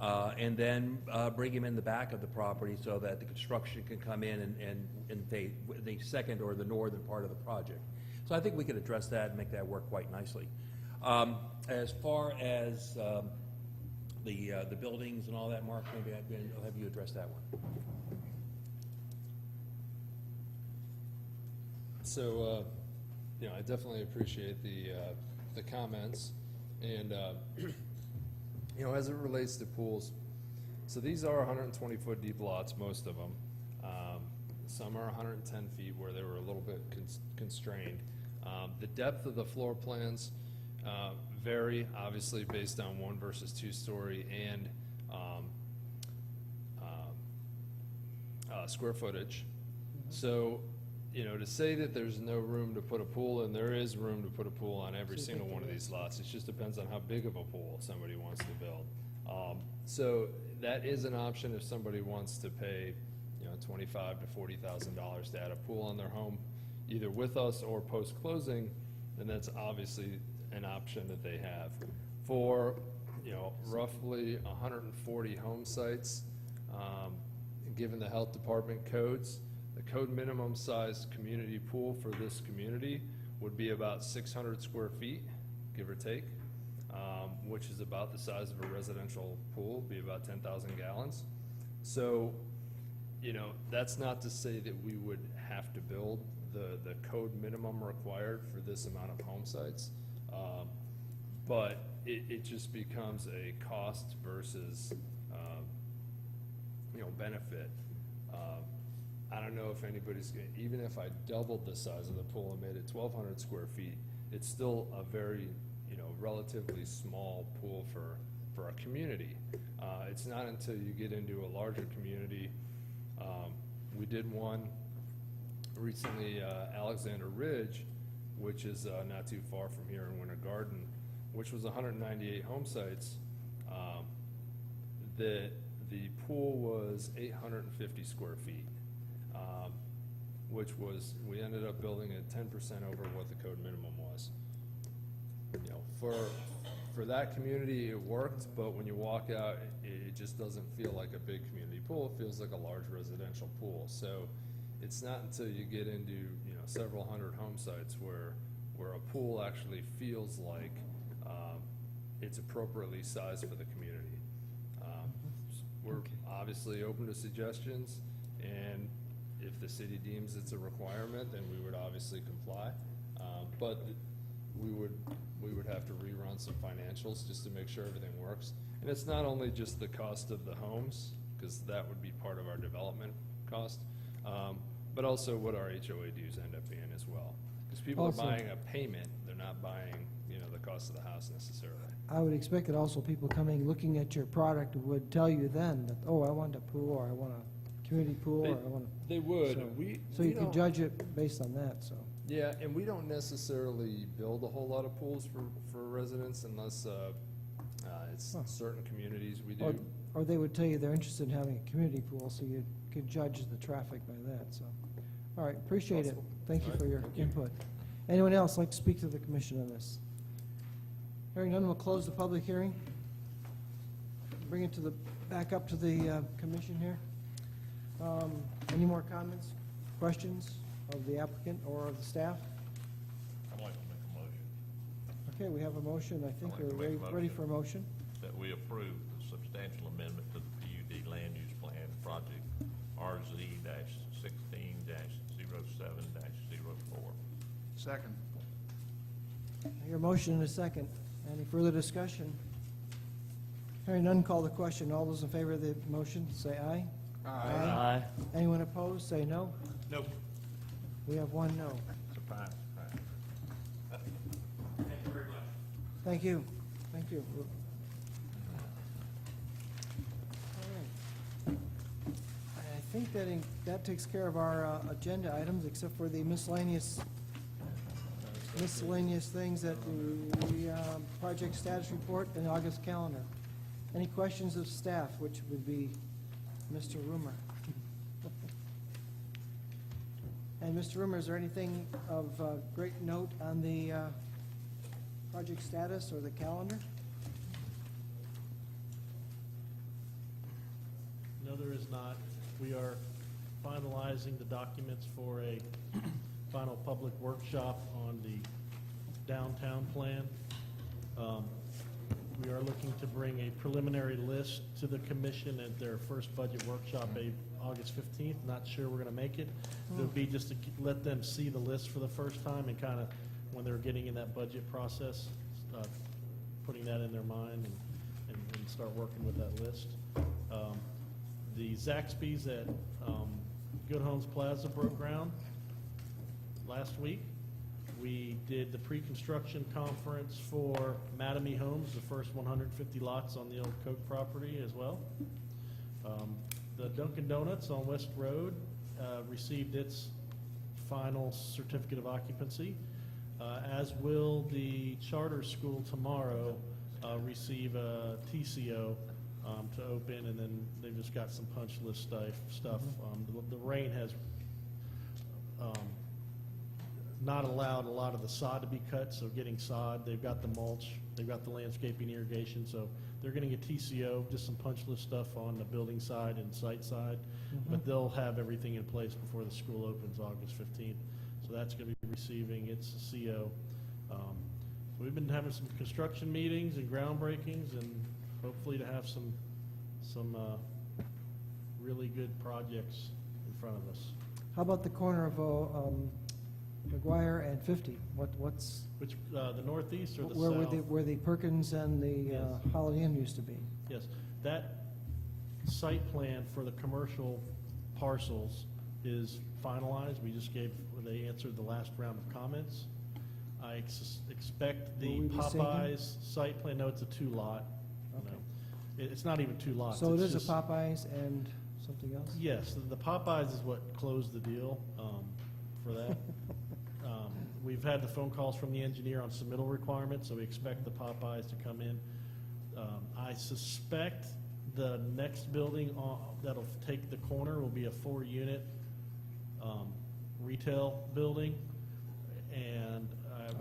And then bring him in the back of the property so that the construction can come in and the second or the northern part of the project. So I think we could address that and make that work quite nicely. As far as the buildings and all that, Mark, maybe I'll have you address that one. So, you know, I definitely appreciate the comments, and you know, as it relates to pools, so these are 120-foot deep lots, most of them. Some are 110 feet where they were a little bit constrained. The depth of the floor plans vary, obviously, based on 1 versus 2 story and square footage. So, you know, to say that there's no room to put a pool, and there is room to put a pool on every single one of these lots. It just depends on how big of a pool somebody wants to build. So that is an option if somebody wants to pay, you know, $25,000 to $40,000 to add a pool on their home, either with us or post-closing, then that's obviously an option that they have. For, you know, roughly 140 home sites, given the health department codes, the code minimum size community pool for this community would be about 600 square feet, give or take, which is about the size of a residential pool, be about 10,000 gallons. So, you know, that's not to say that we would have to build the code minimum required for this amount of home sites. But it just becomes a cost versus, you know, benefit. I don't know if anybody's gonna, even if I doubled the size of the pool and made it 1,200 square feet, it's still a very, you know, relatively small pool for a community. It's not until you get into a larger community. We did one recently, Alexander Ridge, which is not too far from here in Winter Garden, which was 198 home sites. The pool was 850 square feet, which was, we ended up building it 10% over what the code minimum was. You know, for that community, it worked, but when you walk out, it just doesn't feel like a big community pool. It feels like a large residential pool. So it's not until you get into, you know, several hundred home sites where a pool actually feels like it's appropriately sized for the community. We're obviously open to suggestions, and if the city deems it's a requirement, then we would obviously comply. But we would have to rerun some financials just to make sure everything works. And it's not only just the cost of the homes, because that would be part of our development cost, but also what our HOA dues end up being as well. Because people Also- are buying a payment, they're not buying, you know, the cost of the house necessarily. I would expect that also people coming, looking at your product would tell you then that, oh, I want a pool, or I want a community pool, or I want a. They would. So- So we you could don't- judge it based on that, so. Yeah, and we don't necessarily build a whole lot of pools for residents unless it's Huh. certain communities we Or- do. Or they would tell you they're interested in having a community pool, so you could judge the traffic by that, so. All right, appreciate it. Possible. Thank you All for right, your thank you. input. Anyone else like to speak to the commission on this? Hearing none, we'll close the public hearing. Bring it back up to the commission here. Any more comments, questions of the applicant or of the staff? I'd like to make a motion Okay, we have a motion. I think I'd like to we're make a ready motion. for a motion. That we approve the substantial amendment to the PUD land use plan, project RZ-16-07-04. Second. Your motion and a second. Any further discussion? Hearing none, call the question. All those in favor of the motion, say aye. Aye. Anyone opposed, say no. Nope. We have one no. Surprise. Thank you. Thank you. All right. I think that takes care of our agenda items, except for the miscellaneous things that the project status report and August calendar. Any questions of staff, which would be Mr. Rumor? And Mr. Rumor, is there anything of great note on the project status or the calendar? No, there is not. We are finalizing the documents for a final public workshop on the downtown plan. We are looking to bring a preliminary list to the commission at their first budget workshop, August 15th. Not sure we're going to make it. It'll be just to let them see the list for the first time and kind of, when they're getting in that budget process, putting that in their mind and start working with that list. The Zaxby's at Good Homes Plaza broke ground last week. We did the pre-construction conference for Mattamy Homes, the first 150 lots on the old Coke property as well. The Dunkin' Donuts on West Road received its final certificate of occupancy, as will the charter school tomorrow receive a TCO to open, and then they've just got some punch list stuff. The rain has not allowed a lot of the sod to be cut, so getting sod, they've got the mulch, they've got the landscaping irrigation, so they're getting a TCO, just some punch list stuff on the building side and site side, but they'll have everything in place before the school opens August 15th. So that's going to be receiving its CO. So we've been having some construction meetings and groundbreakings, and hopefully to have some really good projects in front of us. How about the corner of McGuire and 50? What's Which, the northeast or the where south? where the Perkins and the Yes. Holiday Inn used to be? Yes, that site plan for the commercial parcels is finalized. They answered the last round of comments. I expect the Will we be seeing him? Popeyes site plan, no, it's a two-lot. Okay. It's not even two lots. So it it's is a just- Popeyes and something else? Yes, the Popeyes is what closed the deal for that. We've had the phone calls from the engineer on submittal requirements, so we expect the Popeyes to come in. I suspect the next building that'll take the corner will be a 4-unit retail building. And I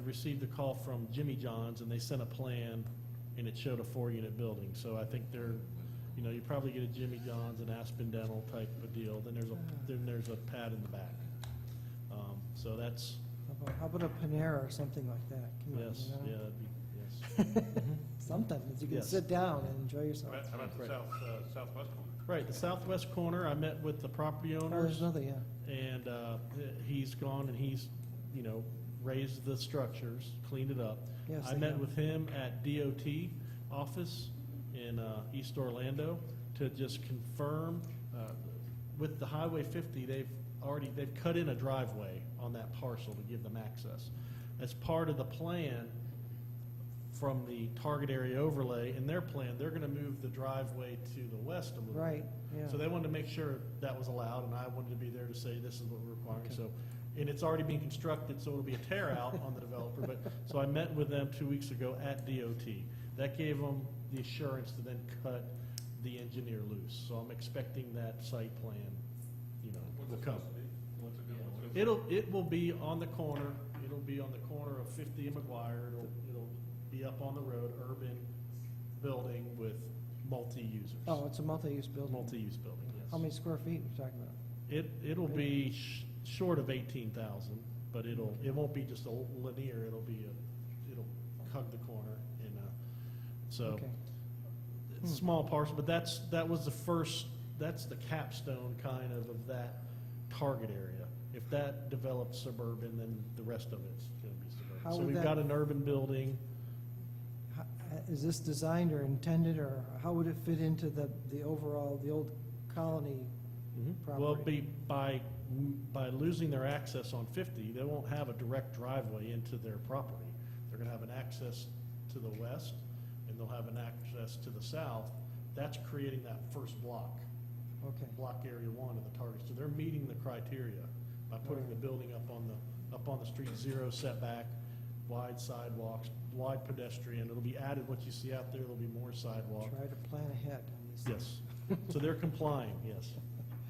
received a call from Jimmy John's, and they sent a plan, and it showed a 4-unit building. So I think you probably get a Jimmy John's, an Aspen Dental type of deal. Then there's a pad in the back. So that's, How about a Panera or something like that? Come on, yes, you know? yeah, that'd be, yes. Something, that you can Yes. sit down and enjoy yourself. How about the southwest one? Right, the southwest corner, I met with the property Oh, owners. there's another, yeah. And he's gone and he's, raised the structures, cleaned it up. Yes, I they met have. with him at DOT office in East Orlando to just confirm, with the Highway 50, they've cut in a driveway on that parcel to give them access. As part of the plan from the target area overlay, in their plan, they're gonna move the driveway to the west a little bit. Right, yeah. So they wanted to make sure that was allowed, and I wanted to be there to say this is what we're requiring, Okay. so. And it's already being constructed, so it'll be a tear out on the developer, so I met with them 2 weeks ago at DOT. That gave them the assurance to then cut the engineer loose, so I'm expecting that site plan, will come. It will be on the corner, of 50 and McGuire, it'll be up on the road, urban building with multi-users. Oh, it's a multi-use building. Multi-use building, yes. How many square feet are we talking about? It'll be short of 18,000, but it won't be just a linear, it'll be hug the corner, and, so. Okay. It's a small parcel, but that was the first, that's the capstone kind of that target area. If that develops suburban, then the rest of it's gonna be How suburban. So would we've that- got an urban building. Is this designed or intended, or how would it fit into the overall, the old colony Well, property? by losing their access on 50, they won't have a direct driveway into their property. They're gonna have an access to the west, and they'll have an access to the south. That's creating that first block, Okay, block area 1 of the target. So they're meeting the criteria by putting the building up on the street, 0 setback, wide sidewalks, wide pedestrian. It'll be added, what you see out there, there'll be more sidewalk. try to plan ahead on these things. Yes. So they're complying, yes.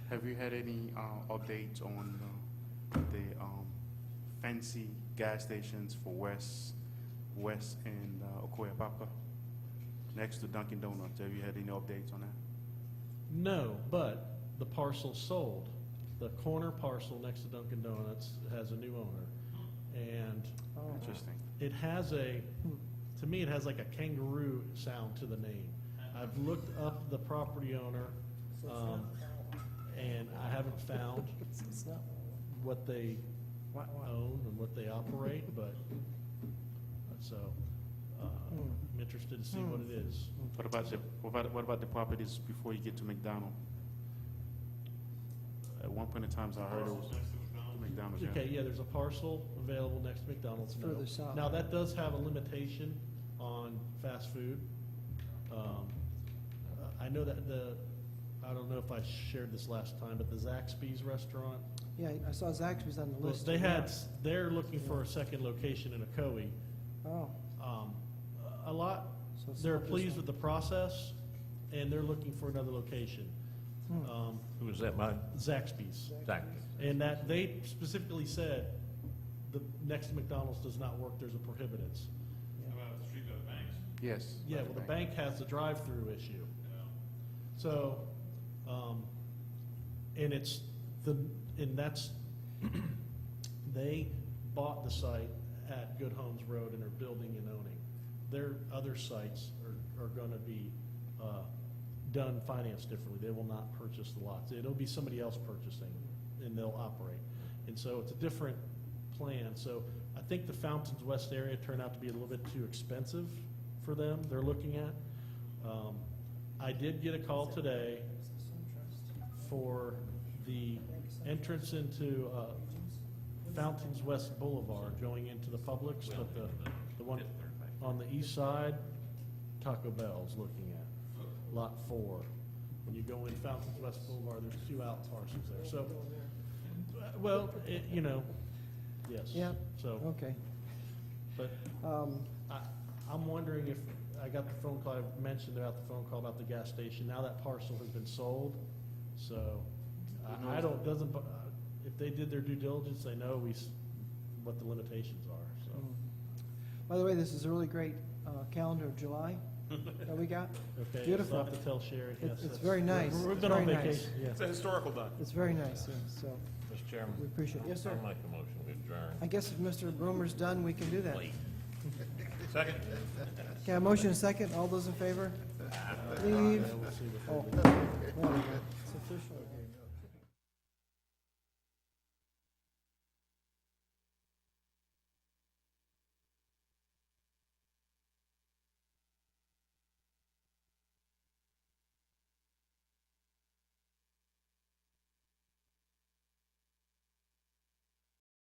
Have you had any updates on the fancy gas stations for West and Ocoee Papa, next to Dunkin' Donuts? Have you had any updates on that? No, but the parcel sold. The corner parcel next to Dunkin' Donuts has a new owner. And Oh, Interesting. it has to me, it has like a kangaroo sound to the name. I've looked up the property owner, and I haven't found it's not, what they wow. own and what they operate, but, so, I'm interested to see what it is. What about the properties before you get to McDonald? At one point in time, I heard it was McDonald's. yeah. Okay, yeah, there's a parcel available next to McDonald's. It's now. further south. Now, that does have a limitation on fast food. I know that I don't know if I shared this last time, but the Zaxby's restaurant, Yeah, I saw Zaxby's on the well, list. they're looking for a second location in Ocoee. Oh, so it's They're not this pleased one. with the process, and they're looking for another location. Who was that, Mike? Zaxby's. Exactly. And that, they specifically said, the next to McDonald's does not work, there's a prohibitance. How about the street by the banks? Yes. Yeah, well, the bank has the drive-through issue. So, and that's, they bought the site at Good Homes Road and are building and owning. Their other sites are gonna be, done financed differently. They will not purchase the lots. It'll be somebody else purchasing, and they'll operate. And so it's a different plan. So I think the Fountains West area turned out to be a little bit too expensive for them, they're looking at. I did get a call today for the entrance into Fountains West Boulevard going into the Publix, but the one on the east side, Taco Bell's looking at, Lot 4. When you go in Fountains West Boulevard, there's 2 out parcels there. So, well, yes. Yeah. So, okay. but I'm wondering if, I got the phone call, I mentioned about the phone call about the gas station. Now that parcel has been sold, so I don't, if they did their due diligence, they know what the limitations are, so. By the way, this is a really great calendar of July that we got. Okay, Beautiful. I'll have to tell Sherry. Yes, It's very nice. We've It's been on very nice. vacation, yes. It's a historical document. It's very nice, yeah, so Mr. Chairman? we appreciate it. Yes, sir. I'll make a motion to adjourn. I guess if Mr. Boomer's done, we can do that. Wait. Second? Okay, a motion and a second. All those in favor? Leave. We'll see what Oh, they do. there we go. It's official.